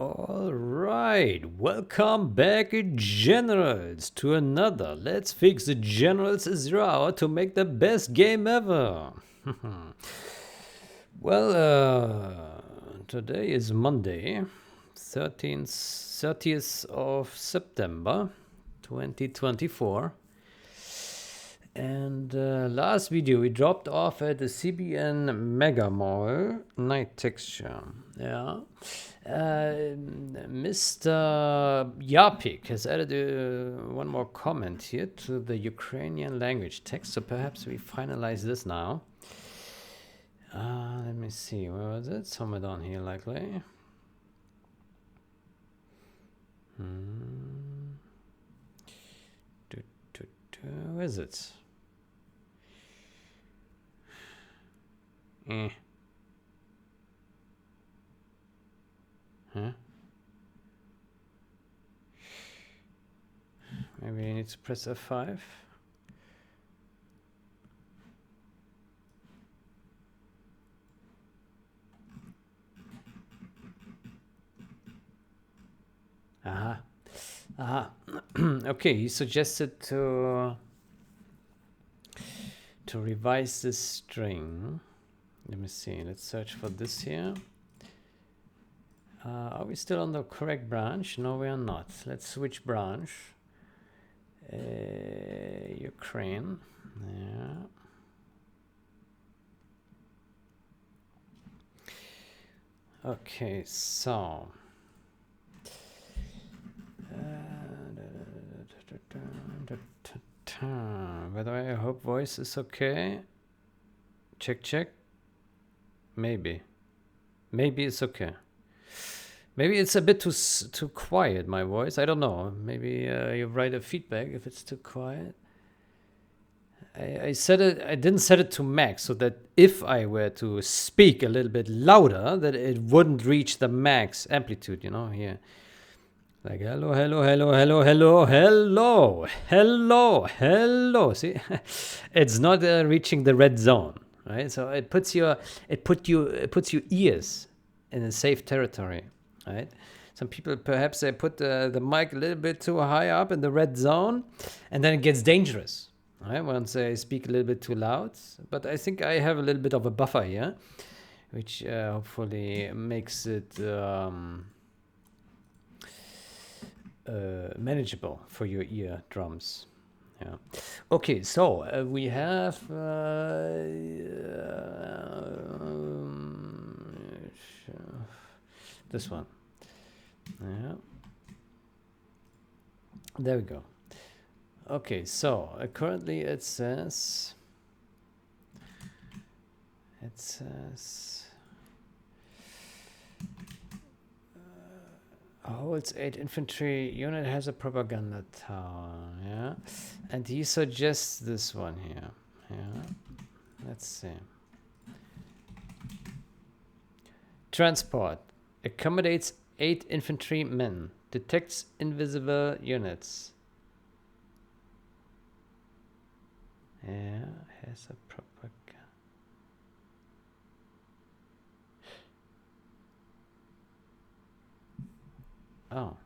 All right, welcome back, Generals, to another Let's Fix the Generals 0 hour to make the best game ever. Well, today is Monday, 30th of September, 2024. And last video we dropped off at the cbnmegamal night texture. Yeah. Mr. Yapik has added one more comment here to the Ukrainian language text, so perhaps we finalize this now. Let me see, where was it? Somewhere down here, likely. Where is it? Huh? Maybe I need to press F5. Okay, he suggested to revise this string. Let me see. Let's search for this here. Are we still on the correct branch? No, we are not. Let's switch branch. Ukraine. Yeah. Okay, so. By the way, I hope voice is okay. Check. Maybe it's okay. Maybe it's a bit too quiet, my voice. I don't know. Maybe you write a feedback if it's too quiet. I set it. I didn't set it to max, so that if I were to speak a little bit louder, that it wouldn't reach the max amplitude. You know, here. Like hello. See, it's not reaching the red zone, right? So it puts your ears in a safe territory, right? Some people perhaps they put the mic a little bit too high up in the red zone, and then it gets dangerous, right? Once they speak a little bit too loud. But I think I have a little bit of a buffer here, which hopefully makes it. Manageable for your eardrums. Yeah. Okay, so we have this one. Yeah. There we go. Okay, so currently it says holds 8 infantry unit, has a propaganda tower. Yeah, and he suggests this one here. Yeah, let's see. Transport accommodates 8 infantry men, detects invisible units. Yeah, has a propaganda. Oh,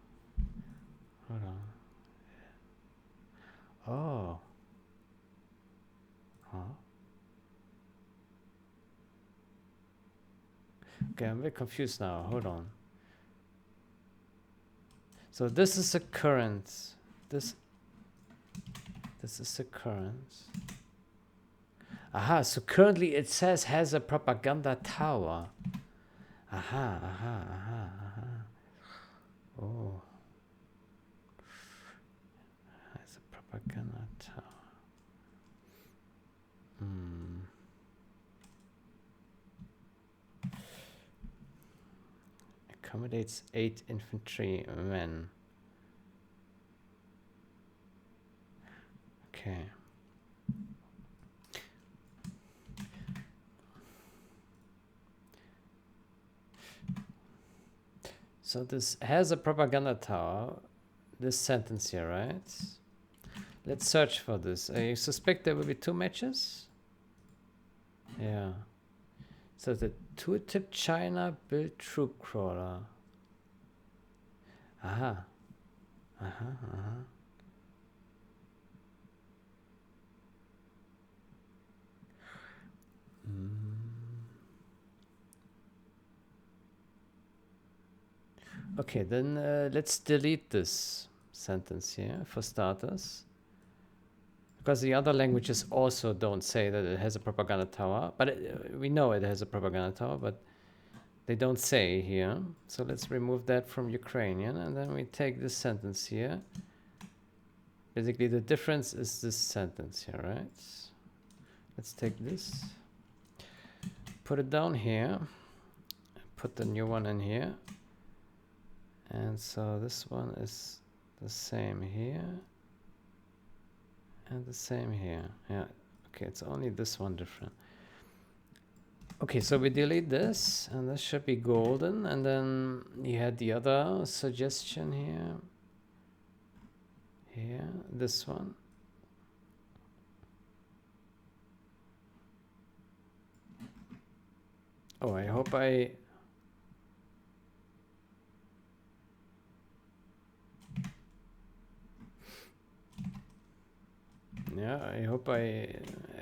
hold on. Oh. Huh? Okay, I'm a bit confused now. Hold on. So this is the current. This is the current. Aha, so currently it says has a propaganda tower. Aha. Oh. Has a propaganda tower. Accommodates 8 infantry men. Okay. So this has a propaganda tower, this sentence here, right? Let's search for this. I suspect there will be 2 matches. Yeah. So the tooltip China built troop crawler. Aha. Aha, aha. Okay, then let's delete this sentence here for starters. Because the other languages also don't say that it has a propaganda tower. But we know it has a propaganda tower, but they don't say here. So let's remove that from Ukrainian. And then we take this sentence here. Basically, the difference is this sentence here, right? Let's take this. Put it down here. Put the new one in here. And so this one is the same here. And the same here. Yeah. Okay, it's only this one different. Okay, so we delete this, and this should be golden. And then you had the other suggestion here. Here, this one. Oh, I hope I... Yeah, I hope I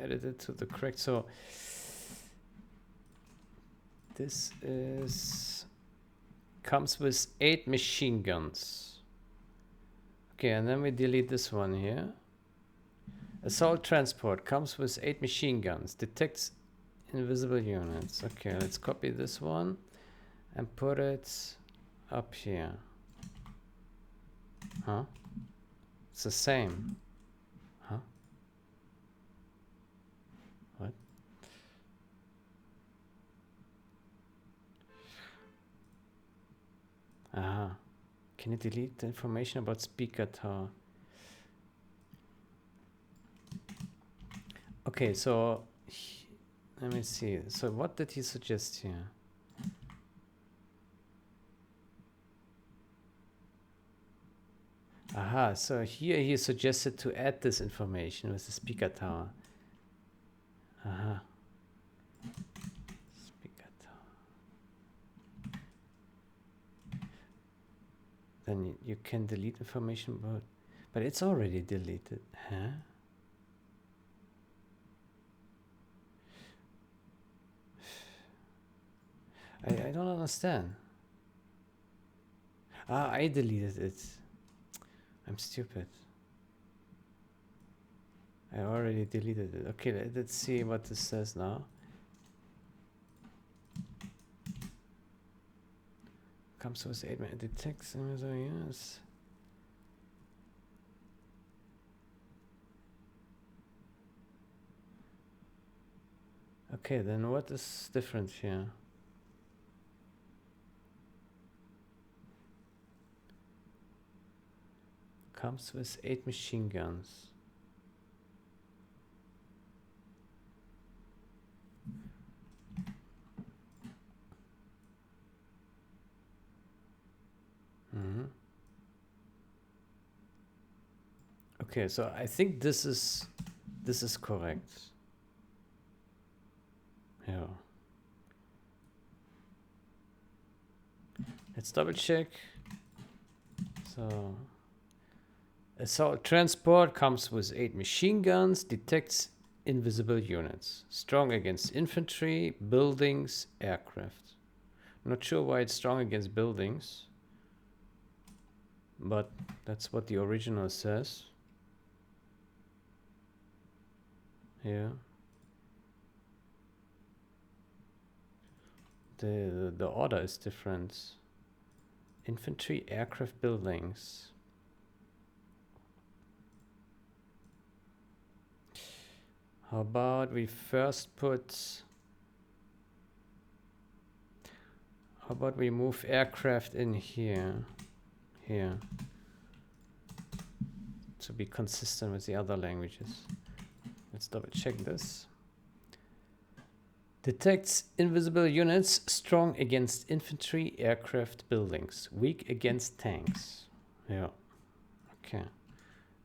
edited to the correct. So this is comes with 8 machine guns. Okay, and then we delete this one here. Assault transport comes with 8 machine guns. Detects invisible units. Okay, let's copy this one and put it up here. Huh? It's the same. Huh? What? Aha. Can you delete the information about speaker tower? Okay, so let me see. So what did he suggest here? Aha, so here he suggested to add this information with the speaker tower. Aha. Speaker tower. Then you can delete information about, but it's already deleted. Huh? I don't understand. Ah, I deleted it. I'm stupid. I already deleted it. Okay, let's see what this says now. Comes with 8 man detects. Yes. Okay, then what is different here? Comes with 8 machine guns. Okay, so I think this is correct. Yeah. Let's double check. So assault transport comes with 8 machine guns, detects invisible units, strong against infantry, buildings, aircraft. Not sure why it's strong against buildings, but that's what the original says. Yeah. The order is different. Infantry, aircraft, buildings. How about we first put... How about we move aircraft in here? Here. To be consistent with the other languages. Let's double check this. Detects invisible units, strong against infantry, aircraft, buildings, weak against tanks. Yeah. Okay.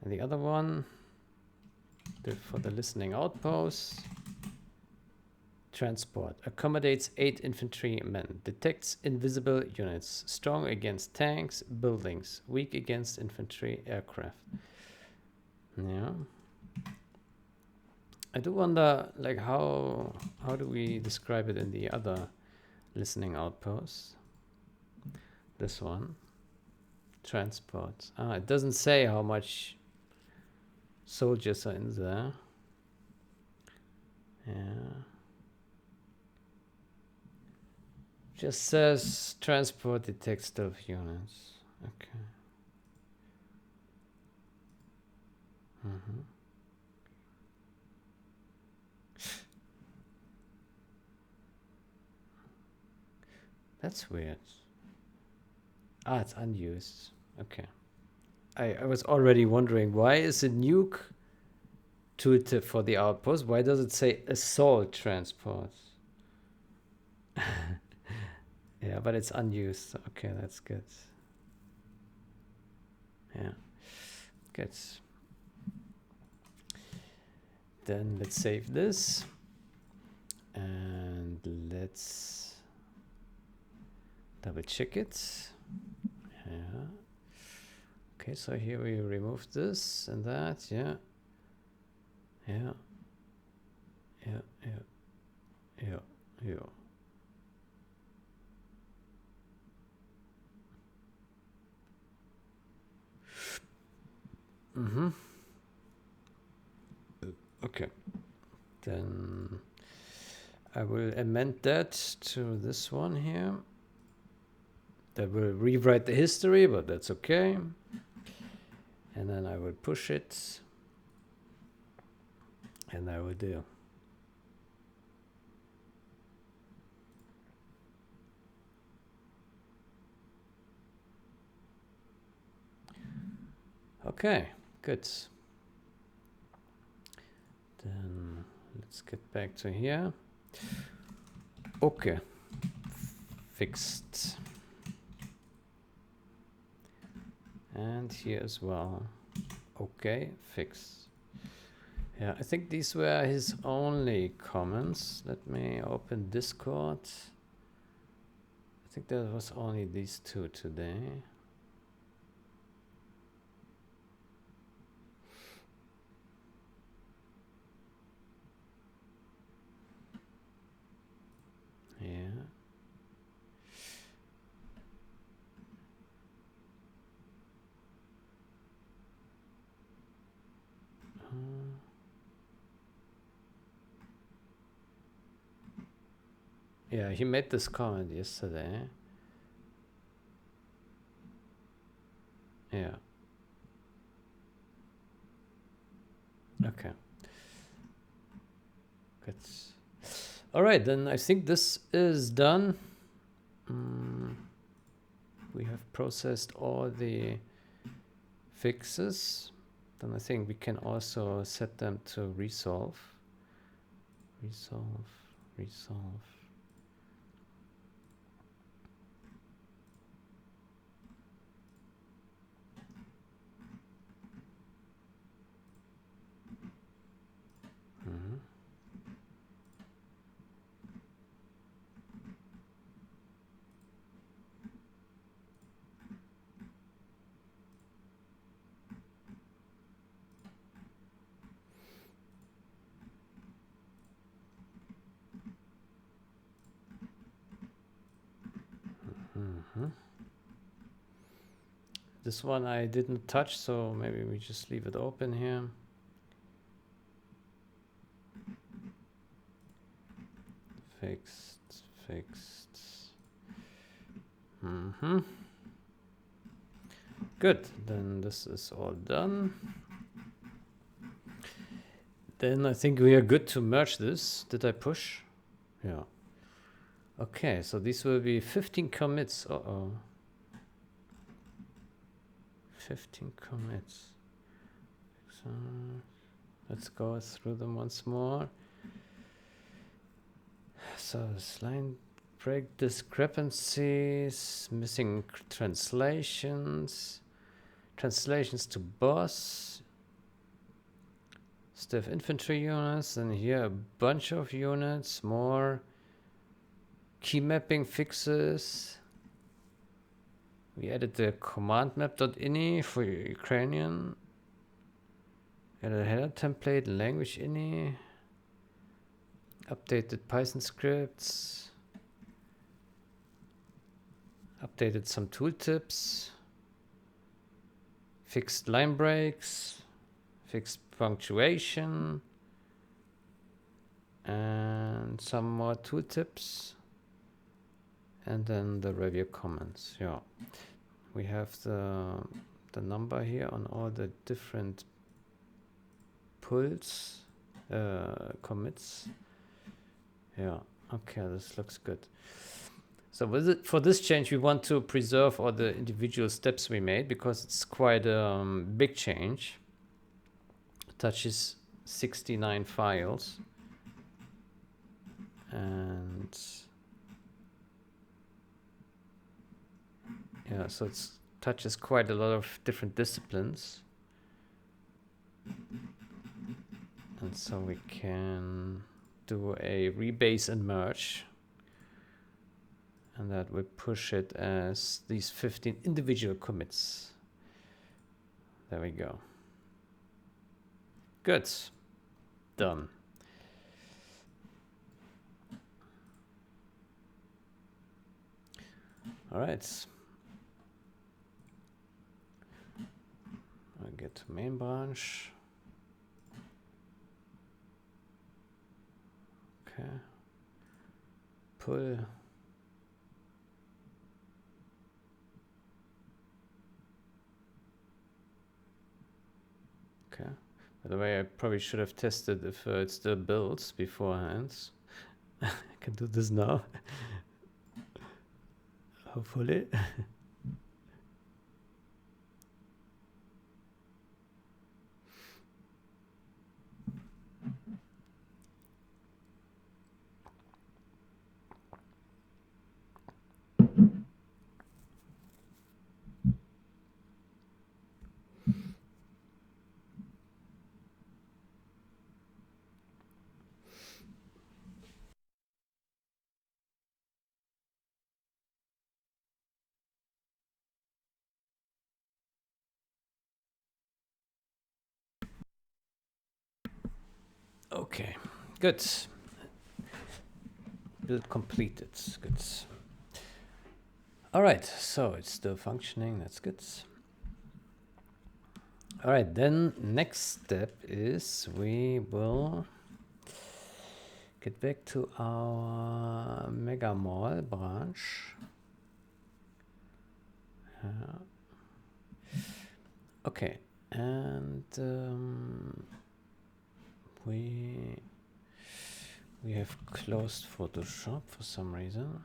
And the other one, for the listening outposts, Transport. Accommodates 8 infantrymen. Detects invisible units. Strong against tanks, buildings. Weak against infantry, aircraft. Yeah. I do wonder, like, how do we describe it in the other listening outposts? This one. Transport. Ah, it doesn't say how much soldiers are in there. Yeah. Just says transport detects stealth units. Okay. That's weird. Ah, it's unused. Okay. I was already wondering, why is a nuke tooltip for the outpost? Why does it say assault transport? Yeah, but it's unused. Okay, that's good. Yeah, good. Then let's save this. And let's double check it. Yeah. Okay, so here we remove this and that. Yeah. Yeah. Yeah. Yeah. Yeah. Yeah. Mm-hmm. Okay. Then I will amend that to this one here. That will rewrite the history, but that's okay. And then I will push it. And I will do. Okay, good. Then let's get back to here. Okay, fixed. And here as well. Okay, fixed. Yeah, I think these were his only comments. Let me open Discord. I think there was only these two today. Yeah. Yeah, he made this comment yesterday. Yeah. Okay. Good. All right, then I think this is done. We have processed all the fixes. Then I think we can also set them to resolve. Resolve. This one I didn't touch, so maybe we just leave it open here. Fixed. Good, then this is all done. Then I think we are good to merge this. Did I push? Yeah. Okay, so these will be 15 commits. Uh-oh. 15 commits. So let's go through them once more. So this line break discrepancies, missing translations to boss. Stiff infantry units, and here a bunch of units, more key mapping fixes. We added the command map.ini for Ukrainian. Added a header template, language ini. Updated Python scripts. Updated some tooltips. Fixed line breaks. Fixed punctuation. And some more tooltips. And then the review comments. Yeah. We have the number here on all the different pulls, commits. Yeah, okay, this looks good. So with it, for this change, we want to preserve all the individual steps we made because it's quite a big change. It touches 69 files. And yeah, so it touches quite a lot of different disciplines. And so we can do a rebase and merge. And that will push it as these 15 individual commits. There we go. Good. Done. All right. I'll get to main branch. Okay. Pull. Okay. By the way, I probably should have tested if it still builds beforehand. I can do this now. Hopefully. Okay, good. Build completed. Good. All right, so it's still functioning. That's good. All right, then next step is we will get back to our megamal branch. Okay, and we have closed Photoshop for some reason.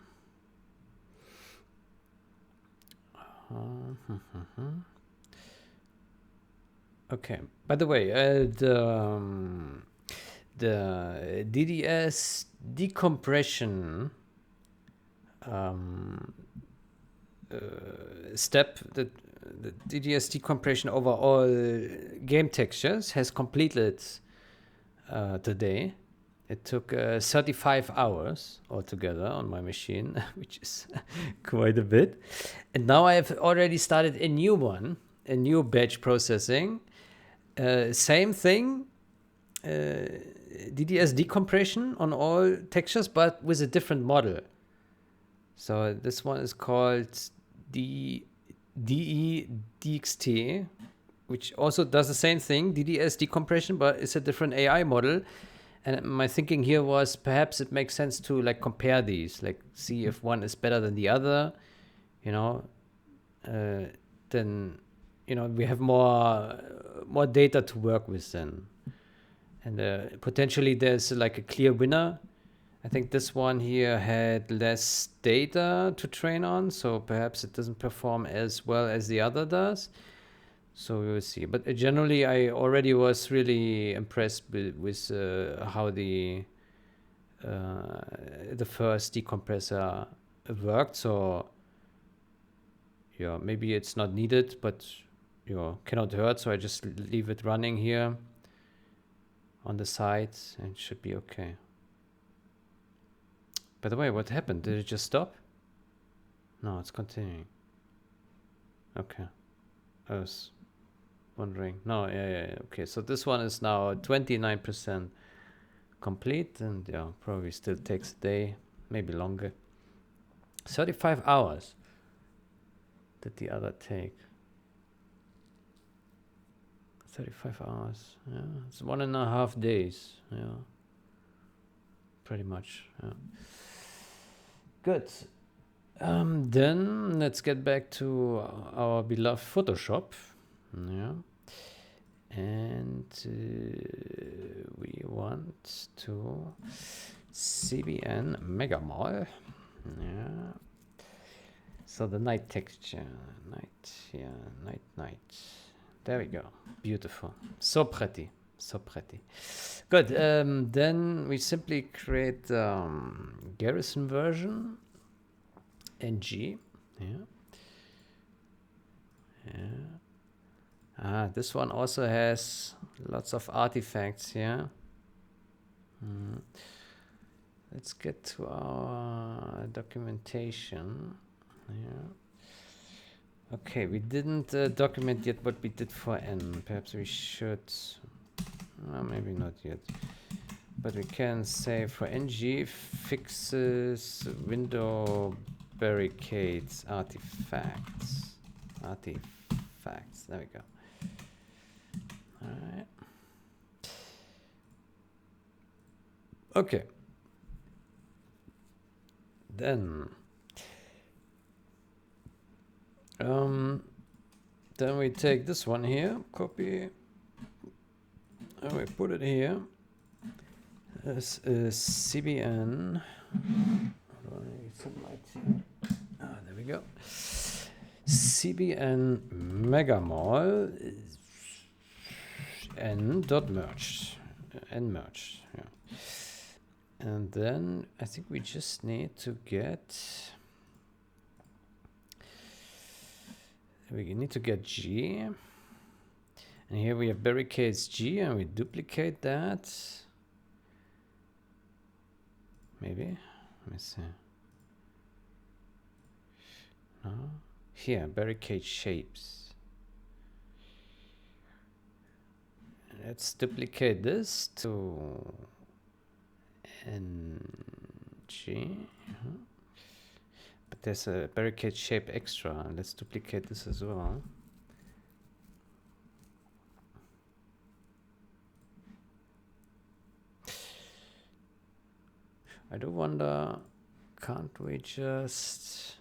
Okay. By the way, the DDS decompression step, the DDS decompression over all game textures has completed today. It took 35 hours altogether on my machine, which is quite a bit. And now I have already started a new one, a new batch processing. Same thing, DDS decompression on all textures, but with a different model. So this one is called DEDXT, which also does the same thing, DDS decompression, but it's a different AI model. And my thinking here was perhaps it makes sense to like compare these, like see if one is better than the other, you know, then, you know, we have more data to work with then. And potentially there's like a clear winner. I think this one here had less data to train on, so perhaps it doesn't perform as well as the other does. So we will see. But generally, I already was really impressed with how the first decompressor worked. So yeah, maybe it's not needed, but you know, cannot hurt. So I just leave it running here. on the sides, and it should be okay. By the way, what happened? Did it just stop? No, it's continuing. Okay. I was wondering. No, yeah. Okay, so this one is now 29% complete, and yeah, probably still takes a day, maybe longer. 35 hours did the other take. 35 hours, yeah. It's 1.5 days, yeah. Pretty much, yeah. Good. Then let's get back to our beloved Photoshop. Yeah. And we want to cbnmegamal. Yeah. So the night texture, night, yeah, night. There we go. Beautiful. So pretty. So pretty. Good. Then we simply create Garrison version. NG. Yeah. This one also has lots of artifacts here. Let's get to our documentation. Yeah. Okay, we didn't document yet what we did for N. Perhaps we should. Maybe not yet. But we can say for NG fixes window barricades artifacts. There we go. All right. Okay. Then we take this one here, copy, and we put it here. This is CBN. There we go. CBN megamal n.merged. N-merged, yeah. And then I think we just need to get. We need to get G. And here we have barricades G, and we duplicate that. Maybe. Let me see. No. Here, barricade shapes. Let's duplicate this to NG. But there's a barricade shape extra. Let's duplicate this as well. I do wonder, can't we just...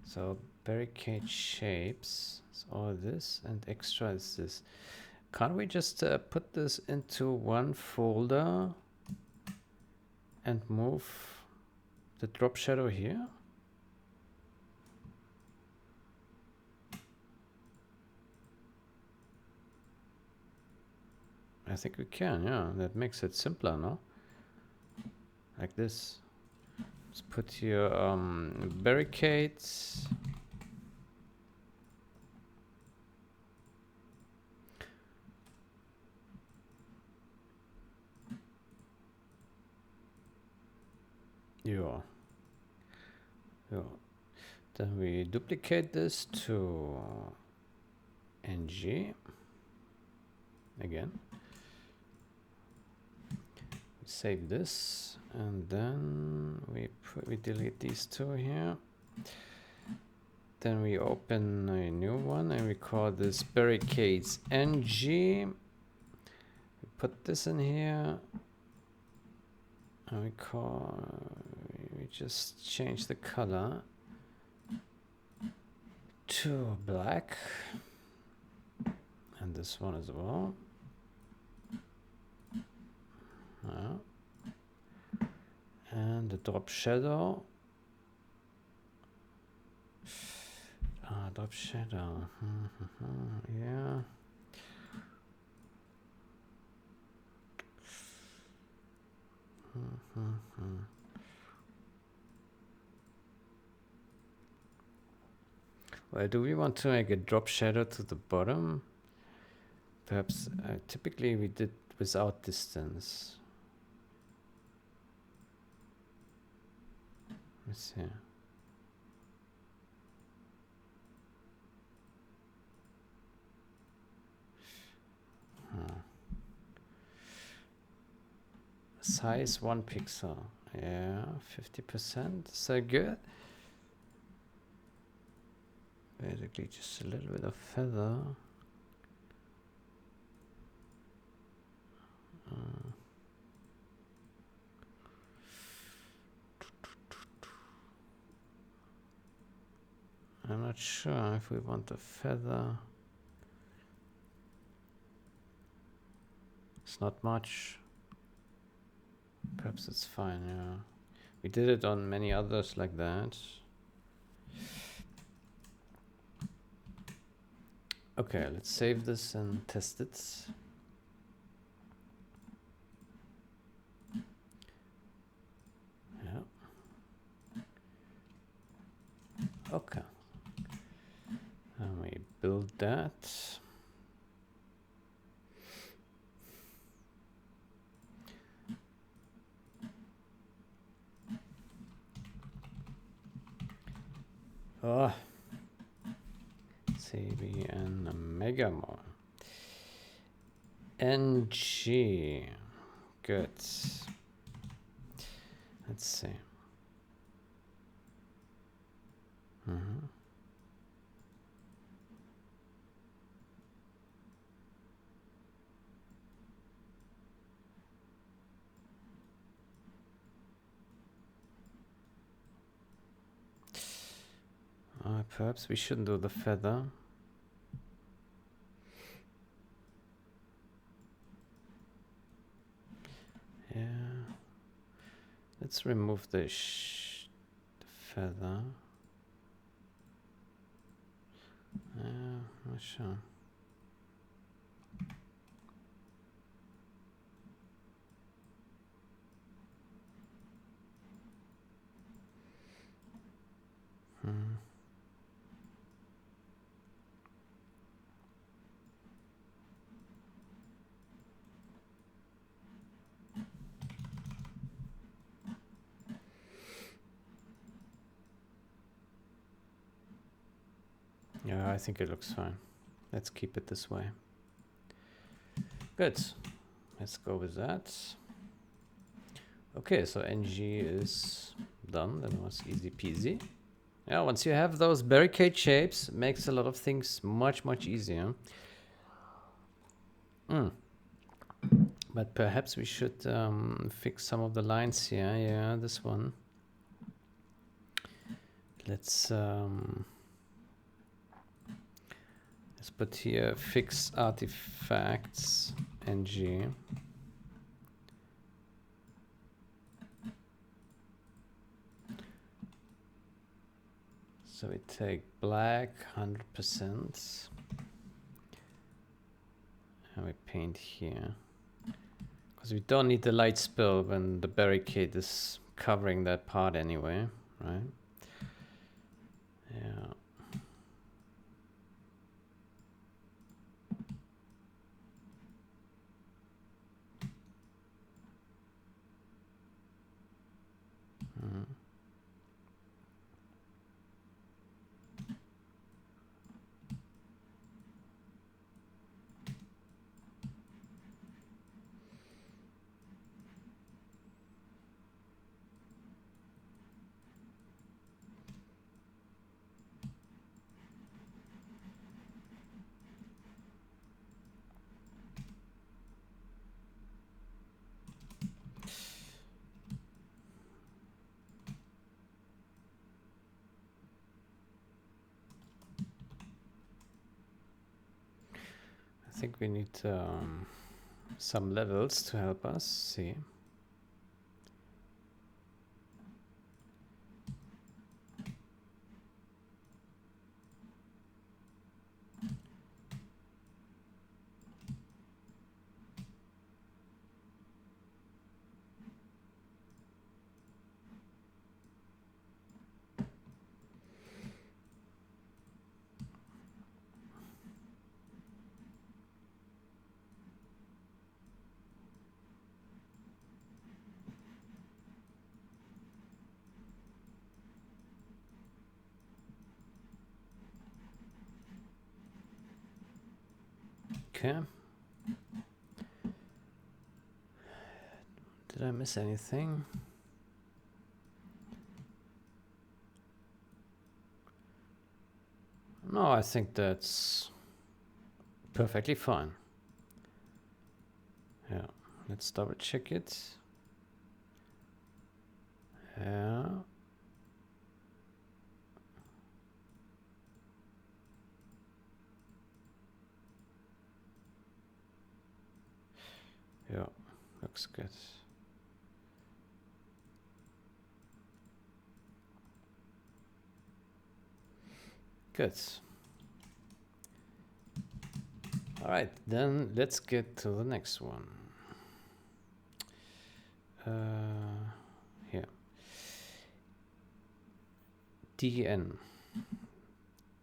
So barricade shapes is all this, and extra is this. Can't we just put this into one folder and move the drop shadow here? I think we can, yeah. That makes it simpler, no? Like this. Let's put here barricades. Yeah. Then we duplicate this to NG again. Save this, and then we delete these two here. Then we open a new one, and we call this barricades NG. We put this in here, and we just change the color to black, and this one as well. And the drop shadow. Drop shadow. Yeah. Well, do we want to make a drop shadow to the bottom? Perhaps typically we did without distance. Let's see. Size 1 pixel. Yeah, 50%. Is that good? Basically just a little bit of feather. I'm not sure if we want a feather. It's not much. Perhaps it's fine, yeah. We did it on many others like that. Okay, let's save this and test it. Yeah. Okay. And we build that. Oh, cbnmegamal. NG. Good. Let's see. Perhaps we shouldn't do the feather. Yeah. Let's remove the feather. Not sure. Yeah, I think it looks fine. Let's keep it this way. Good. Let's go with that. Okay, so NG is done. That was easy peasy. Yeah, once you have those barricade shapes, it makes a lot of things much, much easier. But perhaps we should fix some of the lines here. Yeah, this one. Let's put here fix artifacts NG. So we take black 100% and we paint here because we don't need the light spill when the barricade is covering that part anyway, right? Yeah. I think we need some levels to help us see. okay. Did I miss anything? No, I think that's perfectly fine. Yeah, let's double check it. Yeah. Yeah, looks good. Good. All right, then let's get to the next one. Here. DN.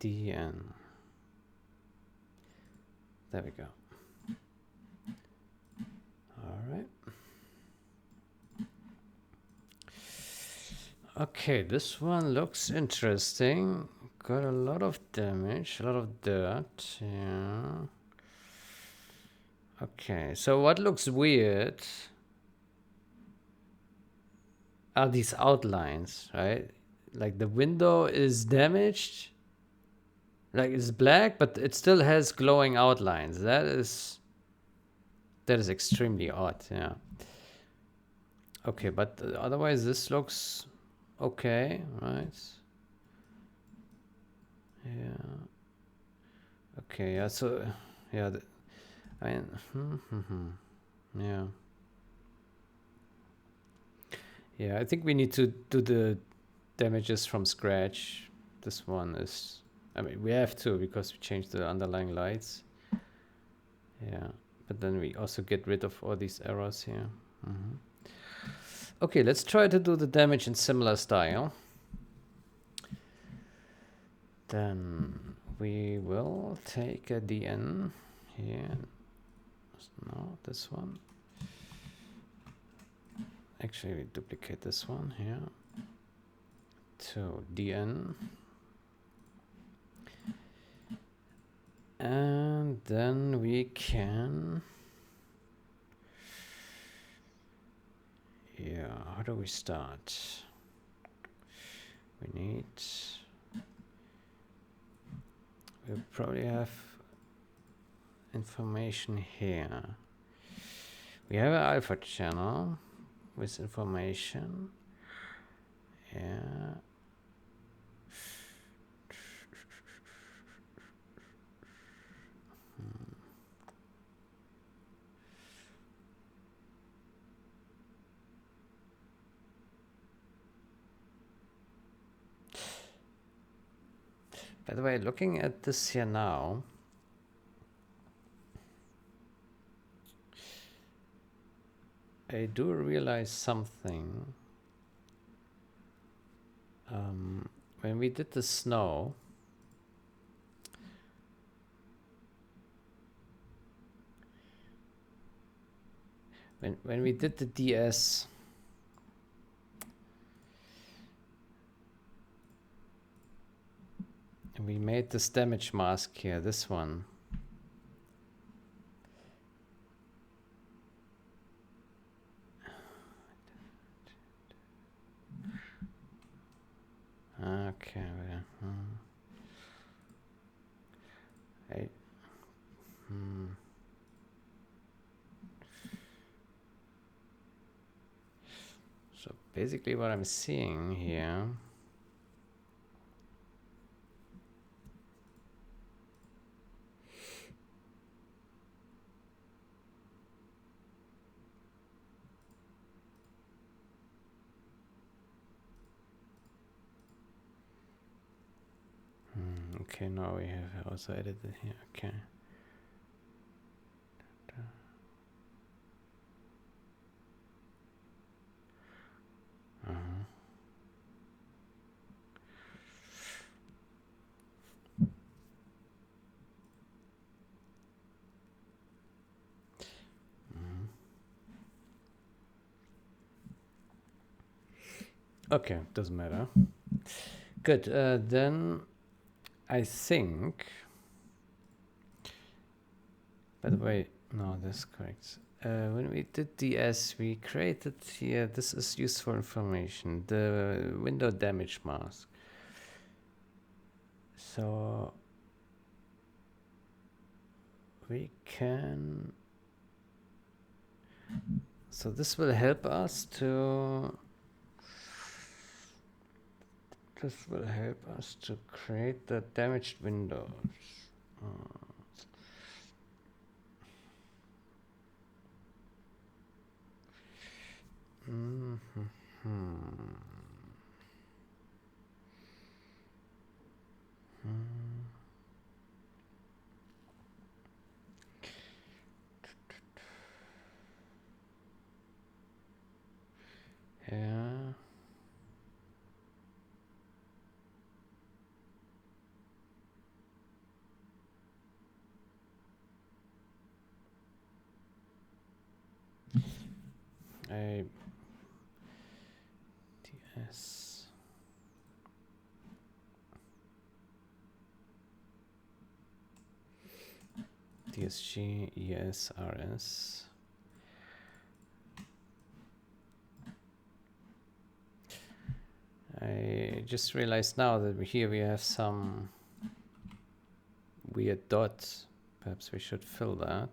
DN. There we go. All right. Okay, this one looks interesting. Got a lot of damage, a lot of dirt. Yeah. Okay, so what looks weird are these outlines, right? Like the window is damaged, like it's black, but it still has glowing outlines. That is extremely odd. Yeah. Okay, but otherwise this looks okay, right? Yeah. Okay. Yeah. So, yeah. I mean, yeah. Yeah. I think we need to do the damages from scratch. This one is. I mean, we have to because we changed the underlying lights. Yeah. But then we also get rid of all these errors here. Okay, let's try to do the damage in similar style. Then we will take a DN here. No, this one. Actually, we duplicate this one here. To DN. And then we can... Yeah, how do we start? We need... We'll probably have information here. We have an alpha channel with information. Yeah. By the way, looking at this here now, I do realize something. When we did the snow, when we did the DS, we made this damage mask here, this one. Okay. So basically what I'm seeing here, okay, now we have also edited here. Okay. Okay, doesn't matter. Good. Then I think By the way, no, that's correct. When we did DS, we created here, this is useful information, the window damage mask. So we can, so this will help us to, create the damaged windows. Yeah. DS. DSG ESRS. I just realized now that here we have some weird dots. Perhaps we should fill that.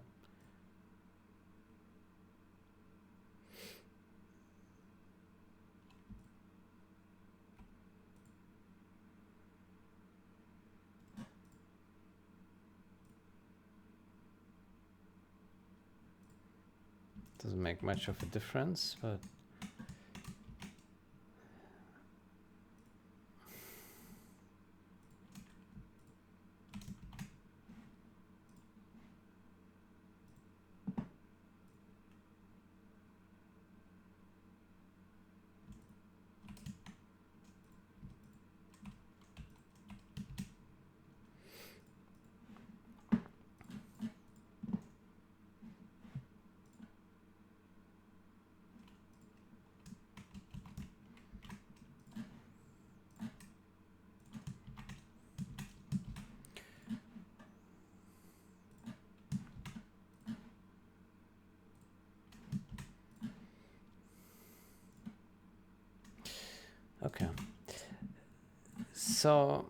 Doesn't make much of a difference, but okay. So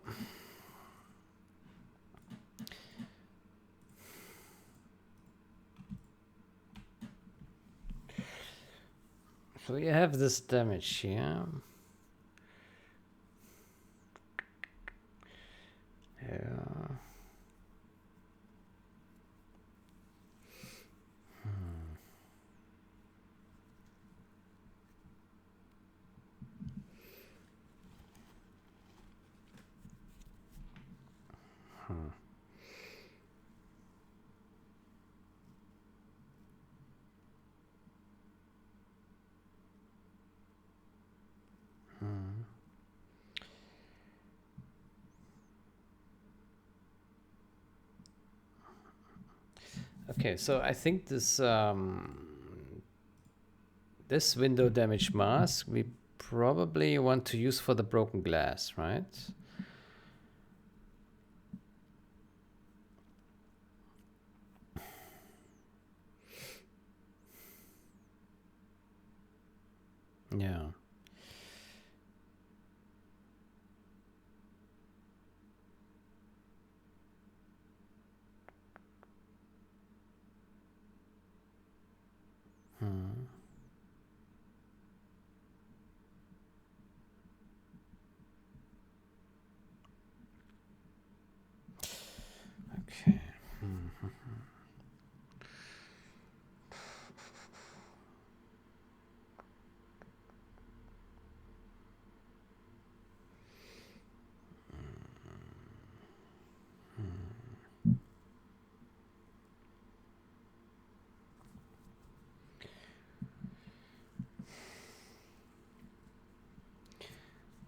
we have this damage here. Yeah. Okay, so I think this this window damage mask we probably want to use for the broken glass, right? Yeah. Okay.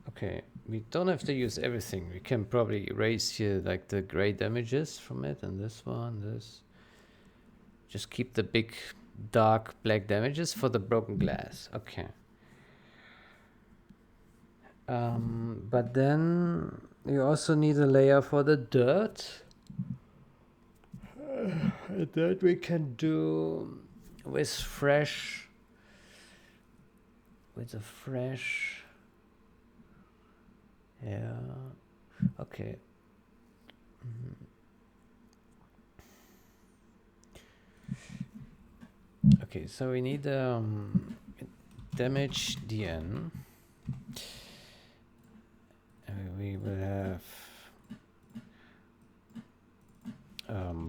Okay, we don't have to use everything. We can probably erase here like the gray damages from it, and this one, this. Just keep the big dark black damages for the broken glass. Okay. But then you also need a layer for the dirt. That we can do with fresh, with a fresh, yeah, okay. Okay, so we need damage DN. We will have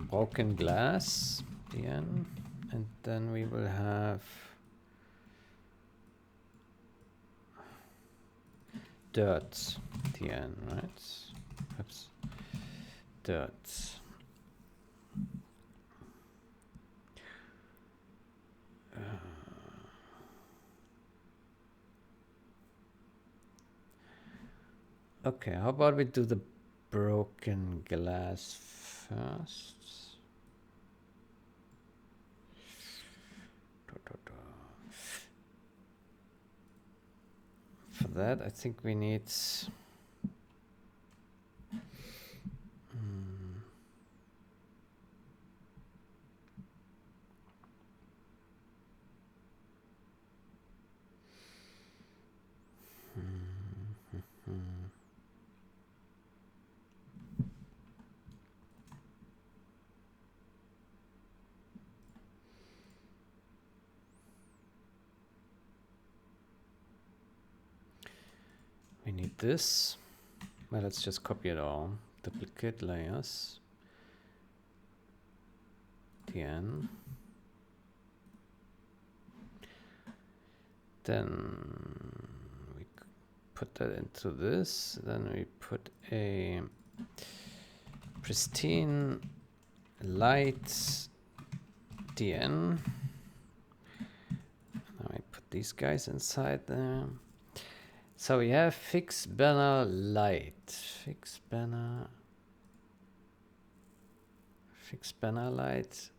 broken glass DN, and then we will have dirt DN, right? Oops. Dirt. Okay, how about we do the broken glass first? For that, I think we need we need this. Well, let's just copy it all. Duplicate layers. DN. Then we put that into this. Then we put a pristine light DN. Now I put these guys inside there. So we have fix banner light. Fix banner light.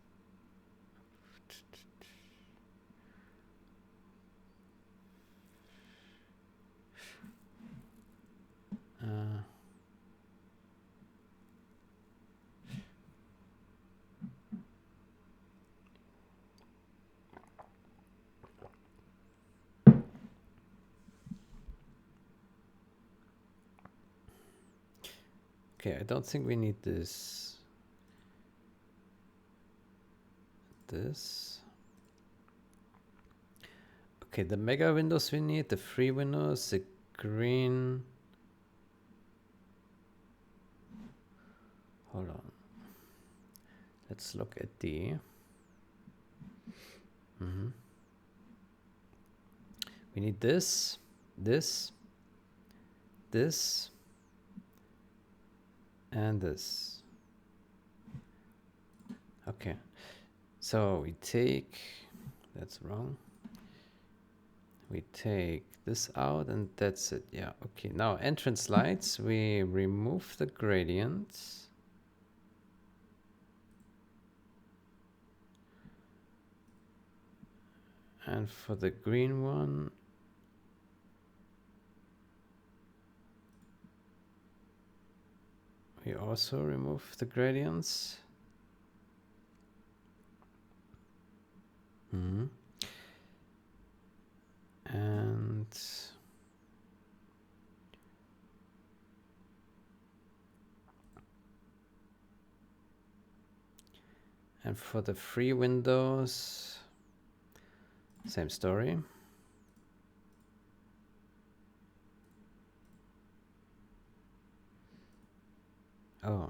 Okay, I don't think we need this. Okay, the mega windows we need, the free windows, the green. Hold on. Let's look at the. We need this, and this. Okay, so we take, that's wrong. We take this out and that's it. Yeah, okay. Now entrance lights, we remove the gradients. And for the green one, we also remove the gradients. And for the free windows, same story. Oh,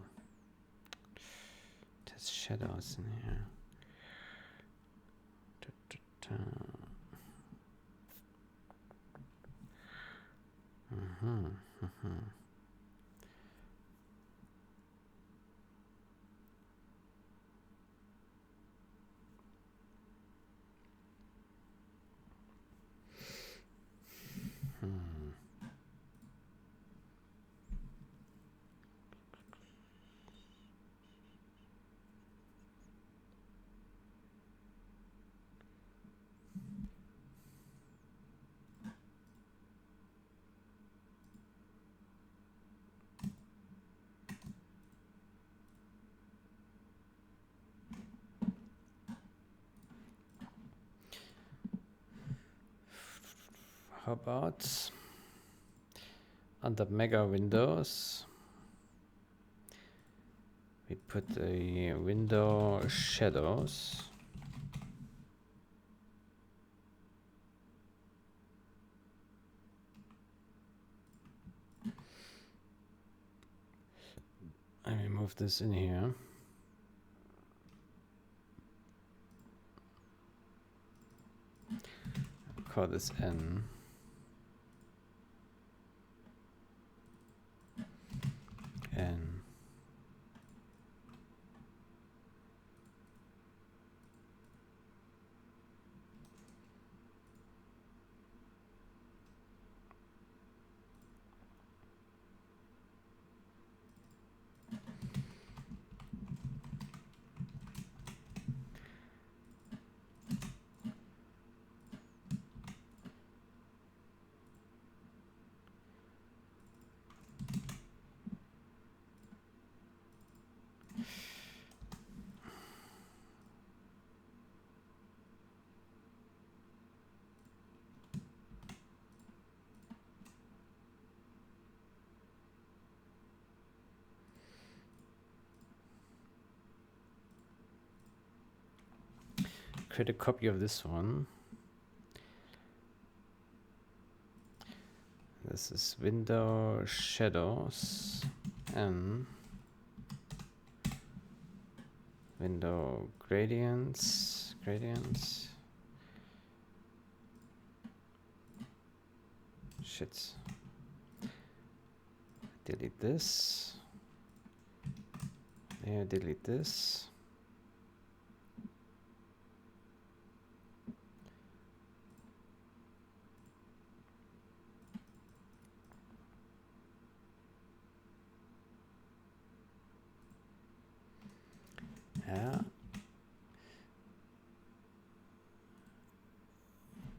there's shadows in here. how about under mega windows, we put a window shadows. And we move this in here. Call this N. N. Create a copy of this one. This is window shadows and window gradients. Shit. Delete this. Yeah, delete this. Yeah.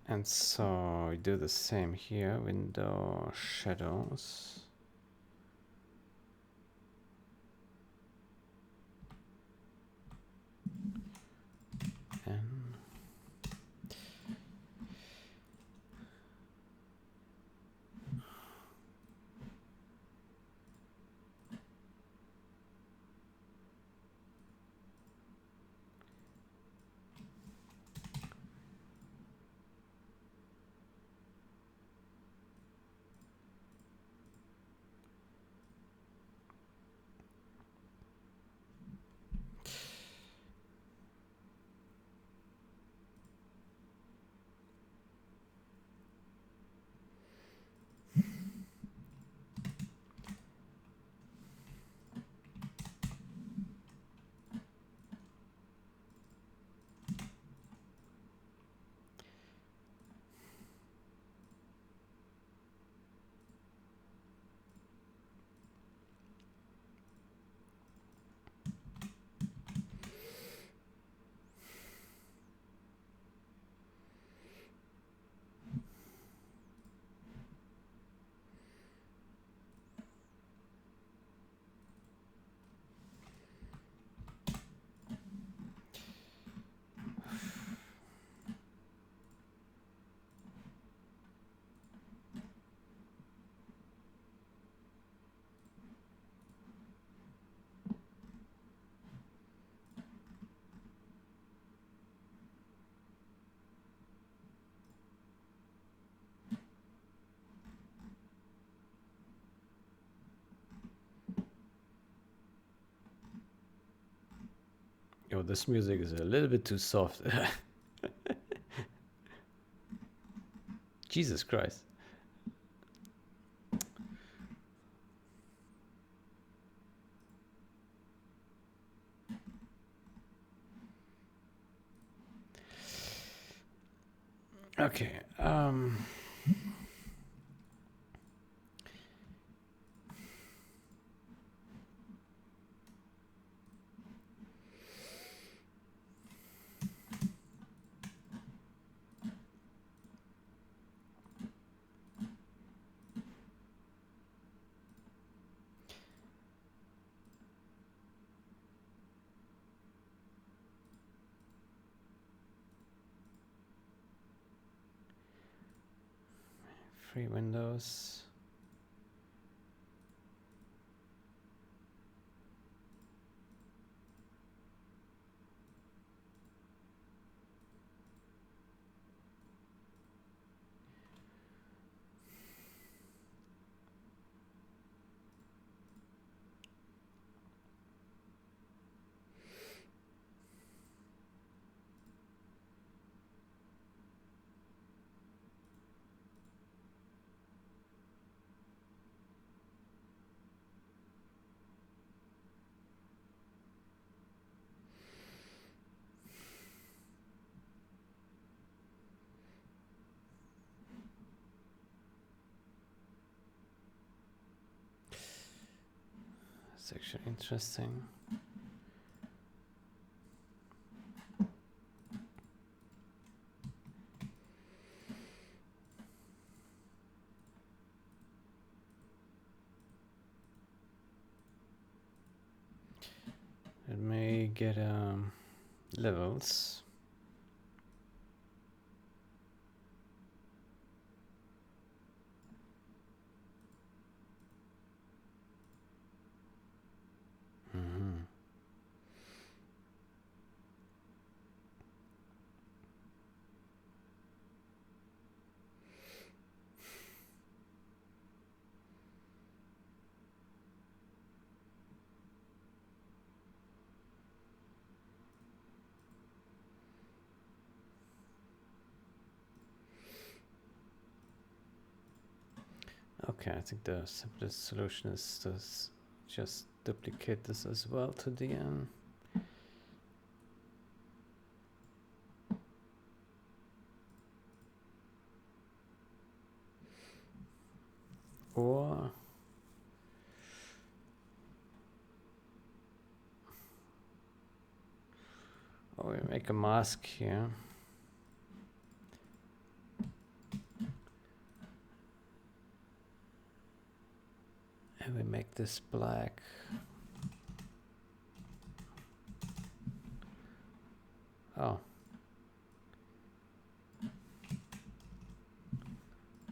And so we do the same here, window shadows. And oh, this music is a little bit too soft. Jesus Christ. Okay. 3 windows. It's actually interesting. It may get levels. Okay, I think the simplest solution is to just duplicate this as well to the end. Or we make a mask here. And we make this black. Oh.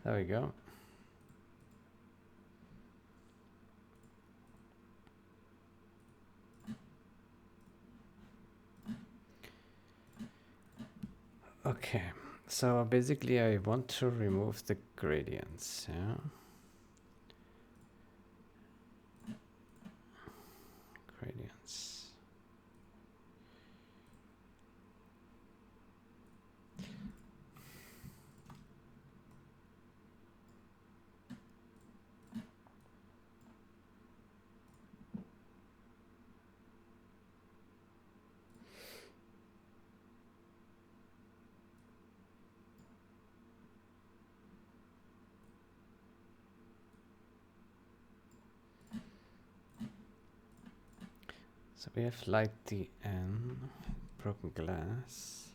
There we go. Okay, so basically I want to remove the gradients, yeah. Gradients. So we have light DN, broken glass.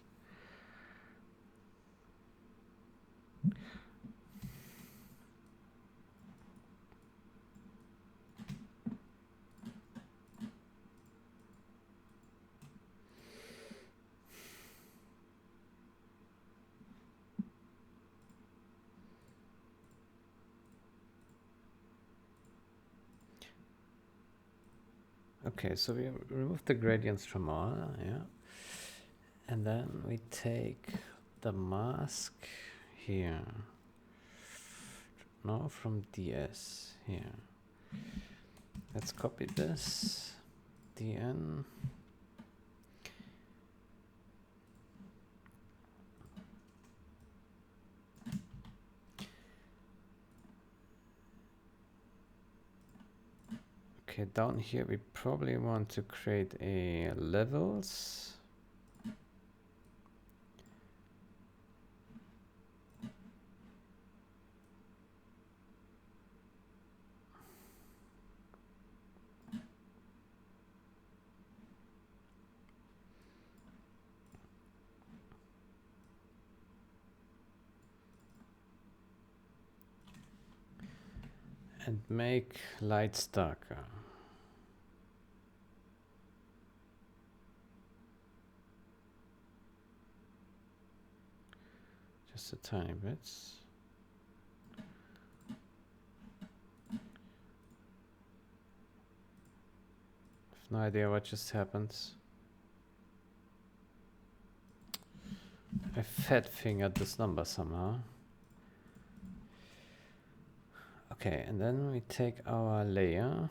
Okay, so we remove the gradients from all, yeah. And then we take the mask here. No, from DS here. Let's copy this. DN. Okay, down here we probably want to create a levels. And make lights darker. Just a tiny bit. No idea what just happened. I fat fingered this number somehow. Okay, and then we take our layer.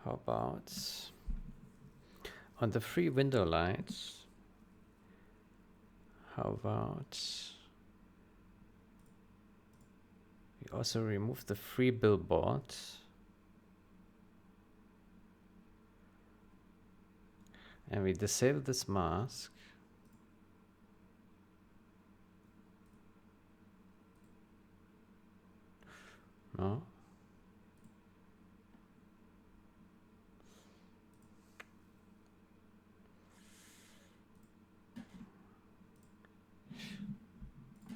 How about on the free window lights? How about we also remove the free billboard? And we disable this mask. No?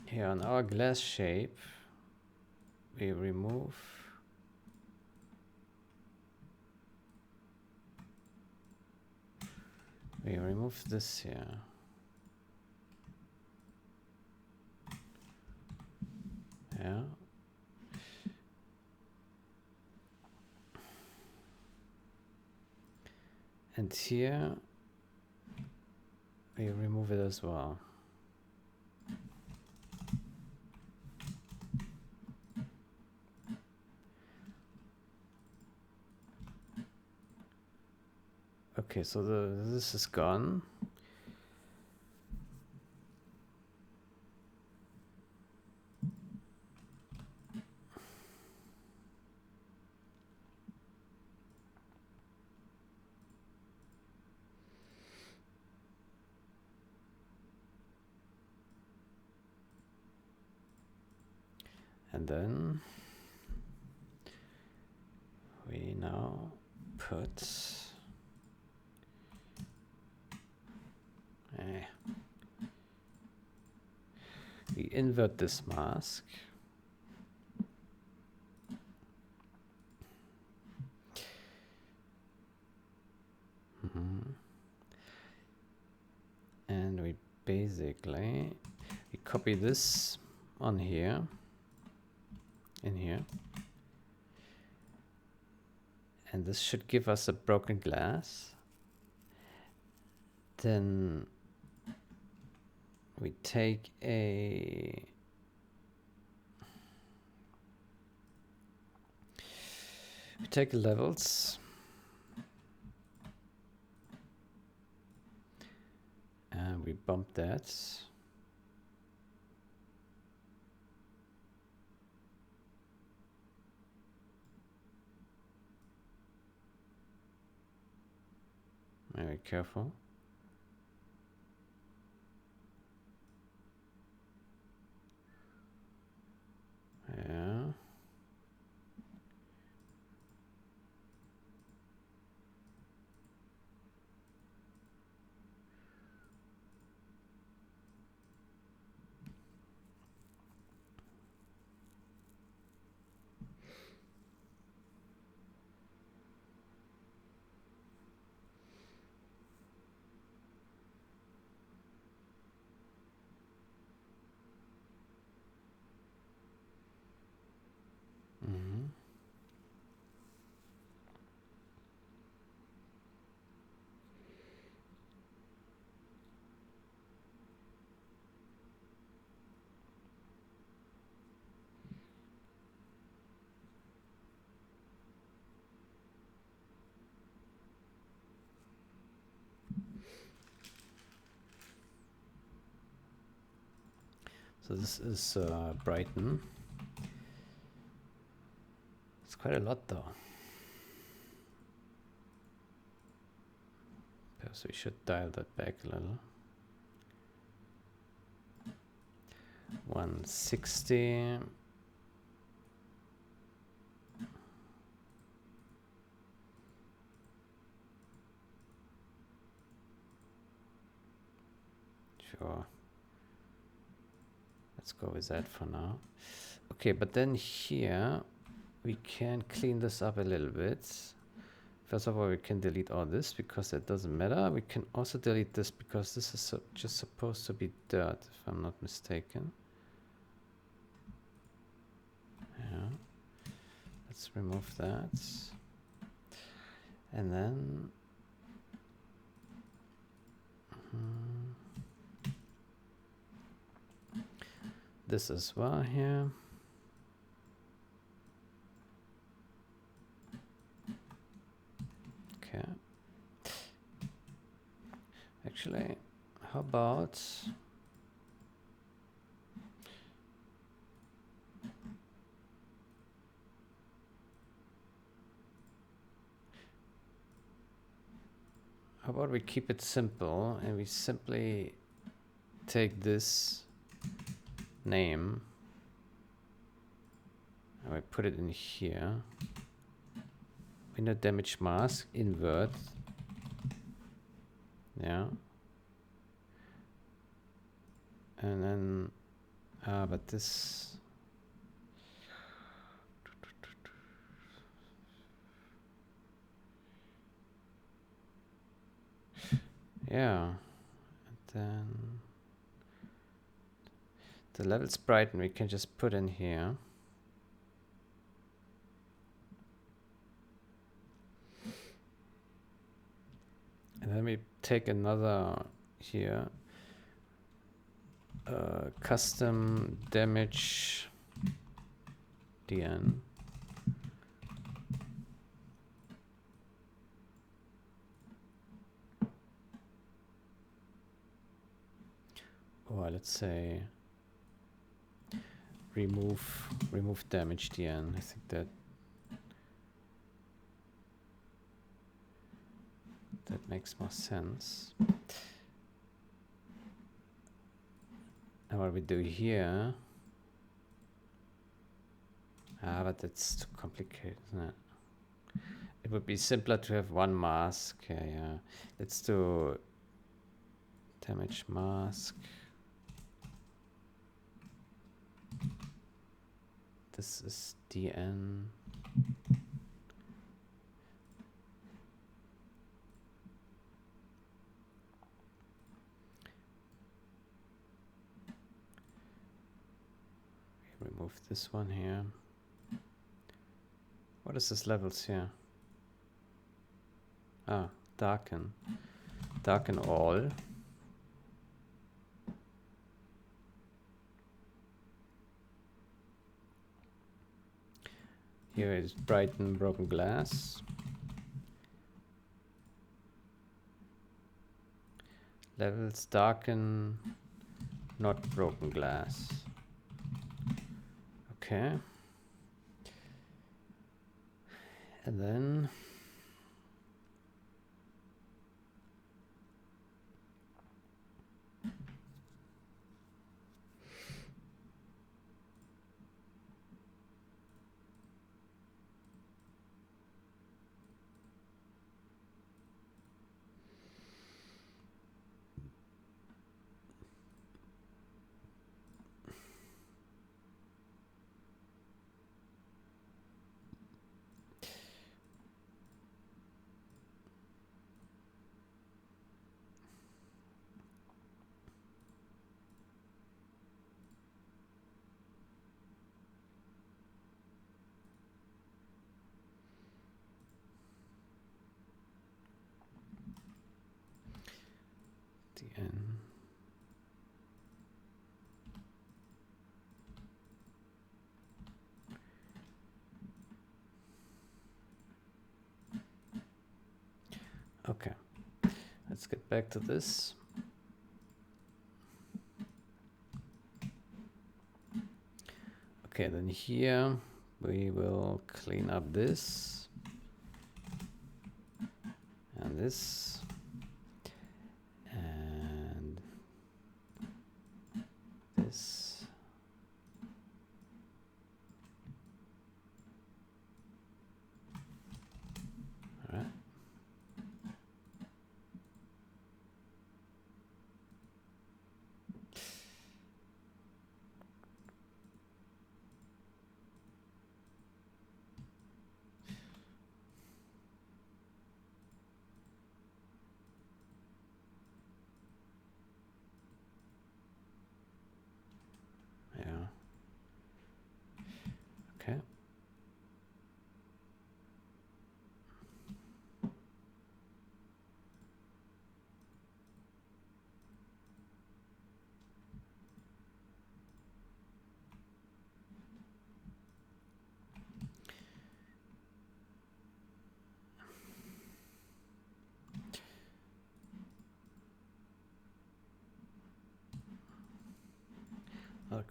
Here on our glass shape, we remove this here. Yeah. And here we remove it as well. Okay, so this is gone. And then we now put we invert this mask. And we basically copy this on here, in here. And this should give us a broken glass. Then we take the levels and we bump that. Very careful. Yeah. So this is Brighton. It's quite a lot though. Perhaps we should dial that back a little. 160. Sure. Let's go with that for now. Okay, but then here we can clean this up a little bit. First of all, we can delete all this because that doesn't matter. We can also delete this because this is just supposed to be dirt, if I'm not mistaken. Yeah. Let's remove that. And then this as well here. Okay. Actually, how about we keep it simple and we simply take this name and we put it in here. Window damage mask, invert. Yeah. And then, but this. Yeah. And then the levels brighten, we can just put in here. And then we take another here, custom damage DN. Or let's say remove damage DN. I think that makes more sense. And what we do here, but that's too complicated, isn't it? It would be simpler to have one mask. Yeah. Let's do damage mask. This is DN. Remove this one here. What is this levels here? Ah, darken. Darken all. Here is brighten broken glass. Levels darken not broken glass. Okay. And then DN. Okay, let's get back to this. Okay, then here we will clean up this and this and this. All right.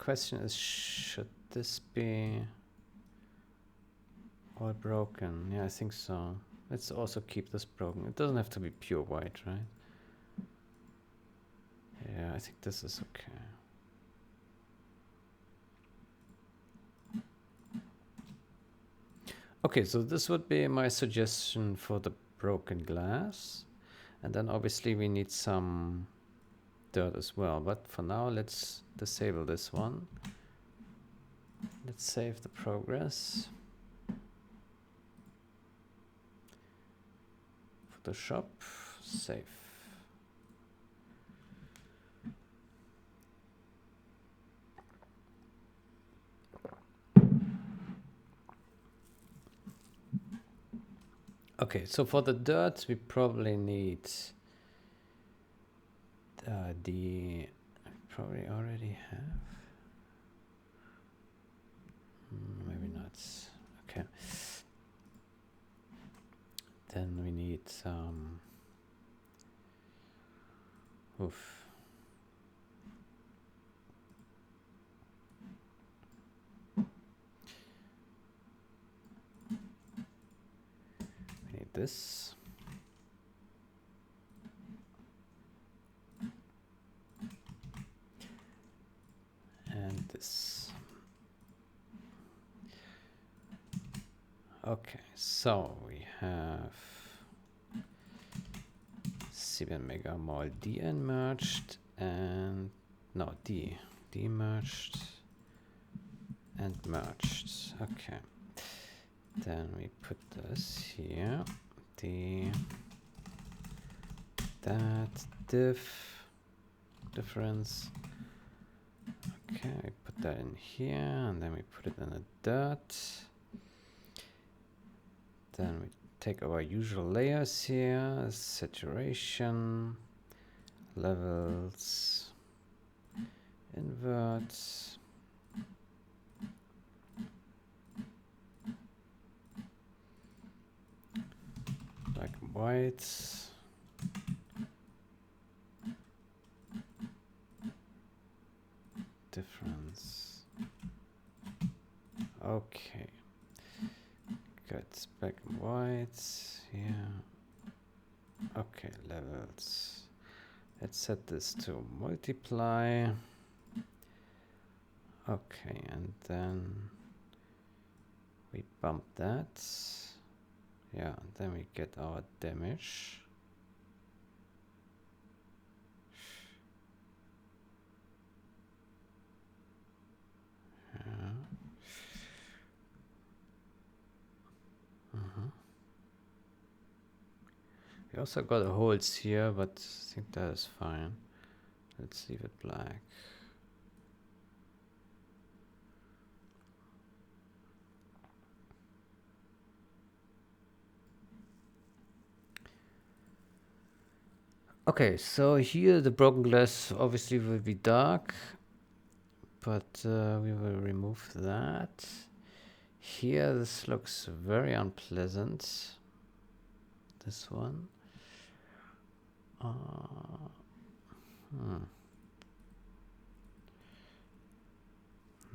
question is, should this be all broken? Yeah, I think so. Let's also keep this broken. It doesn't have to be pure white, right? Yeah, I think this is okay. Okay, so this would be my suggestion for the broken glass. And then obviously we need some dirt as well. But for now, let's disable this one. Let's save the progress. Photoshop, save. Okay, so for the dirt, we probably need probably already have. Maybe not. Okay. Then we need some. Oof. We need this. And this. Okay, so we have cbnmegamal de-merged and no de-merged and merged. Okay, then we put this here. That difference. Okay, we put that in here, and then we put it in the dirt. Then we take our usual layers here, saturation, levels, invert, black and white, difference. Okay. Good. Black and white. Yeah. Okay, levels. Let's set this to multiply. Okay, and then we bump that. Yeah, and then we get our damage. Yeah. We also got holes here, but I think that is fine. Let's leave it black. Okay, so here the broken glass obviously will be dark, but we will remove that. Here this looks very unpleasant. This one.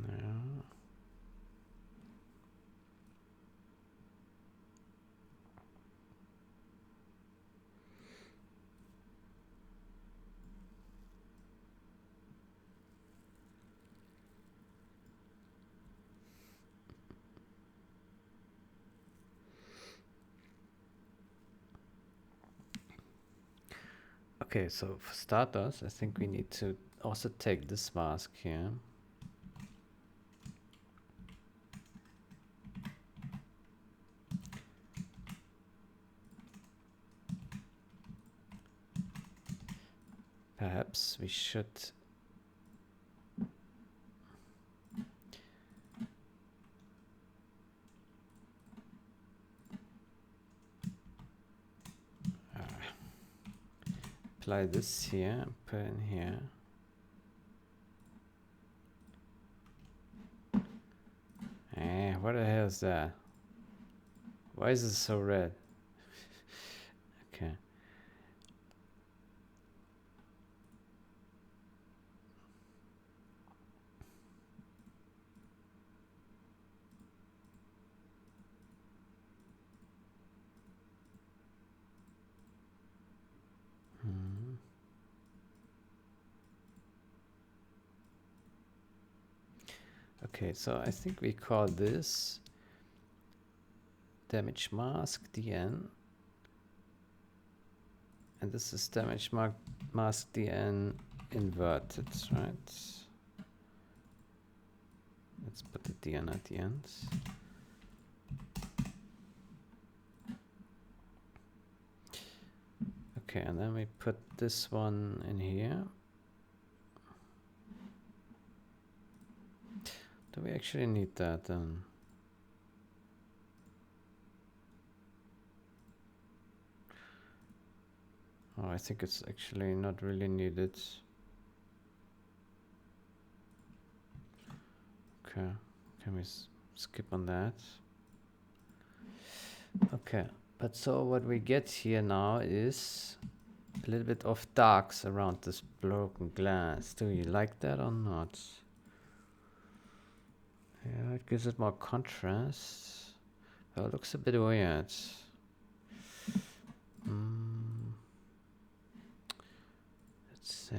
Yeah. Okay, so for starters, I think we need to also take this mask here. Perhaps we should apply this here, put in here. What the hell is that? Why is it so red? Okay. Okay, so I think we call this damage mask DN, and this is damage mask DN inverted, right? Let's put the DN at the end. Okay, and then we put this one in here. Do we actually need that then? Oh, I think it's actually not really needed. Okay, can we skip on that? Okay, but so what we get here now is a little bit of darks around this broken glass. Do you like that or not? Yeah, it gives it more contrast. Oh, it looks a bit weird. Let's see.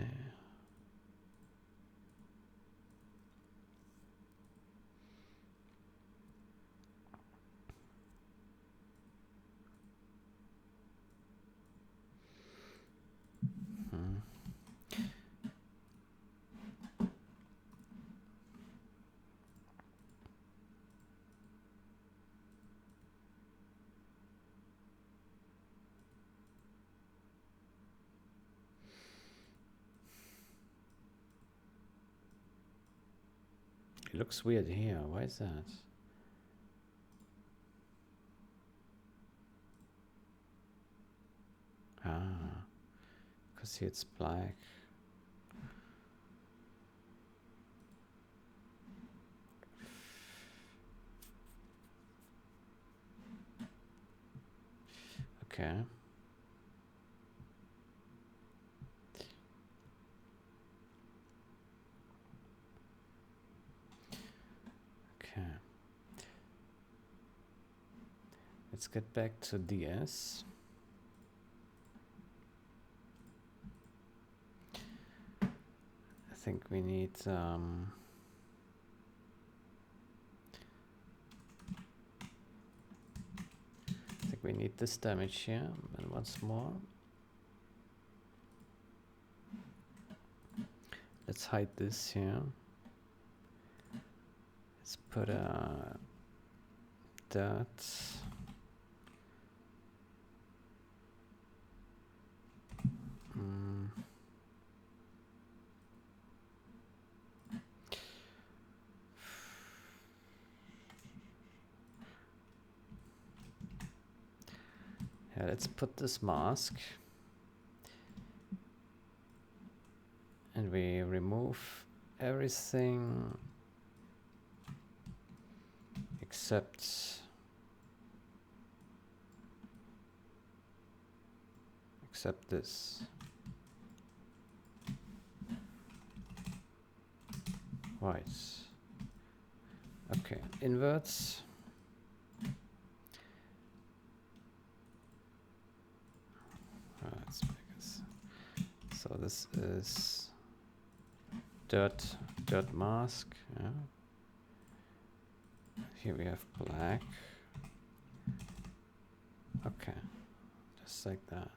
It looks weird here. Why is that? Ah, because here it's black. Okay. Okay. Let's get back to DS. I think we need I think we need this damage here, and once more. Let's hide this here. Let's put a dot. Yeah, let's put this mask. And we remove everything except this. Right. Okay, inverts. Let's make this. So this is dirt mask. Yeah. Here we have black. Okay, just like that.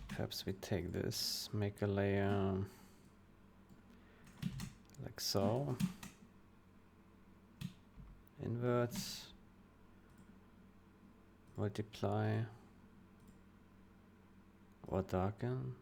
Perhaps we take this, make a layer like so, inverts, multiply or darken.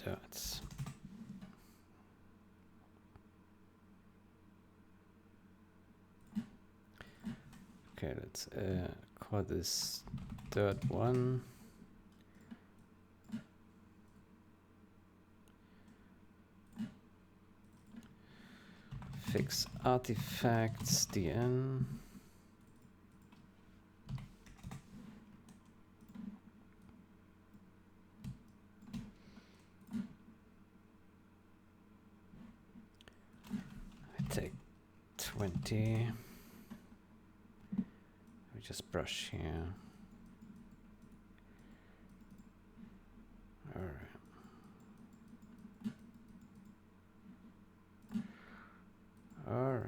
dirt. Okay, let's call this dirt 1. Fix artifacts dn. I take 20. We just brush here. All right. All right.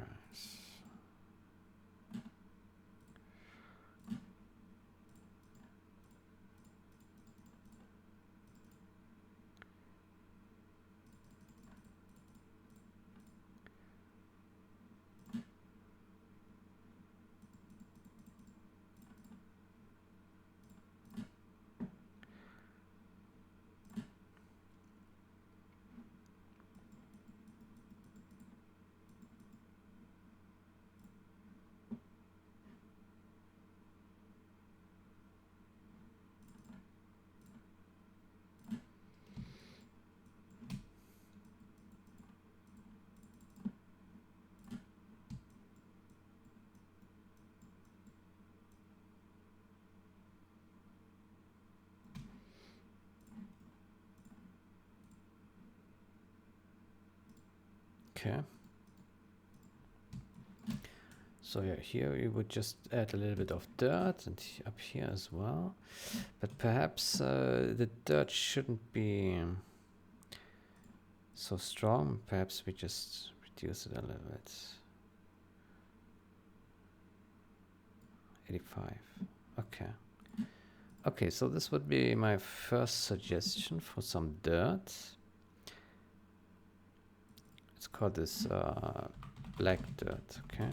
Okay. So yeah, here we would just add a little bit of dirt and up here as well. But perhaps the dirt shouldn't be so strong. Perhaps we just reduce it a little bit. 85. Okay. Okay, so this would be my first suggestion for some dirt. Let's call this black dirt, okay?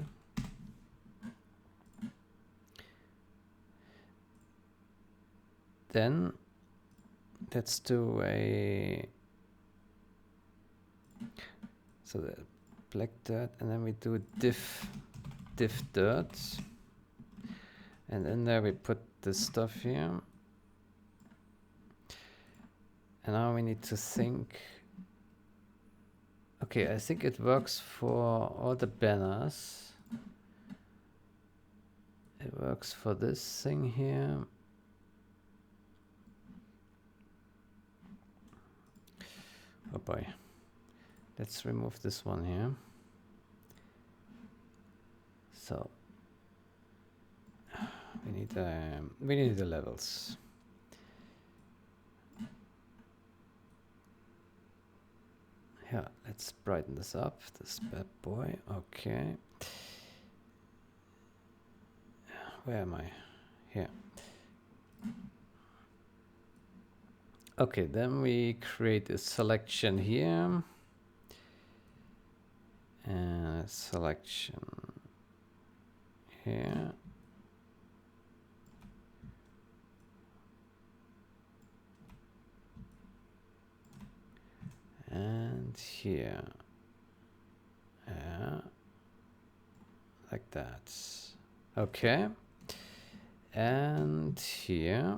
Then let's do so the black dirt, and then we do diff dirt, and in there we put this stuff here. And now we need to think. Okay, I think it works for all the banners. It works for this thing here. Oh boy. Let's remove this one here. So we need the levels. Yeah, let's brighten this up, this bad boy. Okay. Where am I? Here. Okay, then we create a selection here. And a selection here. And here. Like that. Okay. And here.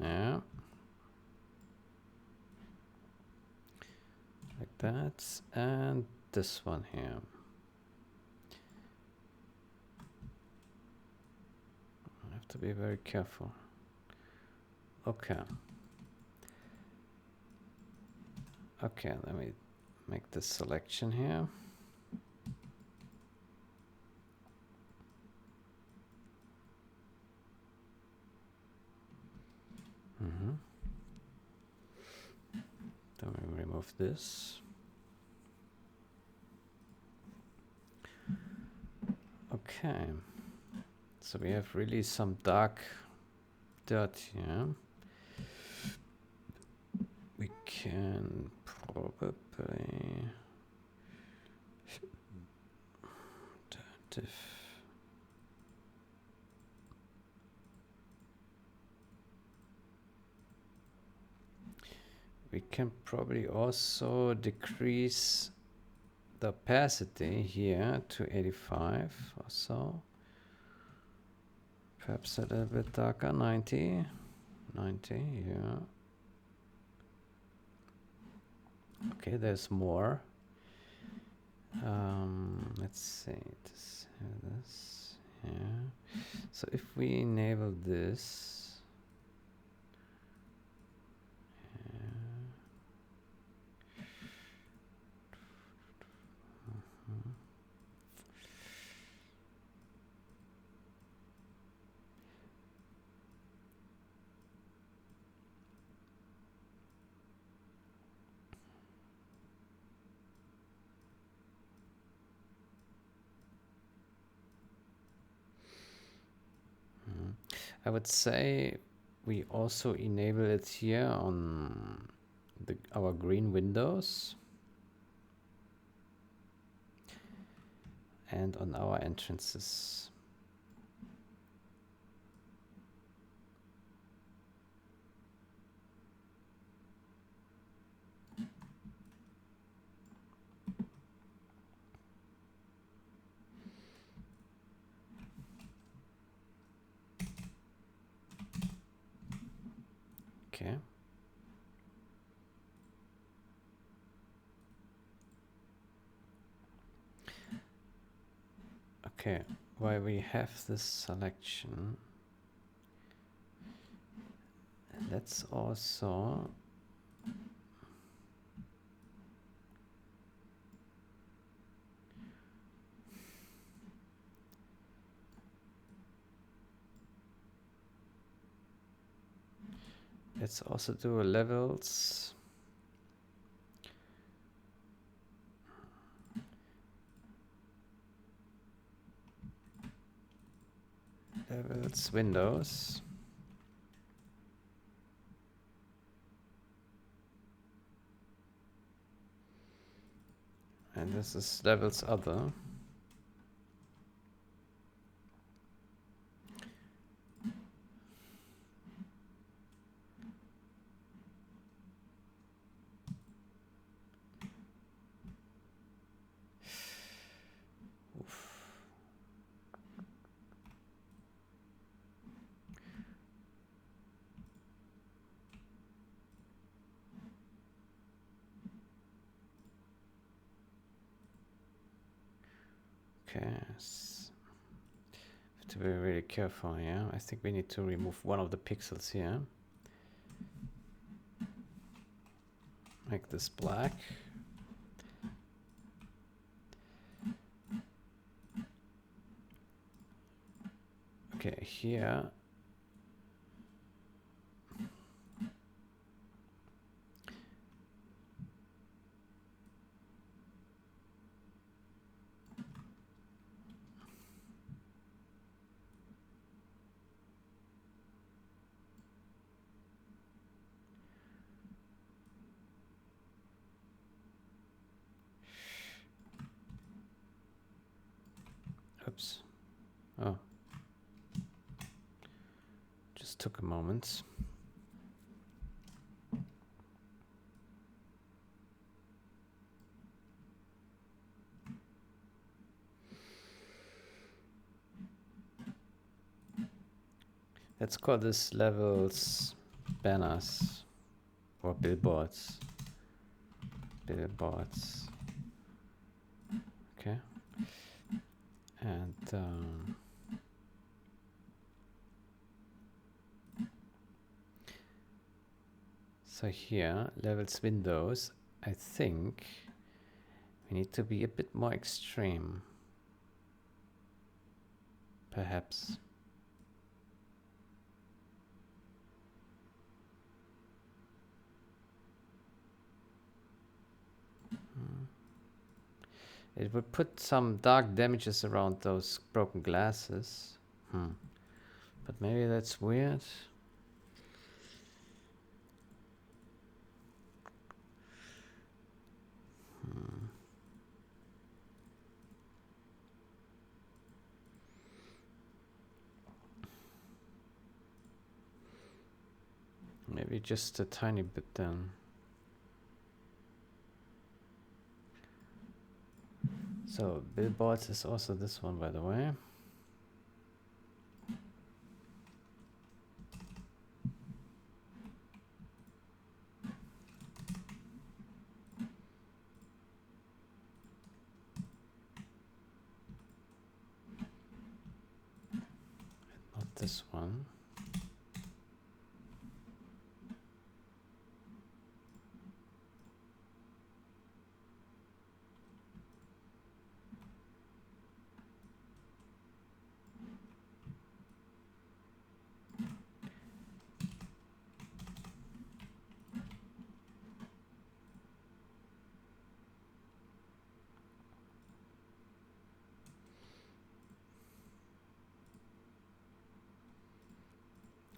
Yeah. Like that. And this one here. I have to be very careful. Okay. Okay, let me make this selection here. Then we remove this. Okay. So we have really some dark dirt here. We can probably diff. We can probably also decrease the opacity here to 85 or so. Perhaps a little bit darker, 90, yeah. Okay, there's more. Let's see, this, yeah. So if we enable this, I would say we also enable it here on our green windows and on our entrances. Okay. Okay, while we have this selection, let's also do a levels. Levels windows. And this is levels other. Okay, have to be really careful here. I think we need to remove one of the pixels here. Make this black. Okay, here. Oops. Oh. Just took a moment. Let's call this levels banners or billboards. Billboards. Okay. And so here, levels windows, I think we need to be a bit more extreme. Perhaps. It would put some dark damages around those broken glasses. But maybe that's weird. Maybe just a tiny bit then. So billboards is also this one, by the way. Not this one.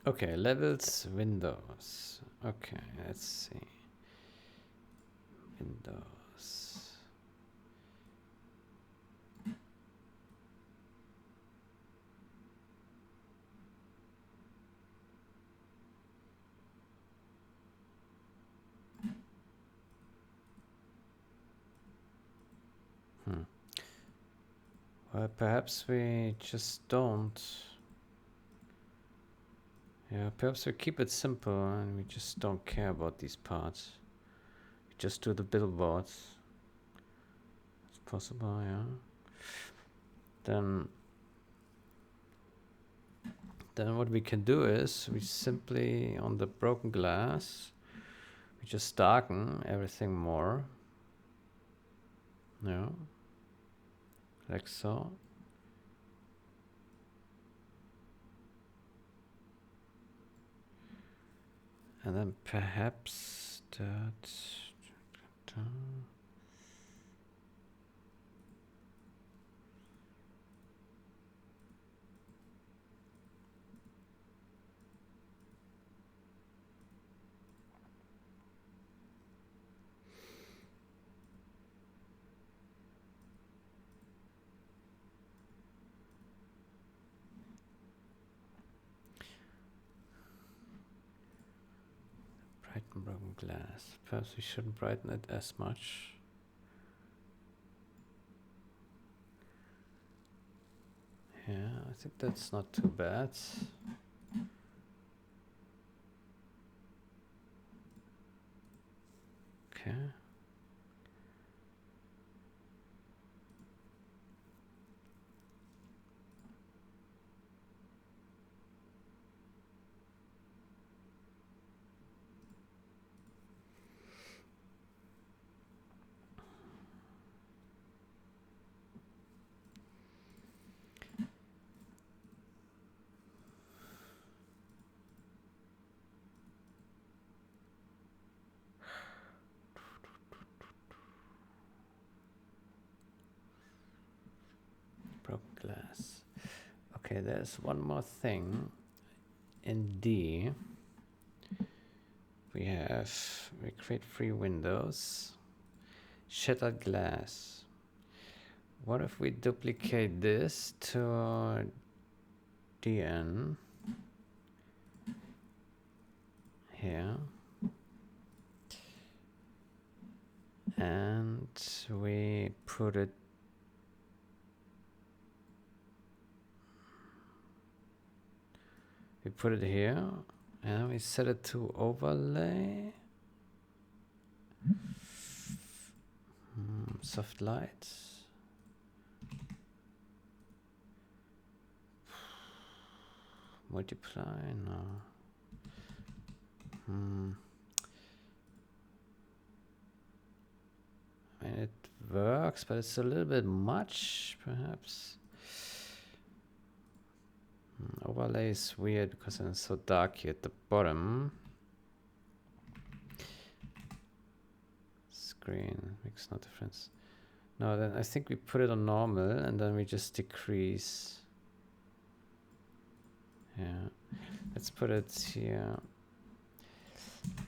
Okay, levels, windows. Okay, let's see. Windows. Well, perhaps we just don't. Yeah, perhaps we keep it simple and we just don't care about these parts. We just do the billboards. It's possible, yeah. Then what we can do is we simply, on the broken glass, we just darken everything more. Yeah. Like so. And then perhaps that. Brighten broken glass. Perhaps we shouldn't brighten it as much. Yeah, I think that's not too bad. Okay. Broken glass. Okay, there's one more thing. In D, we create 3 windows. Shattered glass. What if we duplicate this to DN here, and we put it here, and we set it to overlay. Soft lights. Multiply, no. I mean, it works, but it's a little bit much, perhaps. Overlay is weird because it's so dark here at the bottom. Screen makes no difference. No, then I think we put it on normal and then we just decrease. Yeah, let's put it here.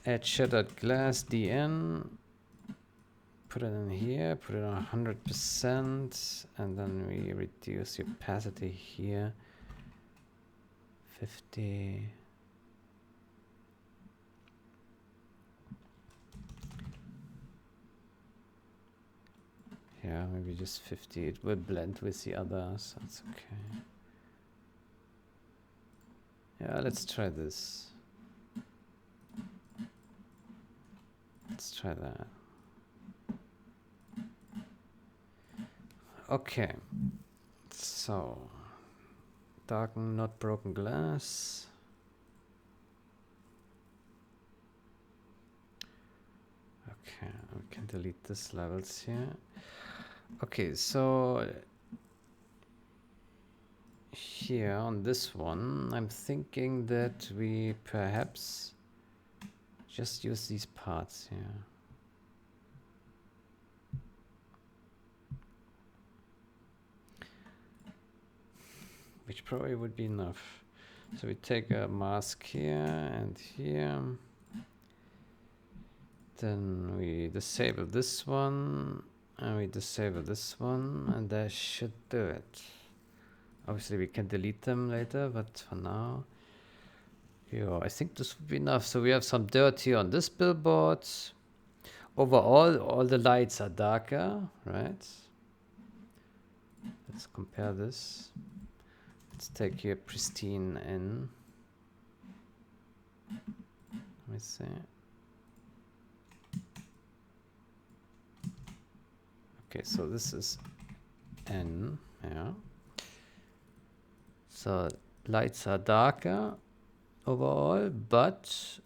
Add shattered glass DN. Put it in here, put it on 100%, and then we reduce the opacity here. 50. Yeah, maybe just 50. It will blend with the others. That's okay. Yeah, let's try this. Let's try that. Okay. So, darken, not broken glass. Okay, we can delete these levels here. Okay, so here on this one, I'm thinking that we perhaps just use these parts here. Which probably would be enough. So we take a mask here and here. Then we disable this one and we disable this one, and that should do it. Obviously we can delete them later, but for now, yeah, I think this would be enough. So we have some dirt here on this billboard. Overall, all the lights are darker, right? Let's compare this. Let's take here pristine in. Let me see. Okay, so this is N, yeah. So lights are darker overall, but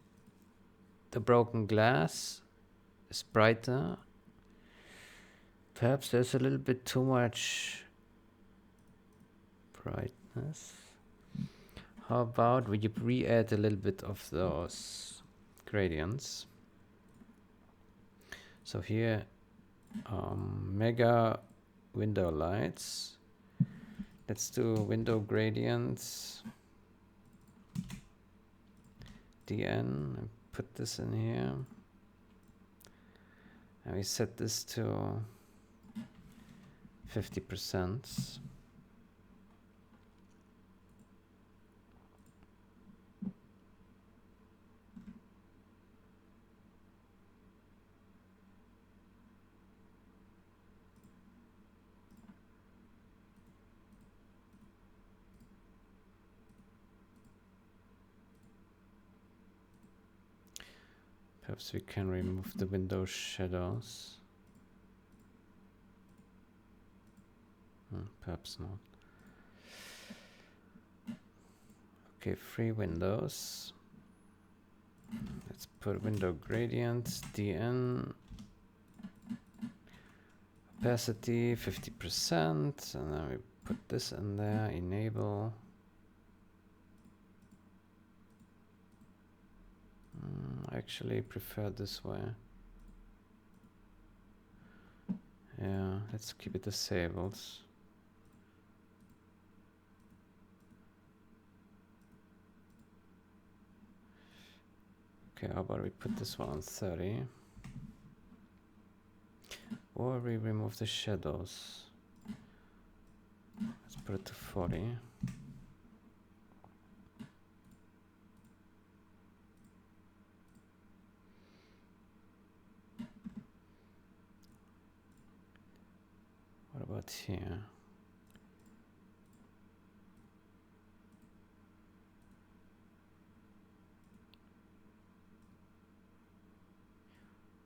the broken glass is brighter. Perhaps there's a little bit too much brightness. How about we re-add a little bit of those gradients? So here, mega window lights. Let's do window gradients. DN, and put this in here. And we set this to 50%. Perhaps we can remove the window shadows. Perhaps not. Okay, 3 windows. Let's put window gradients, DN, opacity 50%, and then we put this in there, enable. I actually prefer this way. Yeah, let's keep it disabled. Okay, how about we put this one on 30? Or we remove the shadows. Let's put it to 40. What about here?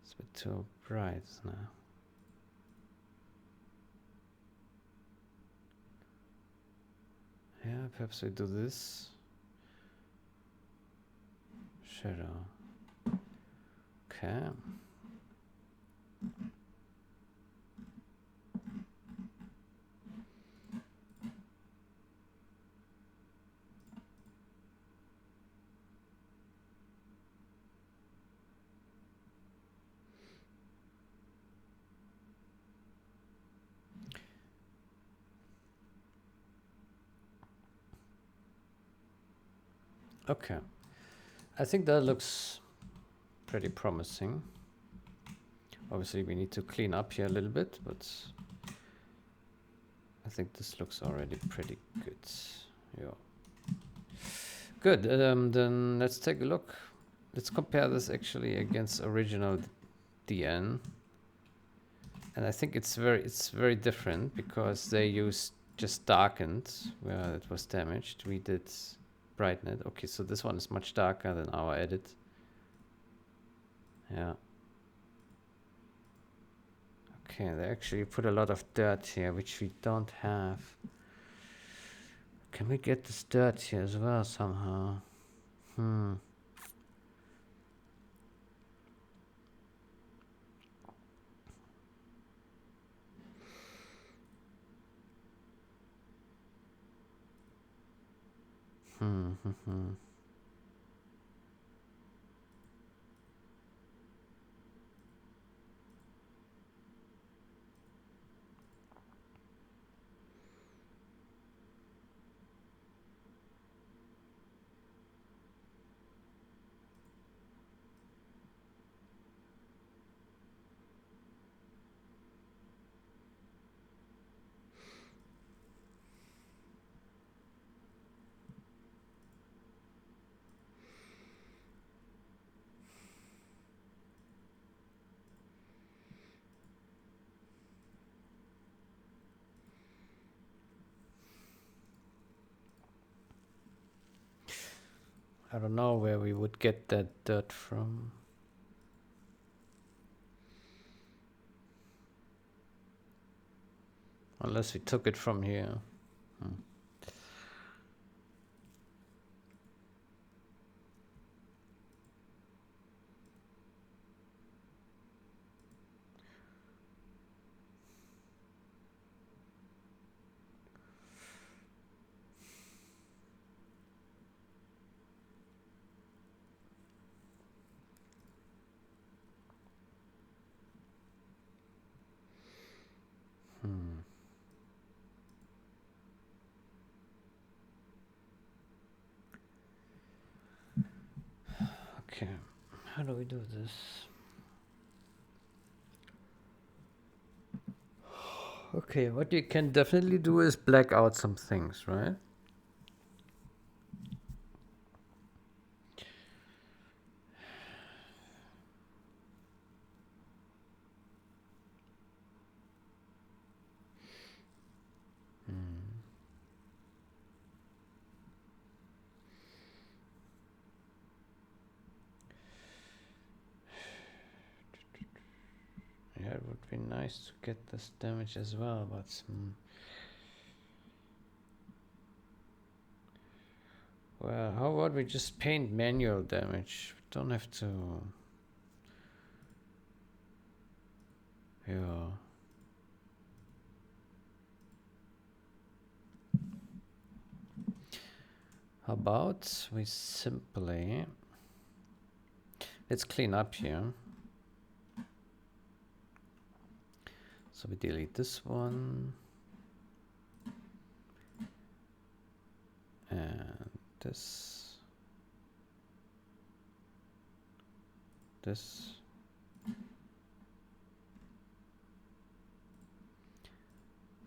It's a bit too bright now. Yeah, perhaps we do this. Shadow. Okay. Okay. I think that looks pretty promising. Obviously, we need to clean up here a little bit, but I think this looks already pretty good. Yeah. Good. Then let's take a look. Let's compare this actually against original DN. And I think it's very different because they used just darkened where it was damaged. We did brighten it. Okay, so this one is much darker than our edit. Yeah. Okay, they actually put a lot of dirt here, which we don't have. Can we get this dirt here as well somehow? Hmm. Hmm. I don't know where we would get that dirt from. Unless we took it from here. Okay, how do we do this? Okay, what you can definitely do is black out some things, right? Yeah, it would be nice to get this damage as well, but well, how about we just paint manual damage? We don't have to. Yeah. How about we simply let's clean up here. So we delete this one and this,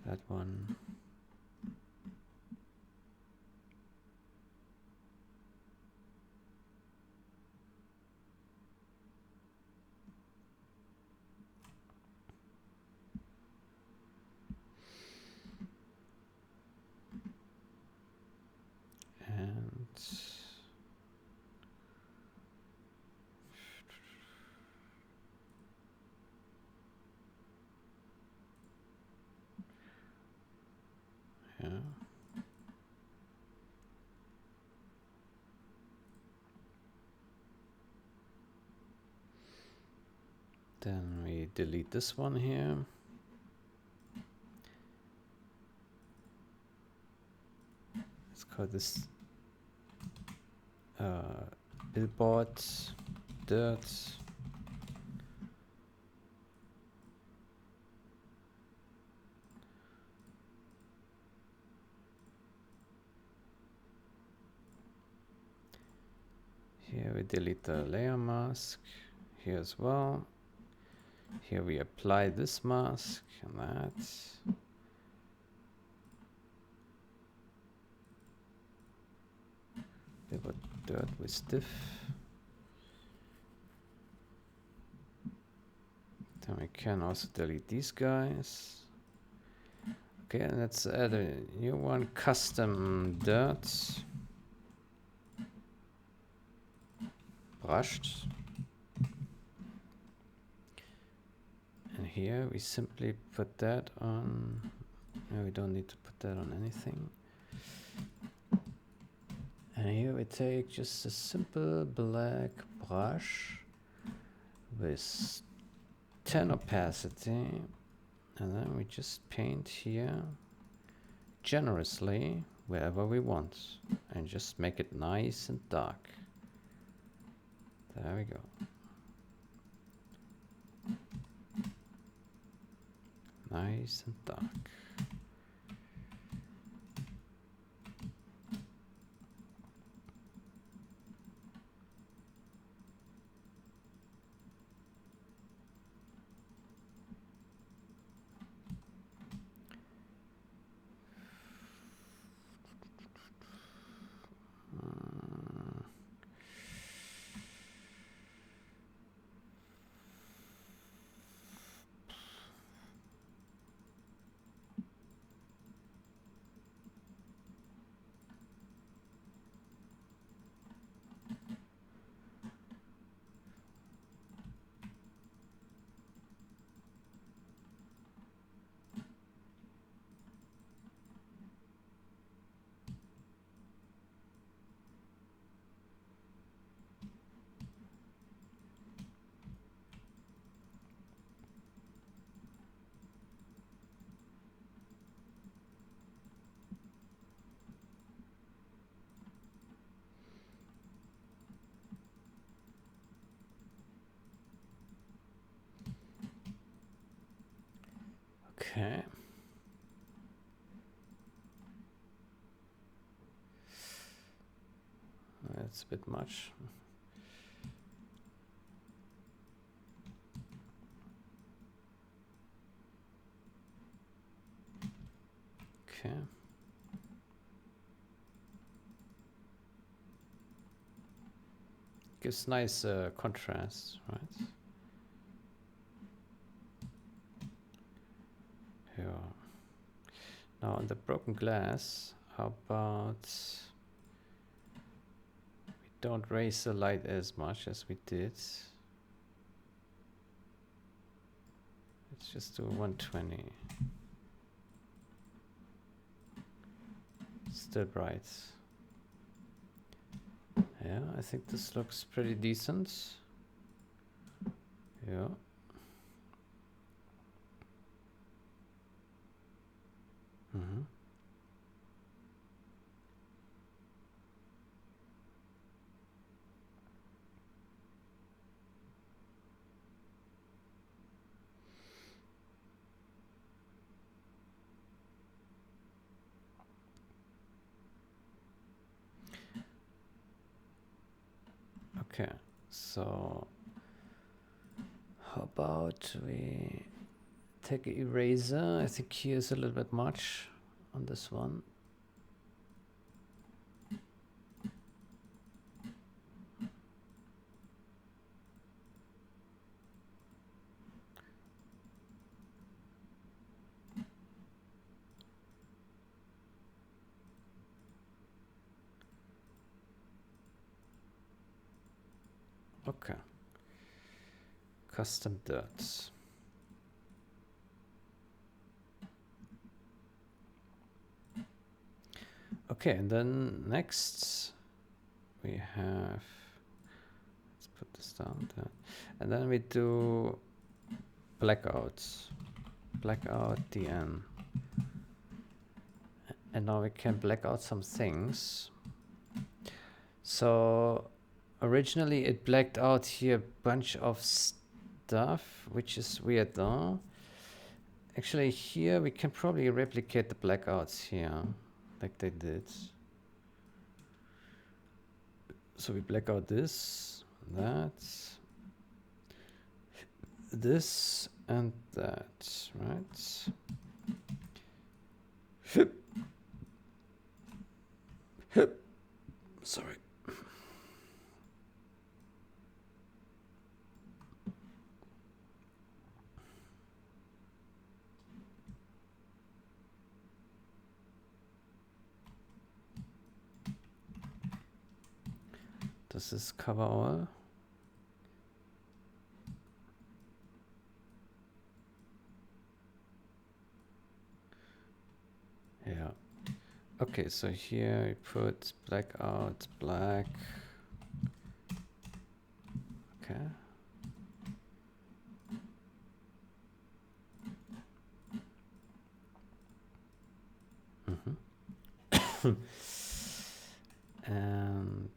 that one. And yeah. Then we delete this one here. Let's call this billboard dirt. Here we delete the layer mask. Here as well. Here we apply this mask and that. Billboard dirt with diff. Then we can also delete these guys. Okay, and let's add a new one, custom dirt. Brushed. And here we simply put that on. No, we don't need to put that on anything. And here we take just a simple black brush with 10 opacity. And then we just paint here generously wherever we want. And just make it nice and dark. There we go. Nice and dark. Okay. That's a bit much. Okay. Gives nice contrast, right? Yeah. Now on the broken glass, how about we don't raise the light as much as we did. Let's just do 120. Still bright. Yeah, I think this looks pretty decent. Yeah. Mm-hmm. Okay, so how about we take an eraser? I think here's a little bit much on this one. Okay. Custom dirt. Okay, and then next we have, let's put this down there. And then we do blackouts. Blackout DN. And now we can black out some things. So originally it blacked out here a bunch of stuff, which is weird though. Actually here we can probably replicate the blackouts here, like they did. So we black out this, that, this, and that, right? Sorry. Does this cover all? Yeah. Okay, so here we put black out, black. Okay. And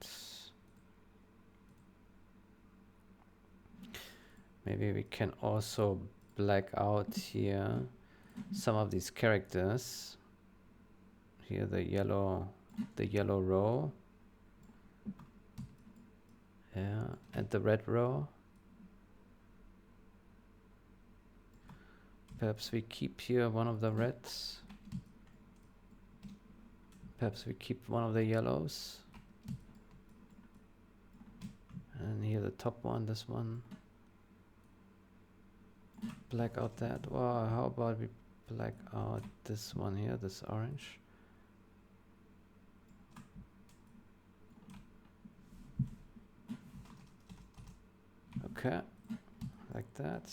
maybe we can also black out here some of these characters. Here the yellow row. Yeah, and the red row. Perhaps we keep here one of the reds. Perhaps we keep one of the yellows. And here the top one, this one. Black out that. Well, how about we black out this one here, this orange. Okay, like that.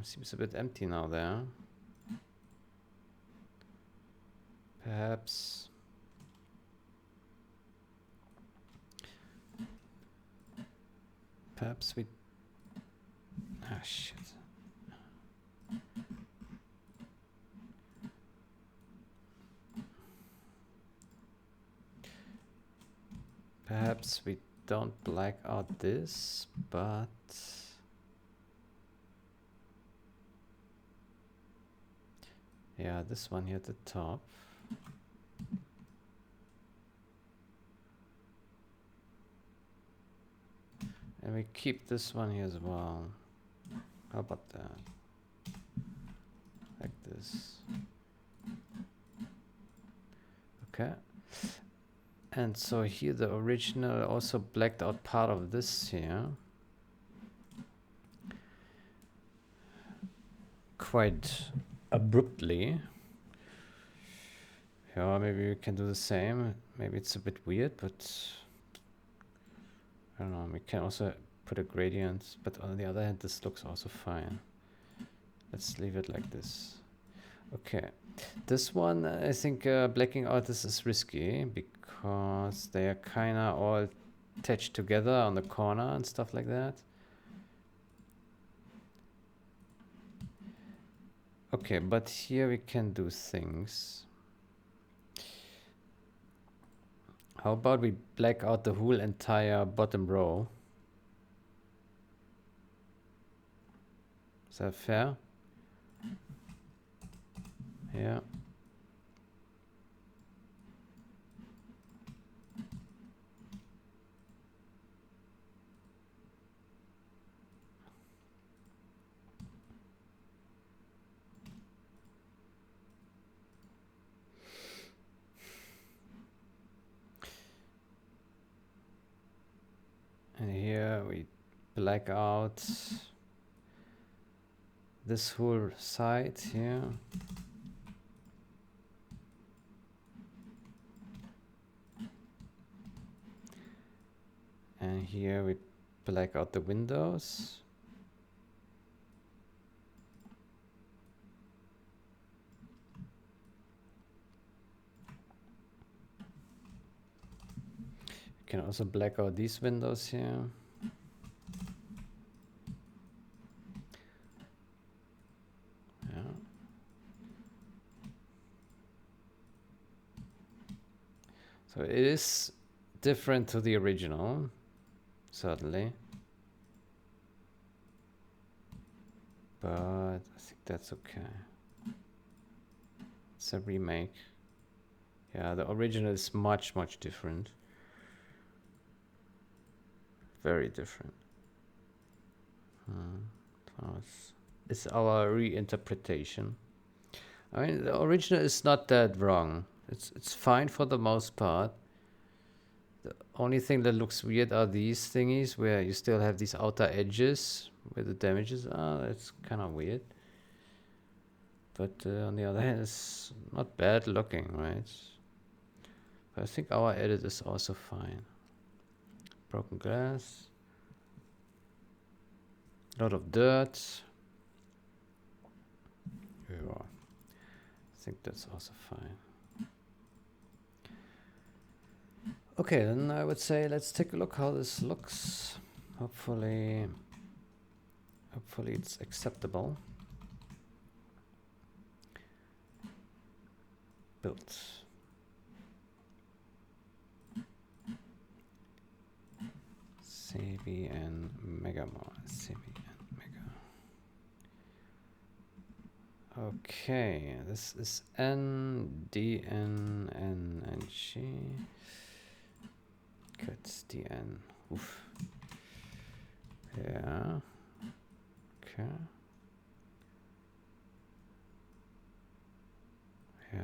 Seems a bit empty now there. Perhaps we... Ah, shit. Perhaps we don't black out this, but... Yeah, this one here at the top. And we keep this one here as well. How about that? Like this. Okay. And so here the original also blacked out part of this here. Quite abruptly. Yeah, maybe we can do the same. Maybe it's a bit weird, but I don't know. We can also put a gradient, but on the other hand, this looks also fine. Let's leave it like this. Okay, this one I think blacking out this is risky because they are kind of all attached together on the corner and stuff like that. Okay, but here we can do things. How about we black out the whole entire bottom row? Is that fair? Yeah. And here we black out this whole side here. And here we black out the windows. You can also black out these windows here. Yeah. So it is different to the original, certainly. But I think that's okay. It's a remake. Yeah, the original is much different. Very different. It's our reinterpretation. I mean, the original is not that wrong. It's fine for the most part. The only thing that looks weird are these thingies where you still have these outer edges where the damages are. That's kind of weird. But on the other hand, it's not bad looking, right? But I think our edit is also fine. Broken glass. A lot of dirt. Yeah. I think that's also fine. Okay, then I would say let's take a look how this looks. Hopefully it's acceptable. Built. cbnmegamal. Okay, this is N, D, N, N, and G. Cuts D, N. Oof. Yeah. Okay. Yeah.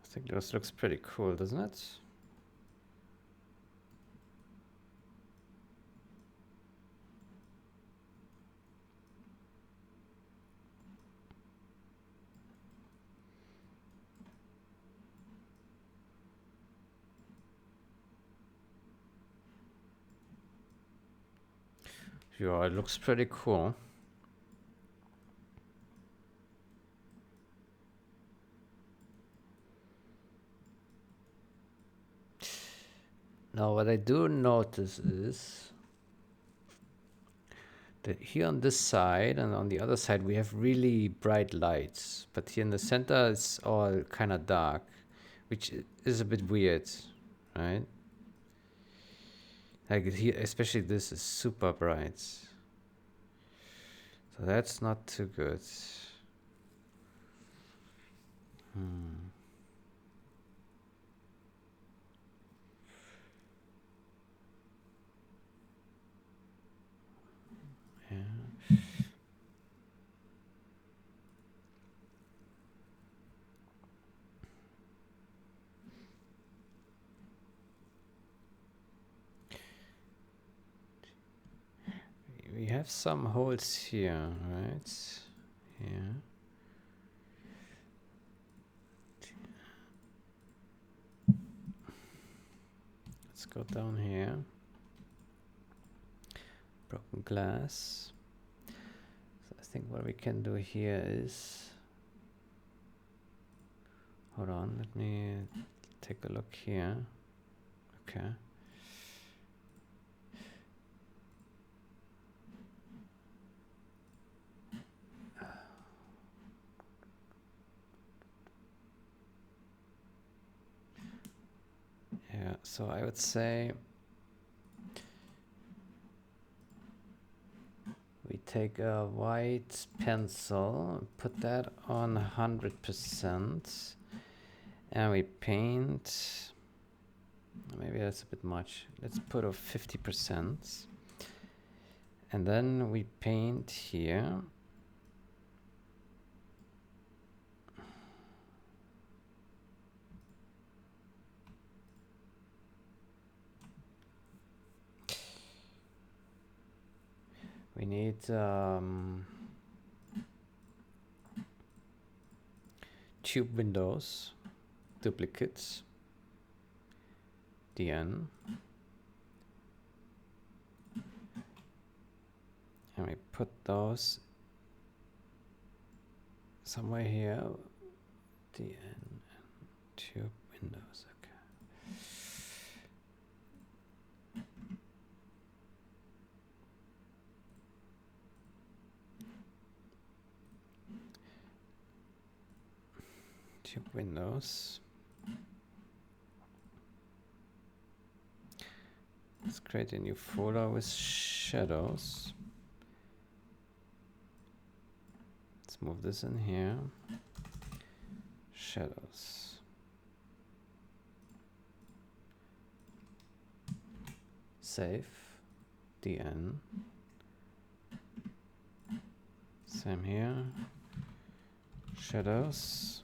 I think this looks pretty cool, doesn't it? Yeah, it looks pretty cool. Now, what I do notice is that here on this side and on the other side, we have really bright lights. But here in the center, it's all kind of dark, which is a bit weird, right? Like here, especially this is super bright. So that's not too good. Yeah. We have some holes here, right? Yeah. Let's go down here. Broken glass. So I think what we can do here is, hold on, let me take a look here. Okay. Yeah, so I would say we take a white pencil, put that on 100%, and we paint. Maybe that's a bit much. Let's put a 50%. And then we paint here. We need tube windows, duplicates, DN. And we put those somewhere here. DN and tube windows. Okay. Tube windows. Let's create a new folder with shadows. Let's move this in here. Shadows. Save. DN. Same here. Shadows.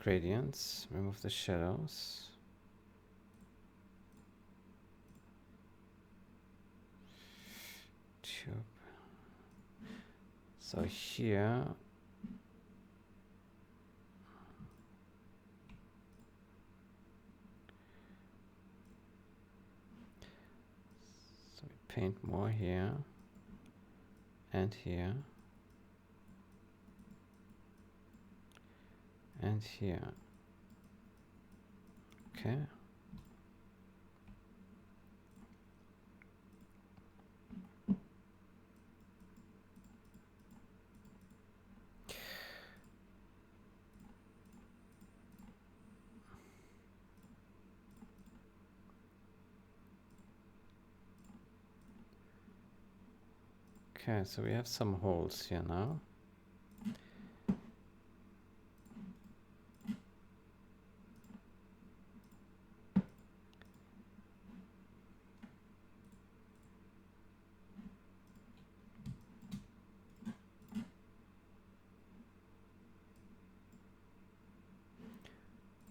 gradients, remove the shadows. Tube. So here, so we paint more here and here and here. Okay. Okay, so we have some holes here now.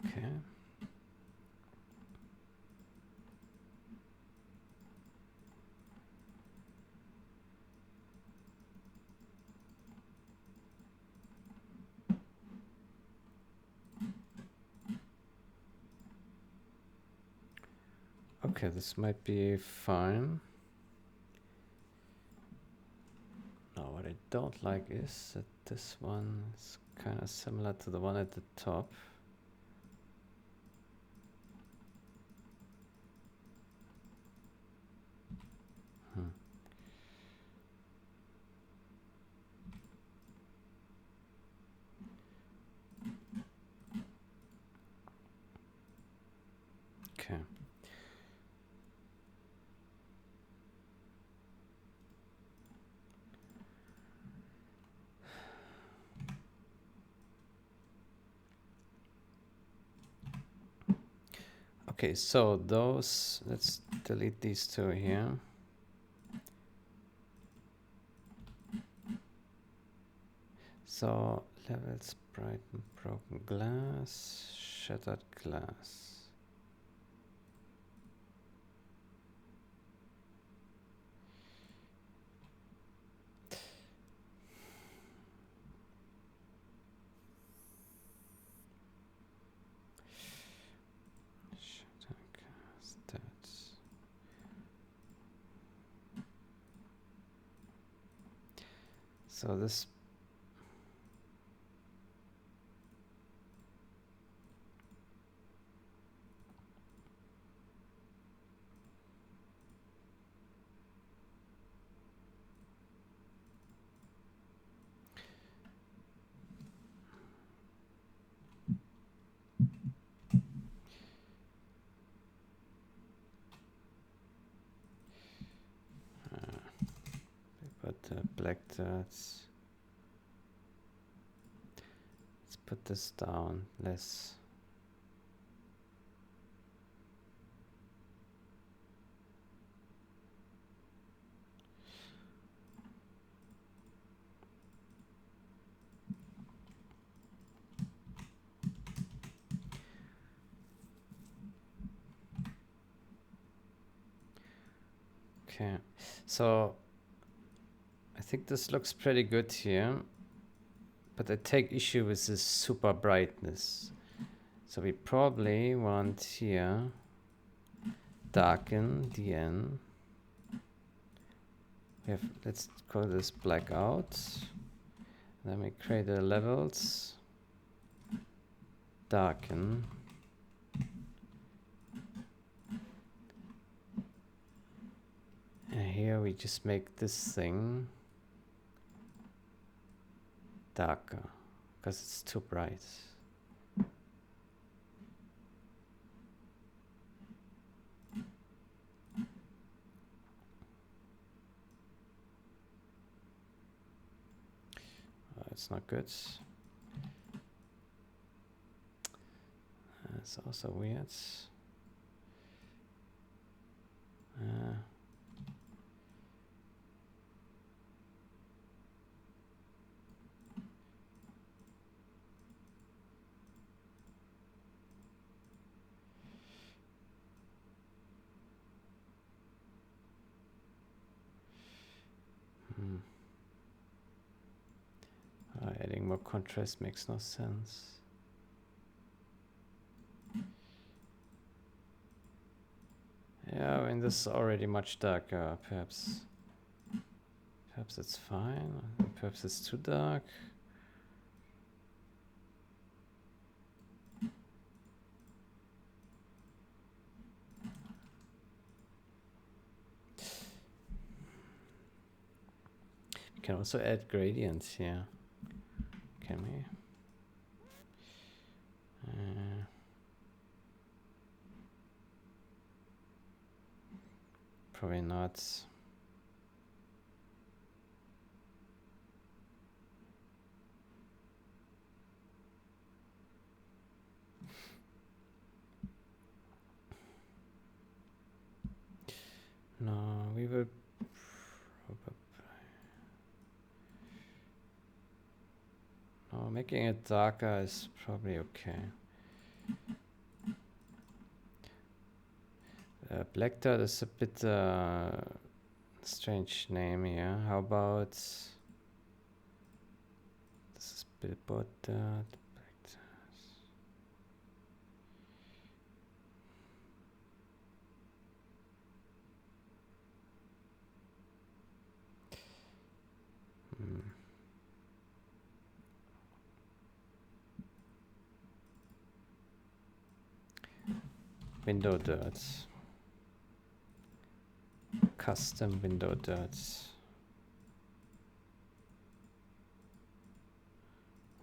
Okay. Okay, this might be fine. Now, what I don't like is that this one is kind of similar to the one at the top. Okay. Okay, so those, let's delete these two here. So levels, brighten, broken glass, shattered glass. Shattered glass, that's. So this. Put the black dots. Let's put this down less. Okay, so I think this looks pretty good here, but I take issue with this super brightness. So we probably want here darken DN. We have, let's call this blackout. Then we create the levels, darken. And here we just make this thing darker because it's too bright. It's not good. It's also weird. contrast makes no sense. Yeah, I mean, this is already much darker. Perhaps it's fine. Perhaps it's too dark. We can also add gradients here. Can we? Probably not. No, we will probably. No, making it darker is probably okay. Black dot is a bit strange name here. How about this is billboard dot. Window dots. Custom window dots.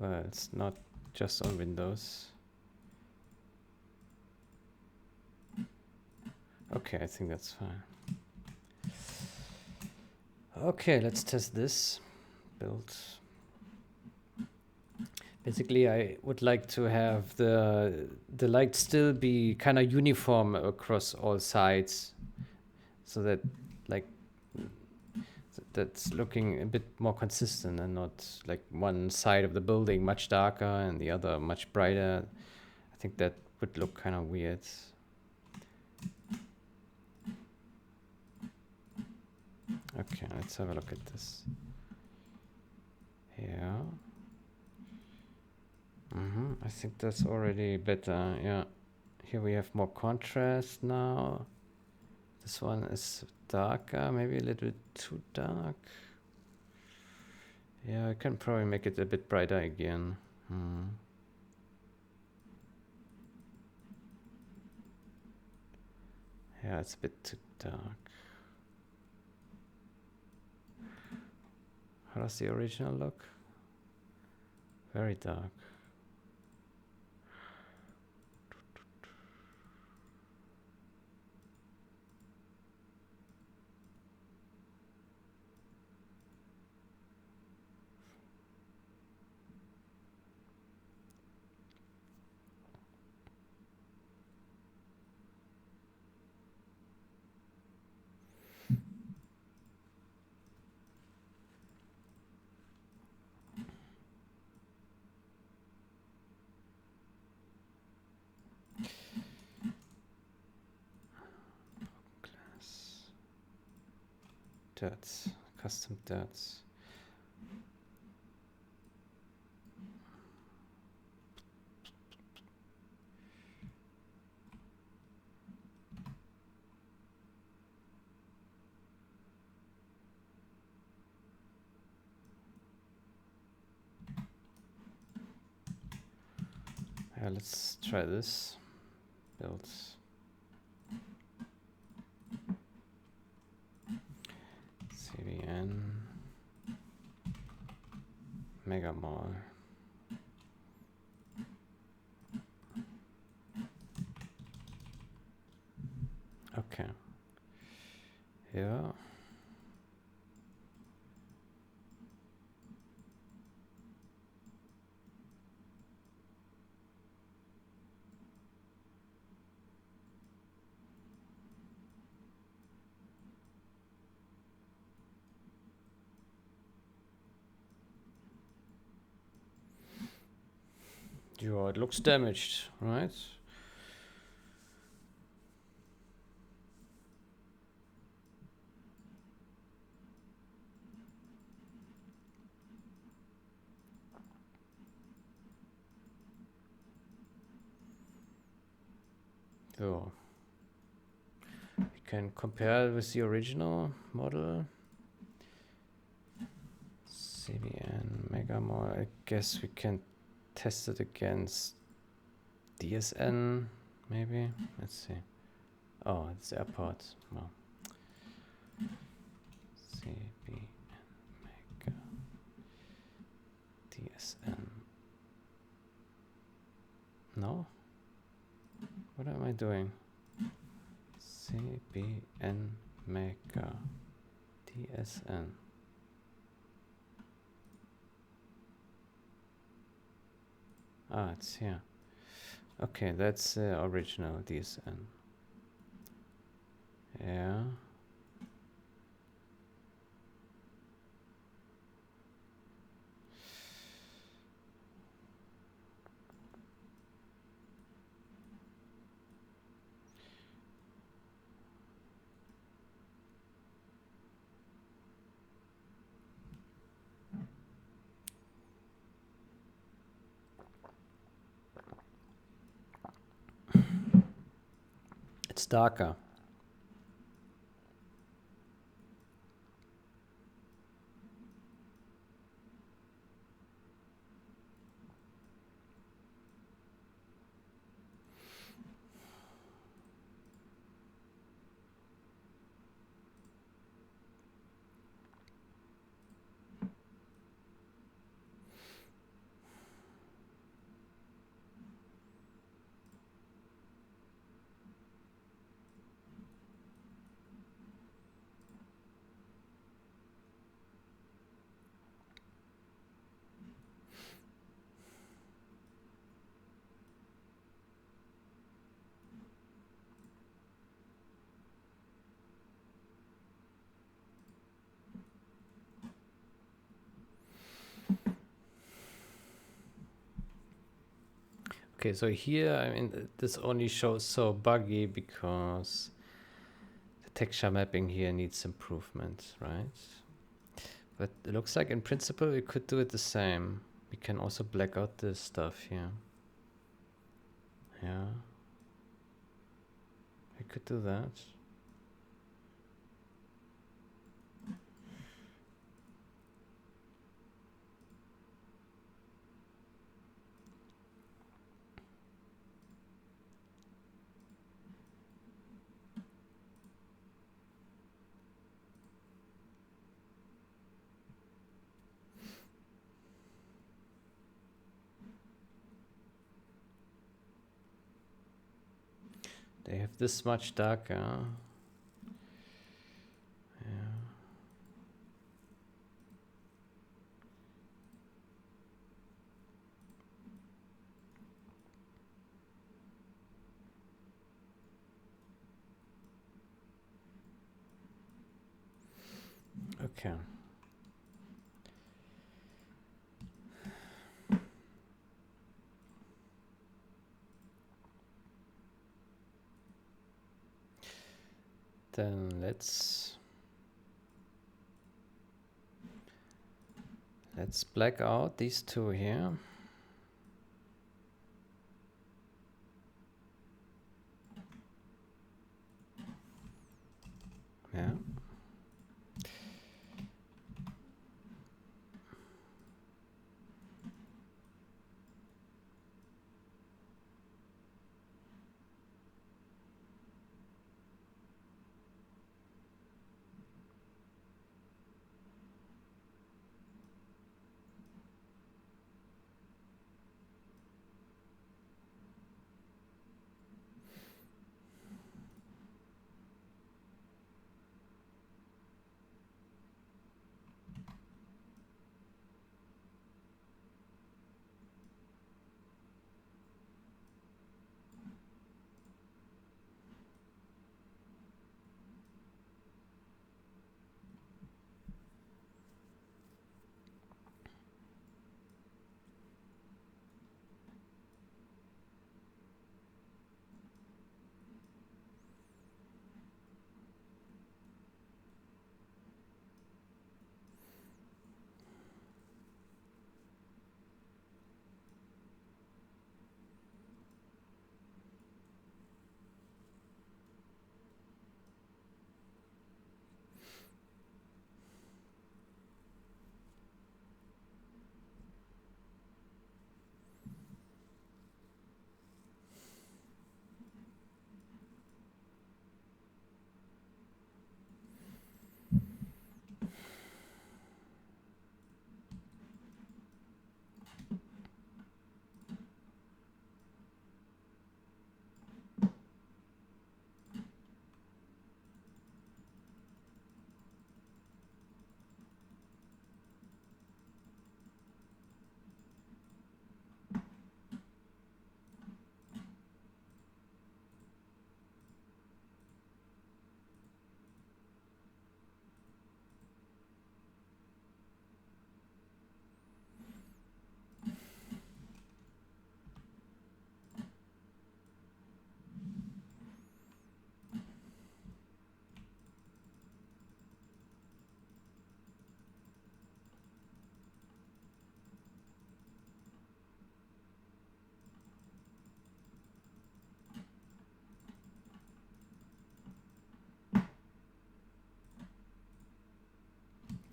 Well, it's not just on Windows. Okay, I think that's fine. Okay, let's test this. Build. Basically, I would like to have the light still be kind of uniform across all sides, so that like that's looking a bit more consistent and not like one side of the building much darker and the other much brighter. I think that would look kind of weird. Okay, let's have a look at this. Yeah. I think that's already better. Yeah. Here we have more contrast now. This one is darker, maybe a little bit too dark. Yeah, I can probably make it a bit brighter again. Yeah, it's a bit too dark. How does the original look? Very dark. Dots, custom dots. Yeah, let's try this. Build. cbnmegamal. Okay. Yeah. Yeah, it looks damaged, right? So we can compare it with the original model. cbnmegamal. I guess we can test it against DSN, maybe. Let's see. Oh, it's AirPods. Well, cbn mega DSN. No. What am I doing? cbn mega DSN. Ah, it's here. Okay, that's the original DSN. Yeah. It's darker. Okay, so here, I mean, this only shows so buggy because the texture mapping here needs improvement, right? But it looks like in principle we could do it the same. We can also black out this stuff here. Yeah. We could do that. They have this much darker. Yeah. Okay. Then let's black out these two here. Yeah.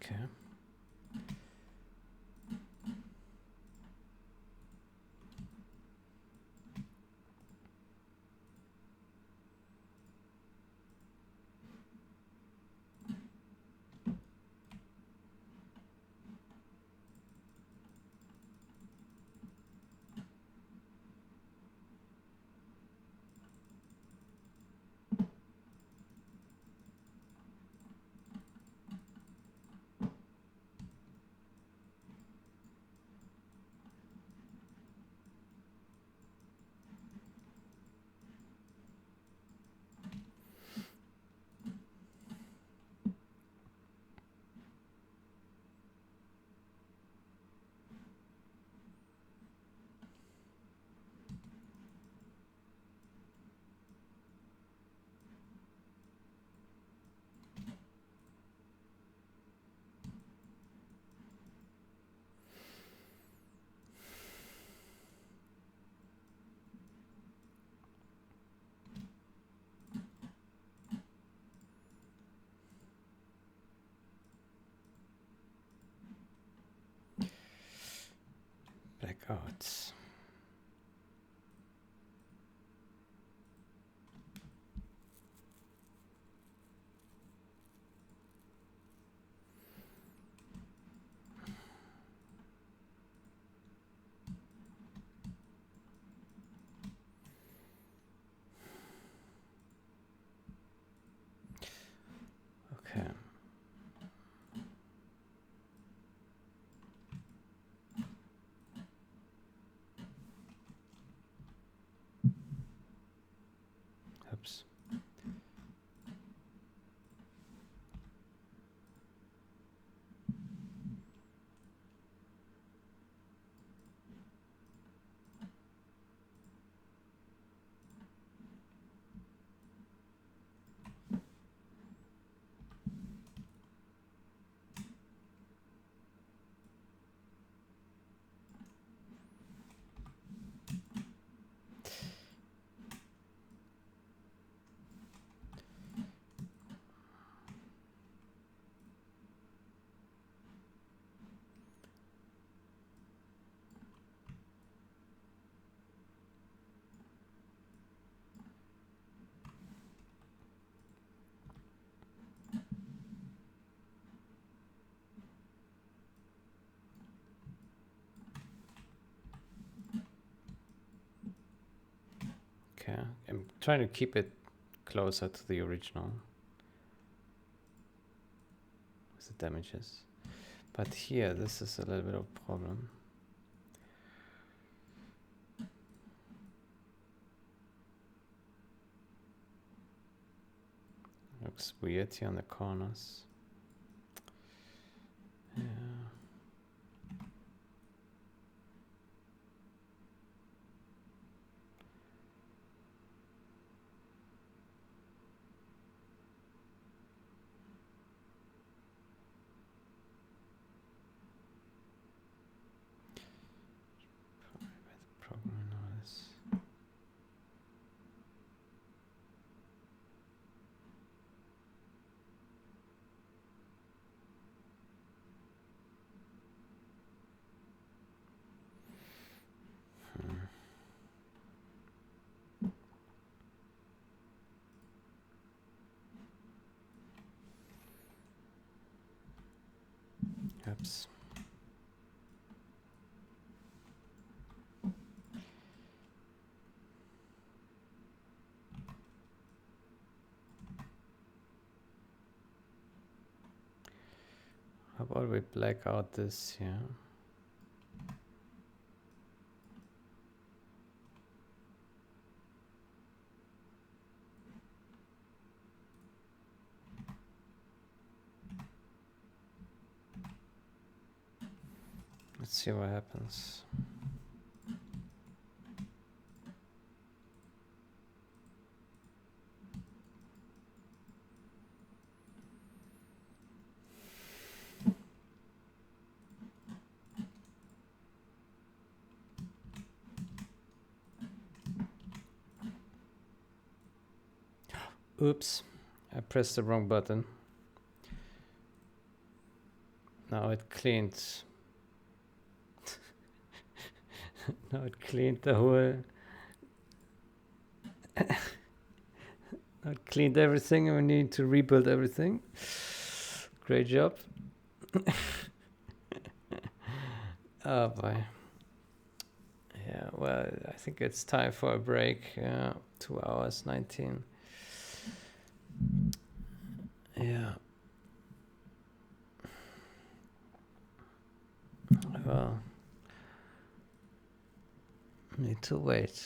Okay. Blackouts. Okay. Oops. Okay. I'm trying to keep it closer to the original with the damages. But here, this is a little bit of a problem. Looks weird here on the corners. Yeah. Problem noise. Oops. How about we black out this here? Let's see what happens. Oops, I pressed the wrong button. Now it cleaned. Now it cleaned the whole. Now it cleaned everything, and we need to rebuild everything. Great job. Oh boy. Yeah, well, I think it's time for a break. 2 hours 19. Yeah. Well, need to wait.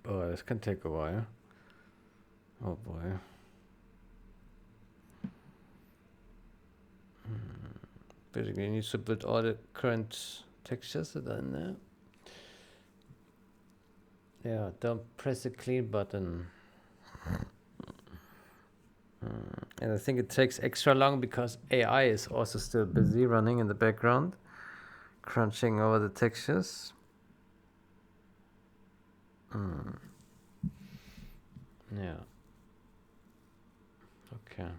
Oh, this can take a while. Oh boy. Basically, it needs to build all the current textures that are in there. Yeah, don't press the clean button. And I think it takes extra long because AI is also still busy running in the background, crunching over the textures. Yeah. Okay.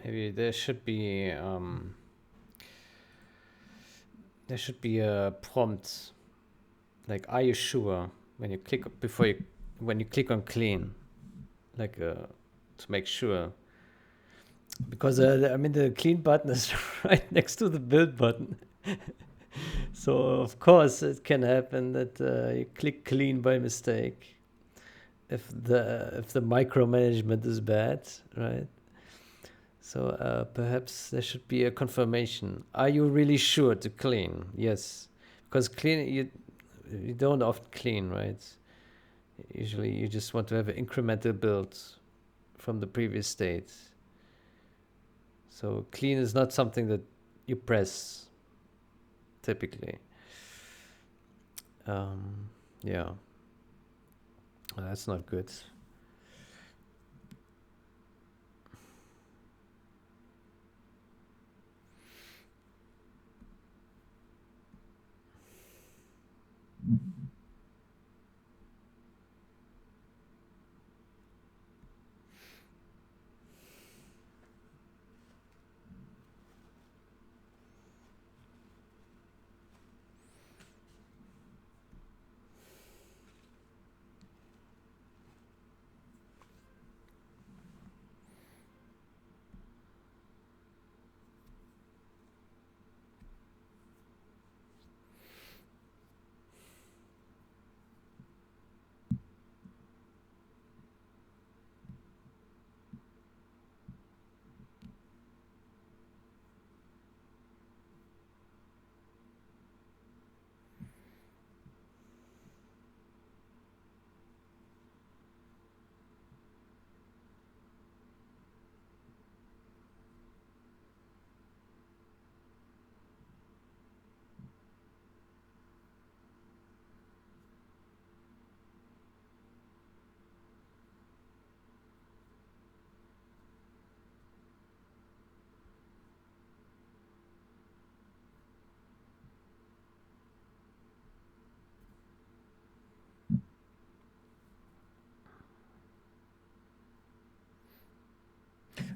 Maybe there should be a prompt like, "Are you sure?" when you click when you click on clean, like to make sure. Because I mean the clean button is right next to the build button. So of course it can happen that you click clean by mistake if the micromanagement is bad, right? So perhaps there should be a confirmation. Are you really sure to clean? Yes, because clean you don't often clean, right? Usually you just want to have an incremental build from the previous state. So clean is not something that you press typically. Yeah, that's not good.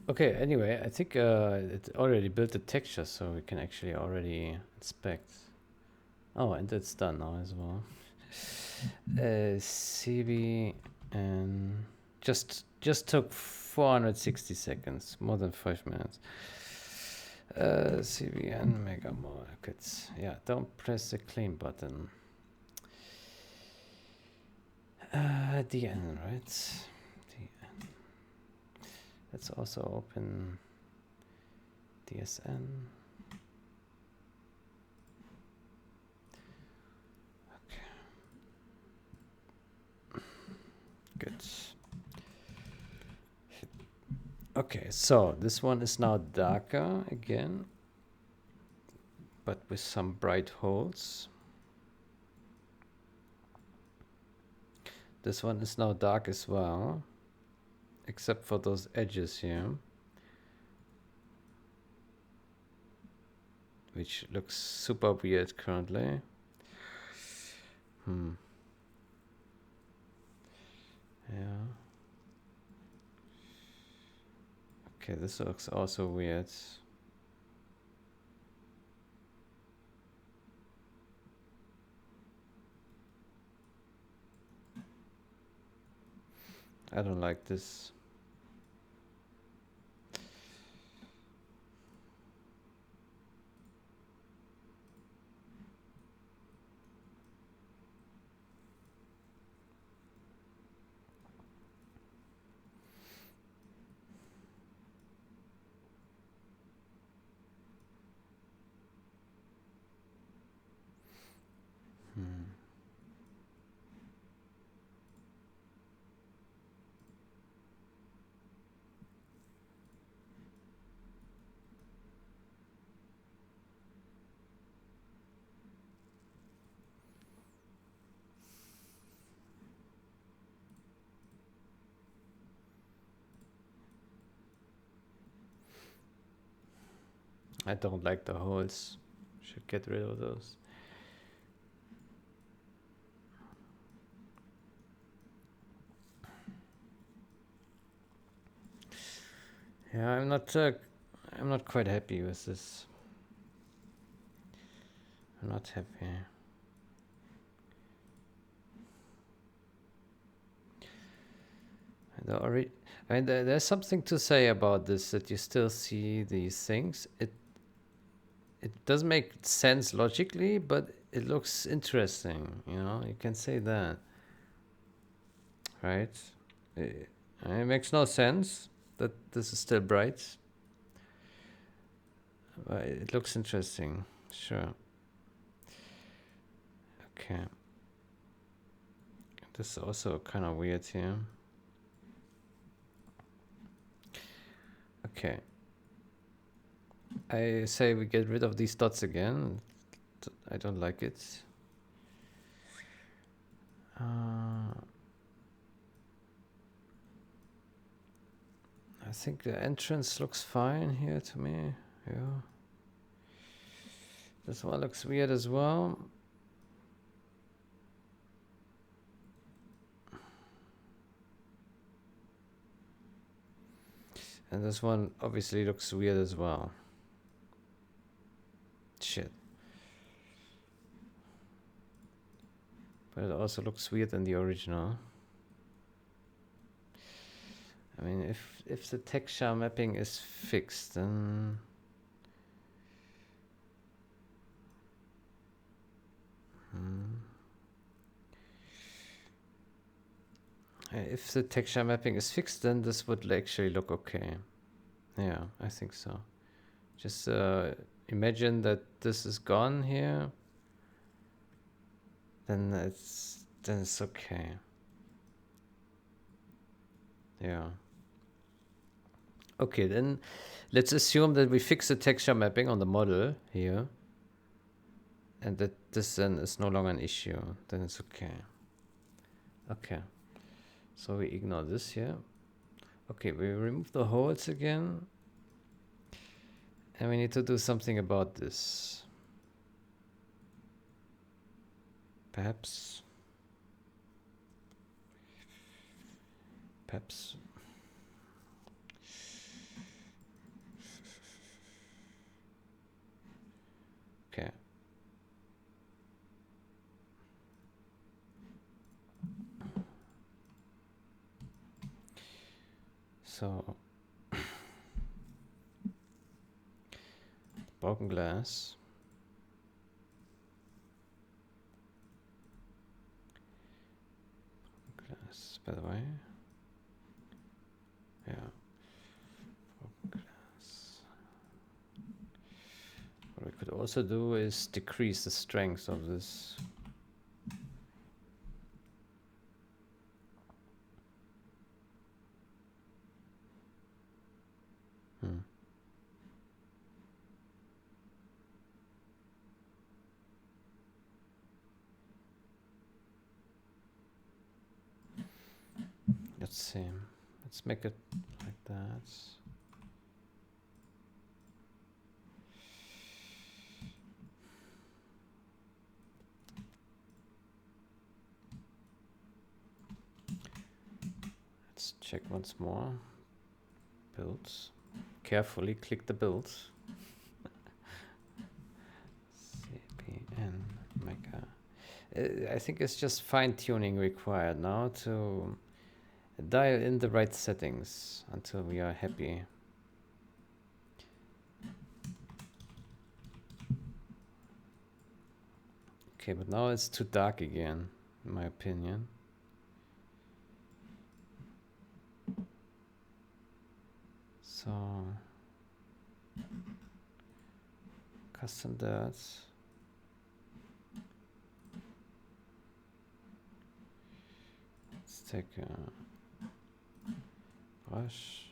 Okay, anyway, I think it already built the texture, so we can actually already inspect. Oh, and it's done now as well. CB and just took 460 seconds, more than 5 minutes. cbnmegamal. Good. Yeah, don't press the clean button. DN, right? DN. Let's also open DSN. Good. Okay, so this one is now darker again, but with some bright holes. This one is now dark as well, except for those edges here, which looks super weird currently. Yeah. Okay, this looks also weird. I don't like this. I don't like the holes. Should get rid of those. Yeah, I'm not I'm not quite happy with this. I'm not happy. I mean, there's something to say about this, that you still see these things. It doesn't make sense logically, but it looks interesting. You know, you can say that, right? It makes no sense that this is still bright, but it looks interesting. Sure. Okay. This is also kind of weird here. Okay. I say we get rid of these dots again. I don't like it. I think the entrance looks fine here to me. Yeah. This one looks weird as well. And this one obviously looks weird as well. Shit. But it also looks weird in the original. I mean, if the texture mapping is fixed, then if the texture mapping is fixed, then this would actually look okay. Yeah, I think so. Just imagine that this is gone here. Then it's okay. Yeah. Okay, then let's assume that we fix the texture mapping on the model here, and that this then is no longer an issue. Then it's okay. Okay. So we ignore this here. Okay, we remove the holes again. And we need to do something about this. Perhaps. Okay. So broken glass. By the way. Yeah. Broken glass. What we could also do is decrease the strength of this. Let's see. Let's make it like that. Let's check once more. Builds. Carefully click the builds. cbnmegamal. I think it's just fine-tuning required now to dial in the right settings until we are happy. Okay, but now it's too dark again, in my opinion. So, custom dots. Let's take a brush.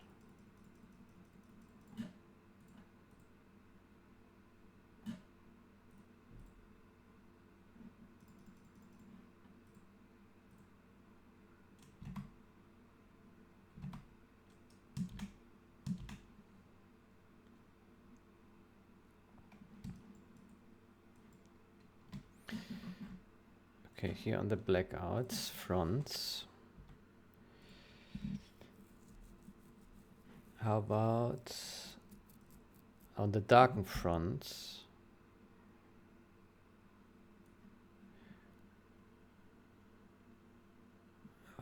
Okay, here on the blackouts fronts. How about on the darken front,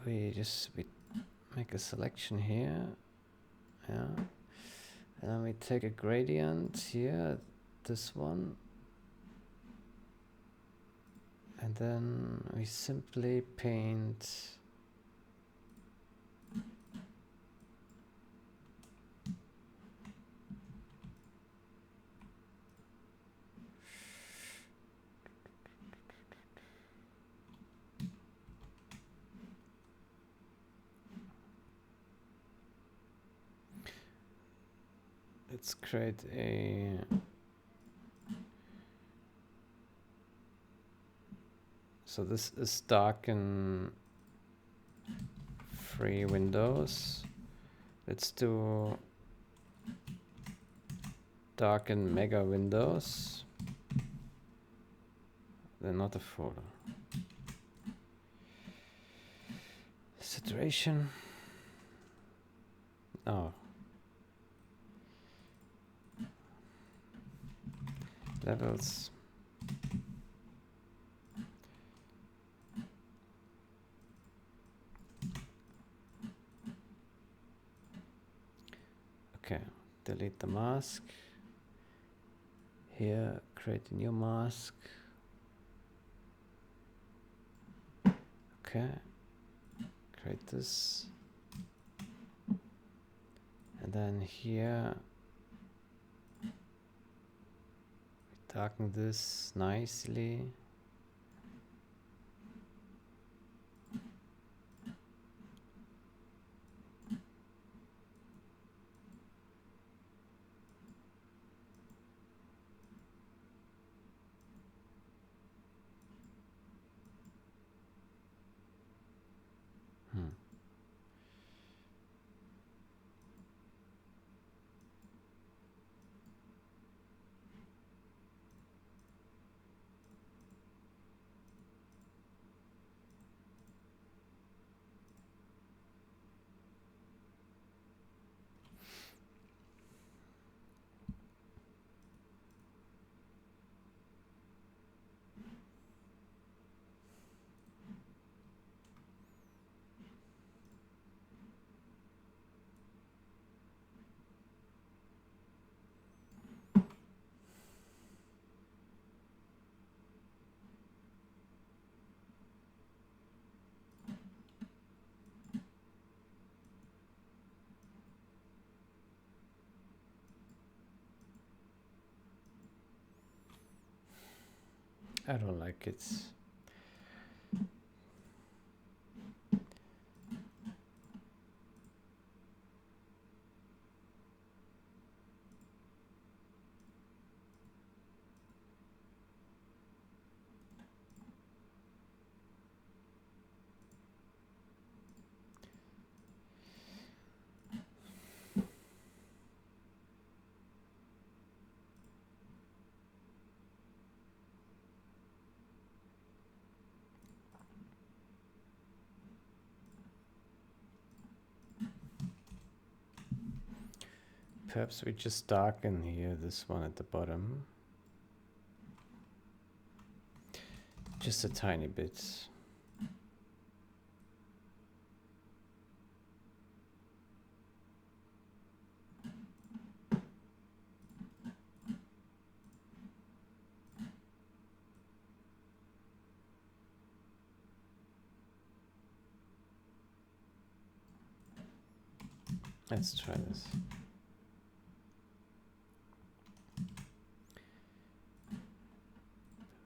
we make a selection here, yeah, and then we take a gradient here, this one, and then we simply paint let's create a so this is darken 3 windows. Let's do darken mega windows. They're not a folder. Saturation. Oh. Levels. Okay, delete the mask. Here, create a new mask. Okay, create this. And then here, we darken this nicely. I don't like it. Perhaps we just darken here, this one at the bottom. Just a tiny bit. Let's try this.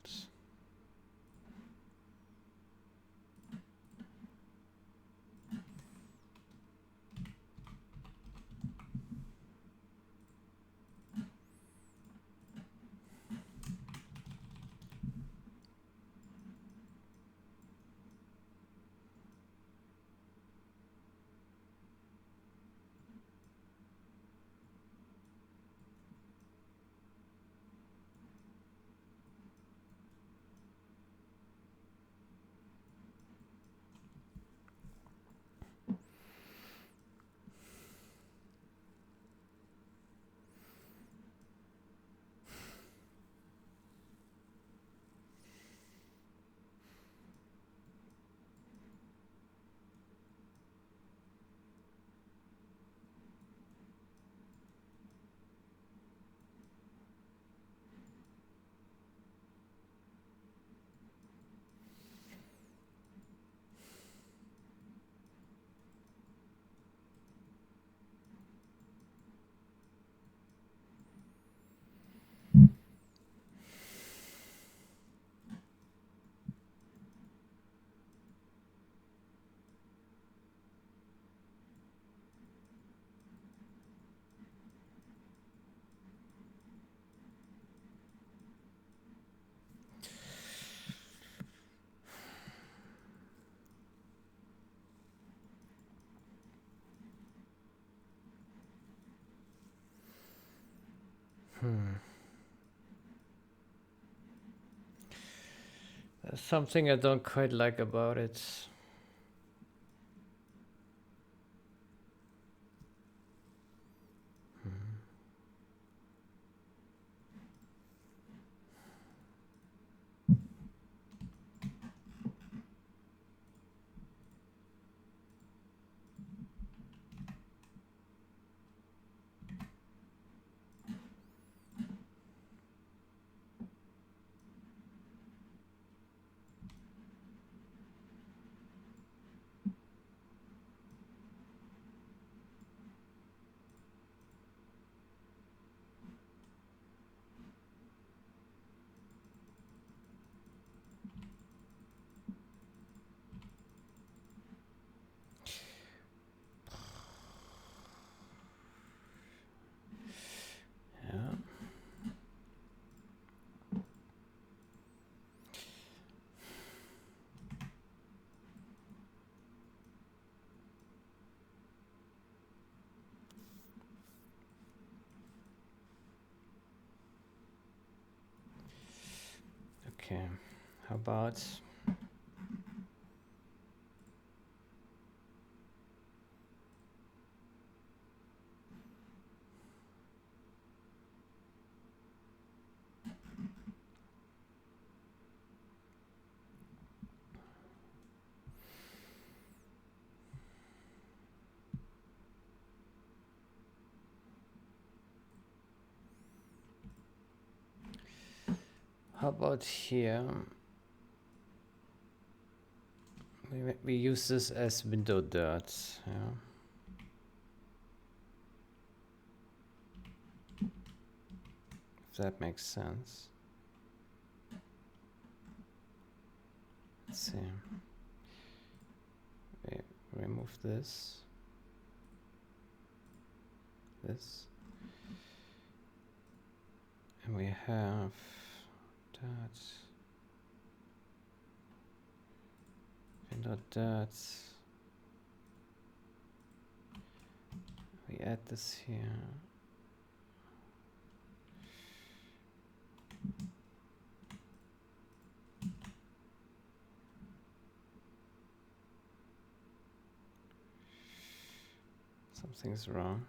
Oops. something I don't quite like about it. Yeah. Okay. How about here? We use this as window dirt. Yeah. If that makes sense. Let's see. We remove this. This. And we have that. Window dirt. We add this here. Something's wrong.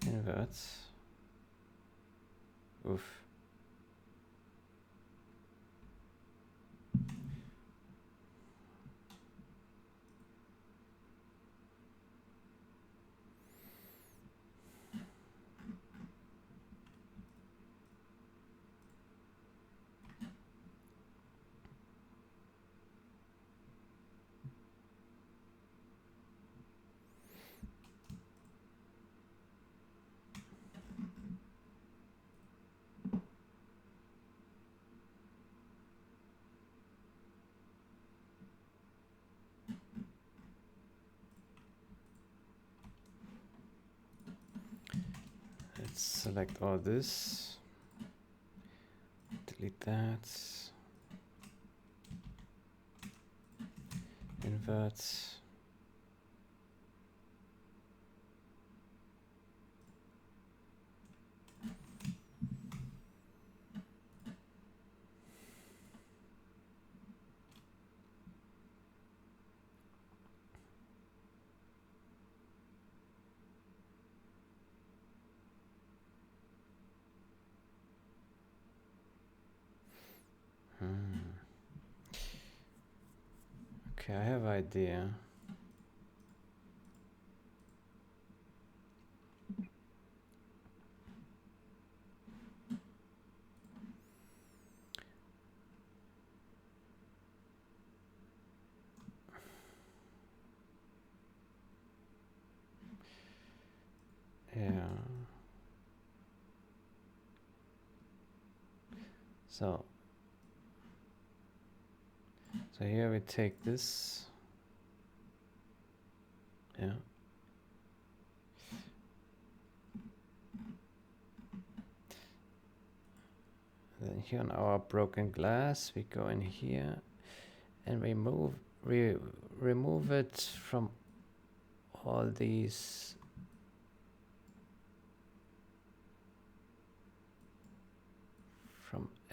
Invert. Oof. Let's select all this. Delete that. Invert. Okay, I have idea. Yeah. So here we take this. Yeah. Then here on our broken glass, we go in here and remove it from all these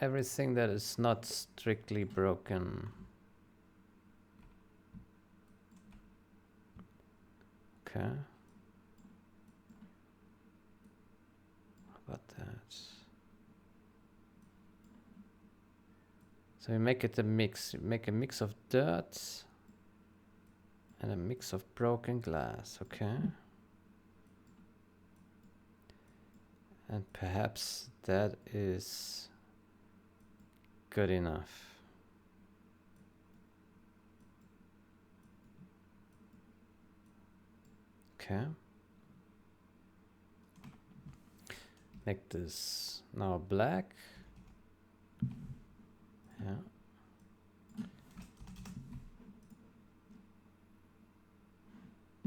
everything that is not strictly broken. Okay. How about that? So we make it a mix. Make a mix of dirt and a mix of broken glass. Okay. And perhaps that is good enough. Okay. Make this now black. Yeah.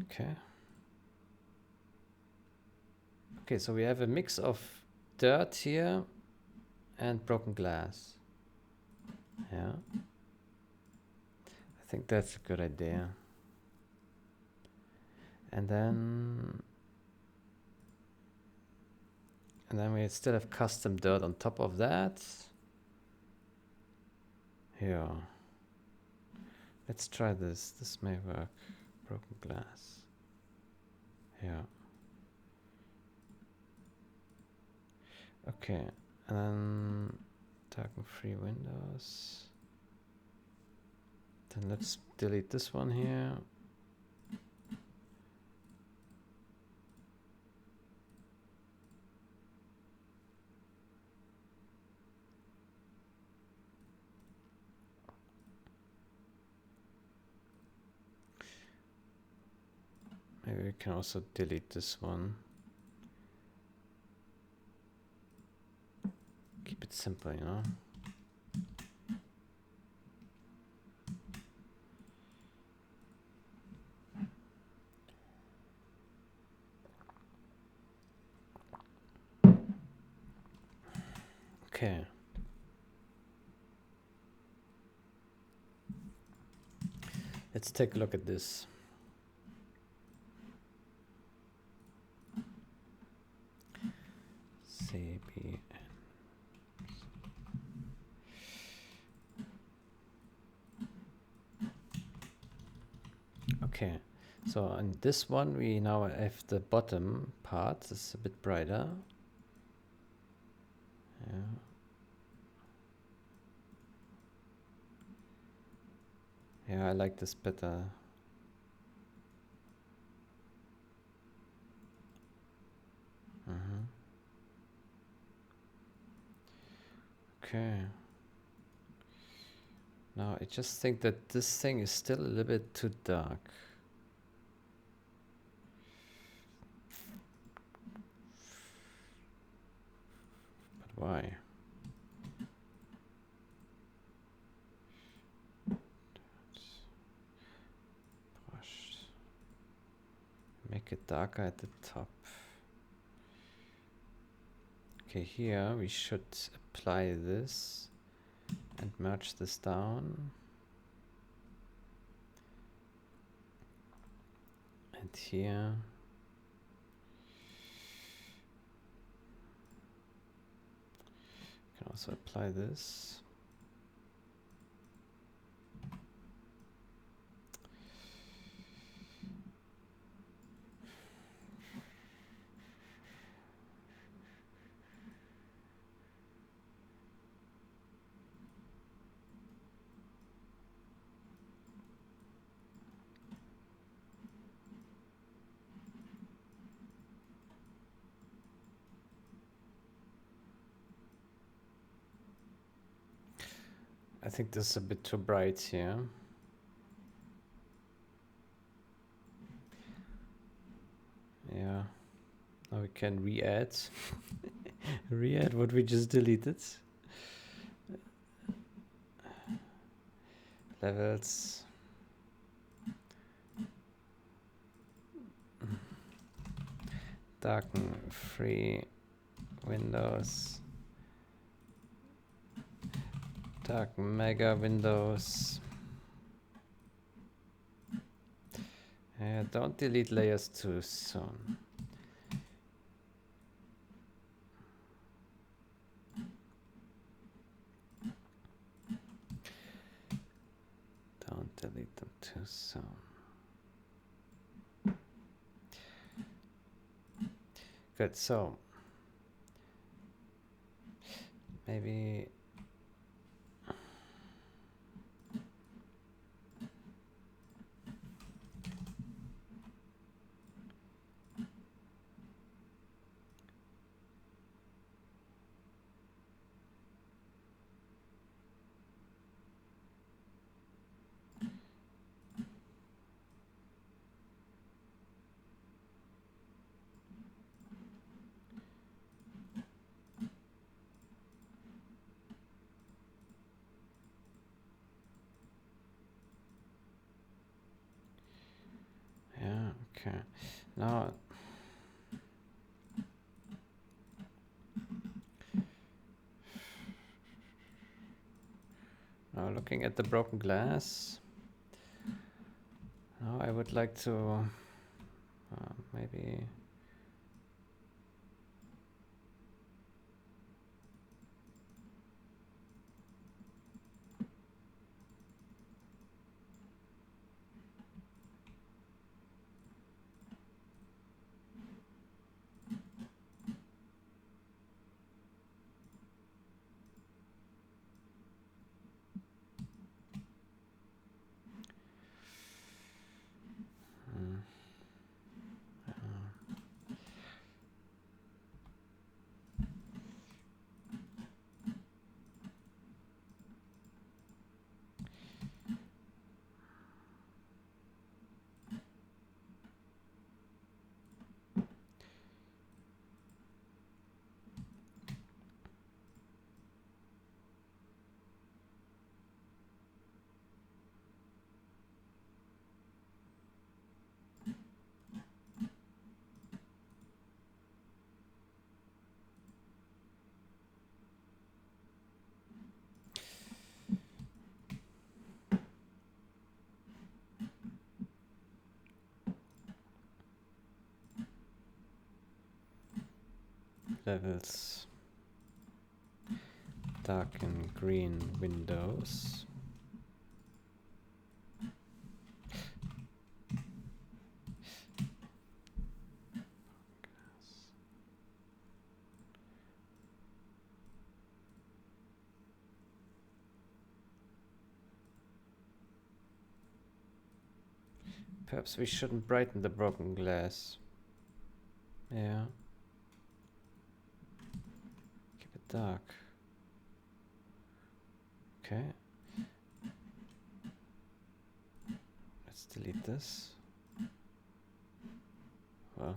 Okay. Okay, so we have a mix of dirt here and broken glass. Yeah. I think that's a good idea. And then we still have custom dirt on top of that. Yeah. Let's try this. This may work. Broken glass. Yeah. Okay. And then darken free windows. Then let's delete this one here. Maybe we can also delete this one. Keep it simple, you know. Okay. Let's take a look at this. CBN. Okay, so on this one we now have the bottom part is a bit brighter. Yeah. Yeah, I like this better. Okay. Now I just think that this thing is still a little bit too dark. But why? Brush. Make it darker at the top. Okay, here we should apply this and merge this down. And here you can also apply this. I think this is a bit too bright here. Yeah. Now we can re-add. Re-add what we just deleted. Levels. Darken free windows. Darken mega windows. Don't delete layers too soon. delete them too soon. Good, so maybe yeah, okay. Now looking at the broken glass, now I would like to maybe levels, dark and green windows. Perhaps we shouldn't brighten the broken glass. Yeah. Keep it dark. Okay. Let's delete this. Well,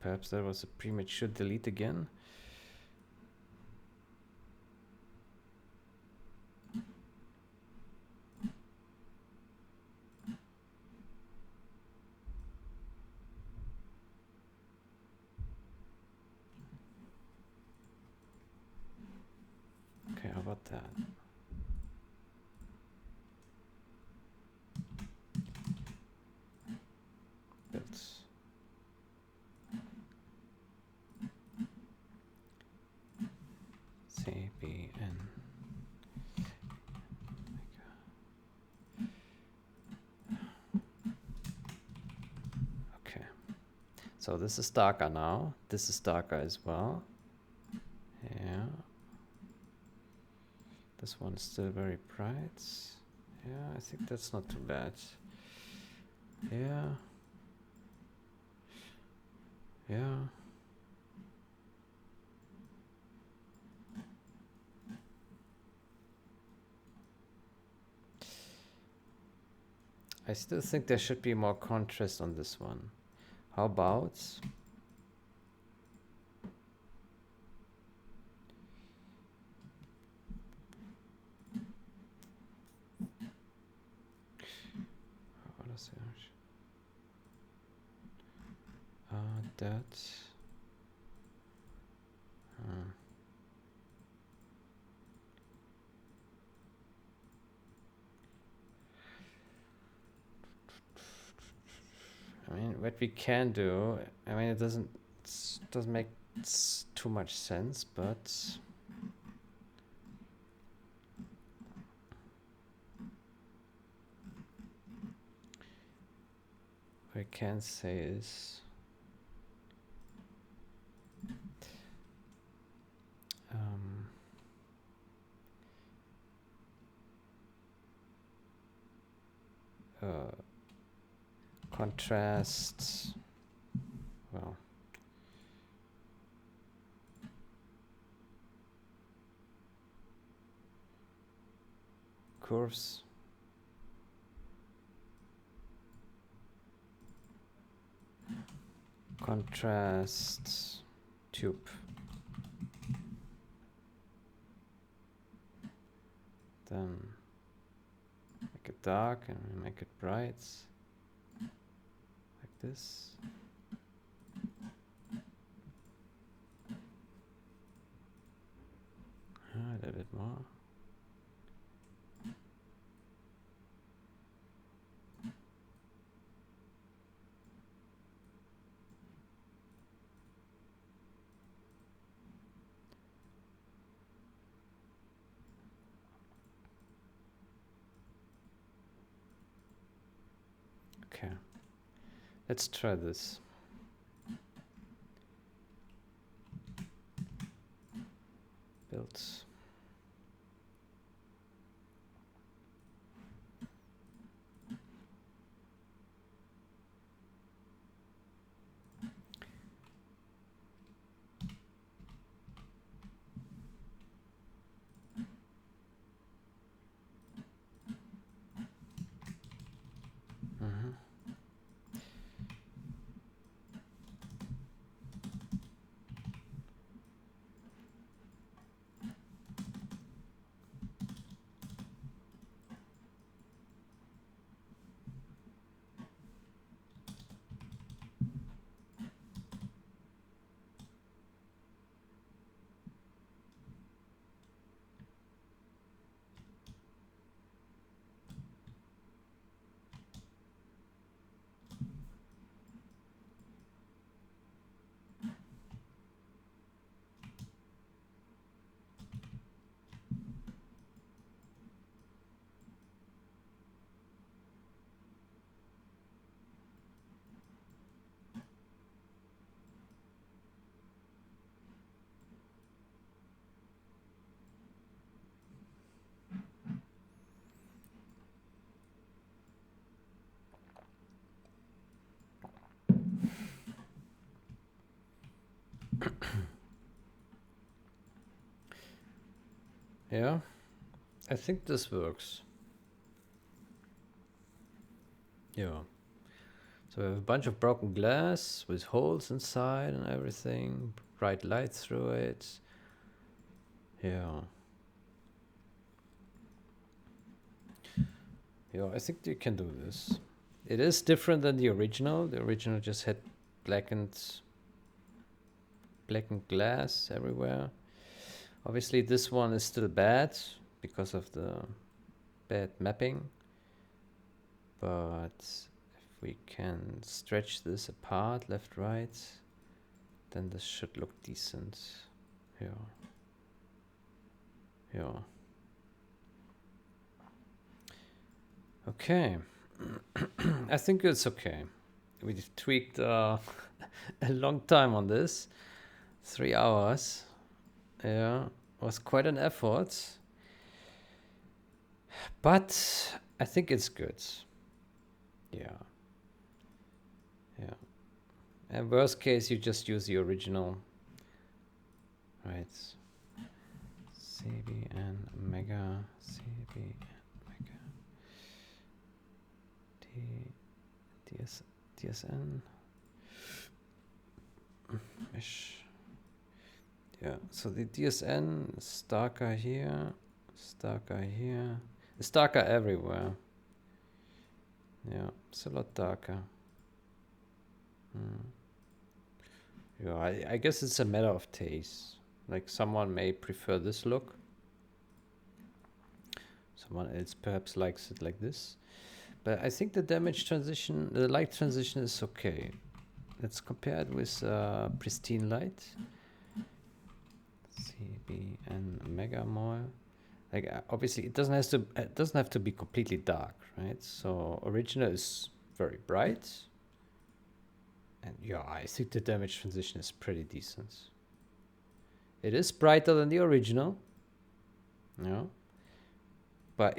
perhaps that was a premature delete again. Okay, how about that? Builds. cbn. Okay. So this is darker now. This is darker as well. Yeah. This one is still very bright. Yeah, I think that's not too bad. Yeah. Yeah. I still think there should be more contrast on this one. How about that? I mean, what we can do, I mean, it doesn't make too much sense, but what I can say is contrast, well, curves, contrast tube, then make it dark and make it bright, like this. A little bit more. Okay, let's try this. Build. Yeah, I think this works. Yeah. So we have a bunch of broken glass with holes inside and everything, bright light through it. Yeah. Yeah, I think you can do this. It is different than the original. The original just had blackened glass everywhere. Obviously this one is still bad because of the bad mapping. But if we can stretch this apart, left, right, then this should look decent. Yeah. Yeah. Okay. I think it's okay. We've tweaked a long time on this. 3 hours. Yeah. Was quite an effort. But I think it's good. Yeah. Yeah. And worst case, you just use the original. Right. cbn mega cbn mega dsn mesh. Yeah, so the dsn is darker here, it's darker here, it's darker everywhere. Yeah, it's a lot darker. Yeah, I guess it's a matter of taste. Like someone may prefer this look. Someone else perhaps likes it like this. But I think the damage transition, the light transition is okay. Let's compare it with pristine light. cbnmegamal. Like obviously it doesn't have to be completely dark, right? So original is very bright. And yeah, I think the damage transition is pretty decent. It is brighter than the original. Yeah. But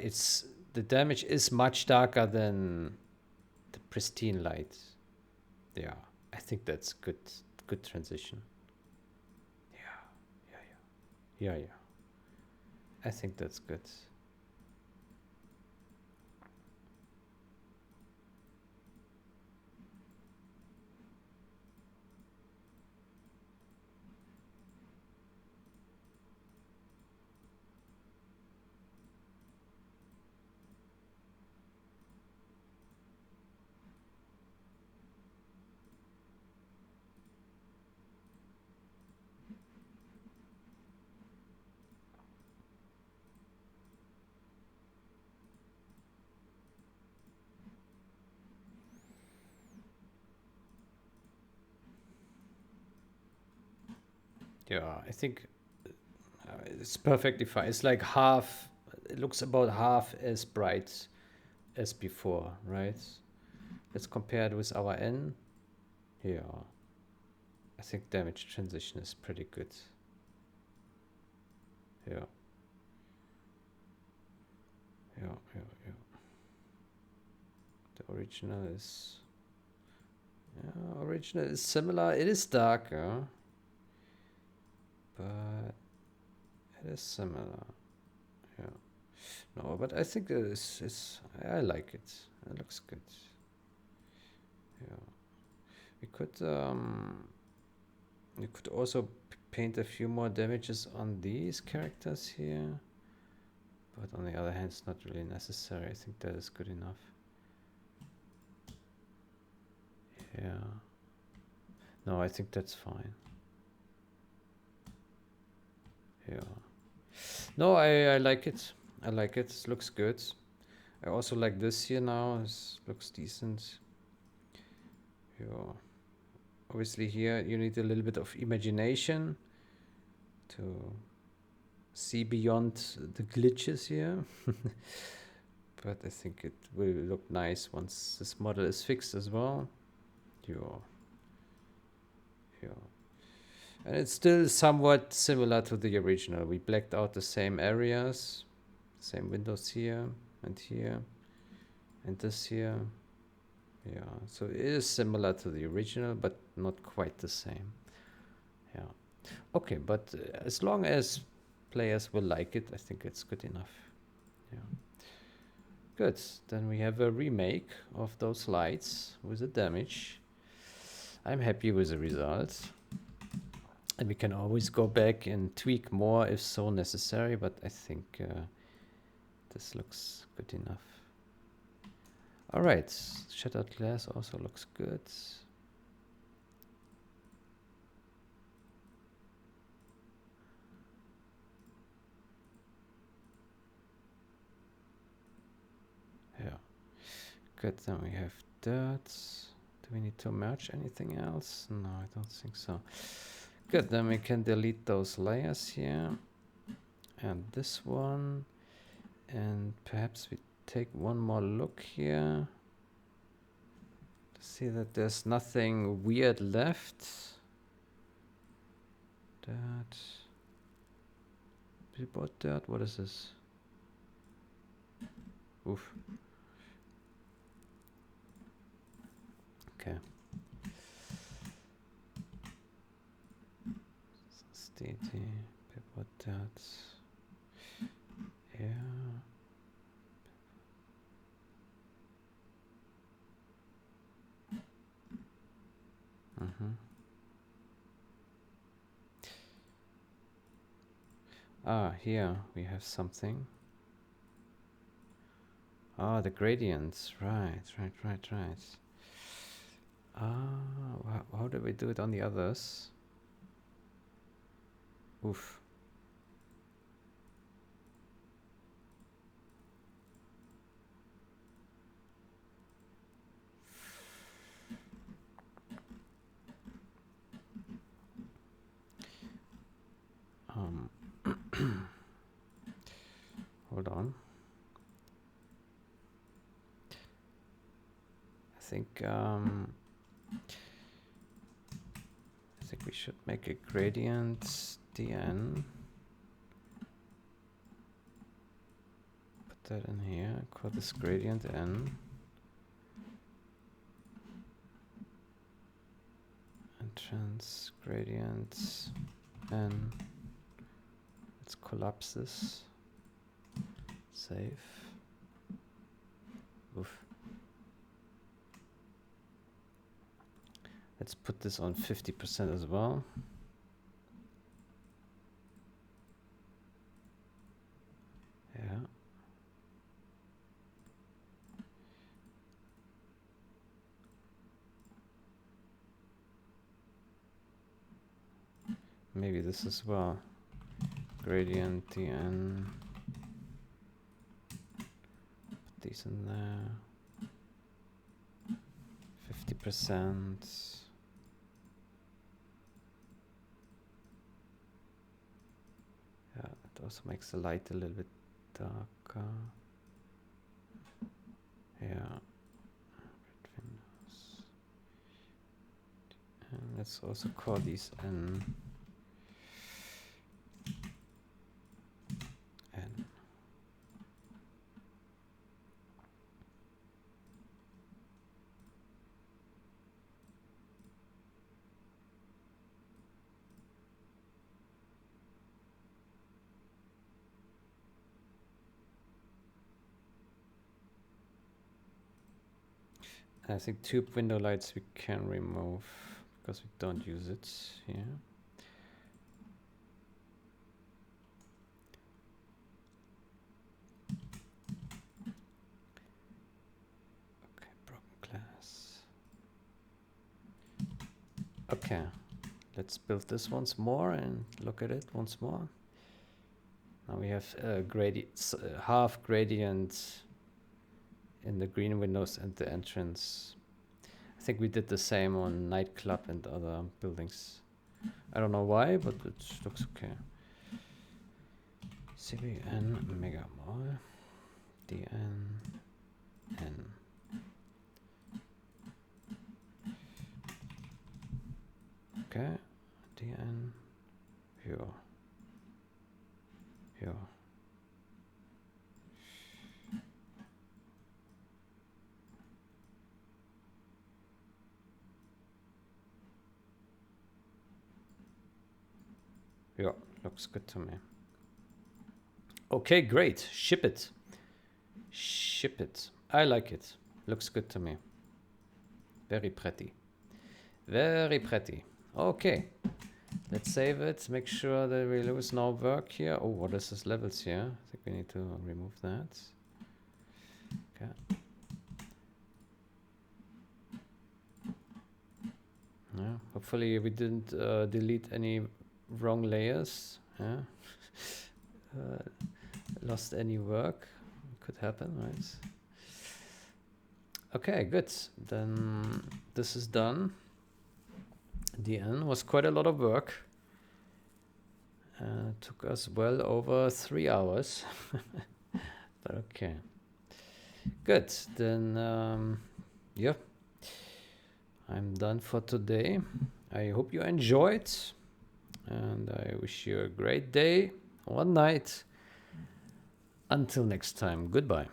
the damage is much darker than the pristine light. Yeah, I think that's good transition. Yeah. I think that's good. Yeah, I think it's perfectly fine. It's like half. It looks about half as bright as before, right? Let's compare it with our N. Yeah, I think damage transition is pretty good. Yeah. Yeah. The original is similar. It is darker, but it is similar. Yeah. No, but I think I like it. It looks good. Yeah. We could also paint a few more damages on these characters here. But on the other hand, it's not really necessary. I think that is good enough. Yeah. No, I think that's fine. Yeah. No, I like it. I like it. It looks good. I also like this here now. This looks decent. Yeah. Obviously here you need a little bit of imagination to see beyond the glitches here. But I think it will look nice once this model is fixed as well. Yeah. And it's still somewhat similar to the original. We blacked out the same areas, same windows here and here and this here. Yeah, so it is similar to the original, but not quite the same. Yeah. Okay, but as long as players will like it, I think it's good enough. Yeah. Good. Then we have a remake of those lights with the damage. I'm happy with the results. And we can always go back and tweak more if so necessary, but I think this looks good enough. All right, shattered glass also looks good. Yeah, good. Then we have that. Do we need to merge anything else? No, I don't think so. Good, then we can delete those layers here. And this one. And perhaps we take one more look here. To see that there's nothing weird left. That. We bought that. What is this? Oof. Okay. Steady. We bought that. Yeah. Ah, here we have something. Ah, the gradients. Right. Ah, how did we do it on the others? Oof. Hold on. I think we should make a gradient dn. Put that in here, call this gradient n. Entrance gradient n. Let's collapse this. Save. Oof. Let's put this on 50% as well. Yeah. Maybe this as well. Gradient dn. Put these in there. 50%. Yeah, it also makes the light a little bit darker. Yeah. And let's also call these n. N. I think tube window lights we can remove because we don't use it here. Okay, broken glass. Okay, let's build this once more and look at it once more. Now we have half gradient in the green windows and the entrance. I think we did the same on nightclub and other buildings. I don't know why, but it looks okay. cbnmegamal dn n. Okay, dn here. Here. Yeah, looks good to me. Okay, great. Ship it. Ship it. I like it. Looks good to me. Very pretty. Very pretty. Okay. Let's save it. Make sure that we lose no work here. Oh, what is this levels here? I think we need to remove that. Okay. Yeah. Hopefully we didn't delete any wrong layers. Yeah. Lost any work. Could happen, right? Okay, good. Then this is done. DN was quite a lot of work. Took us well over 3 hours. But okay. Good. Then, yeah. I'm done for today. I hope you enjoyed. And I wish you a great day or night. Until next time. Goodbye.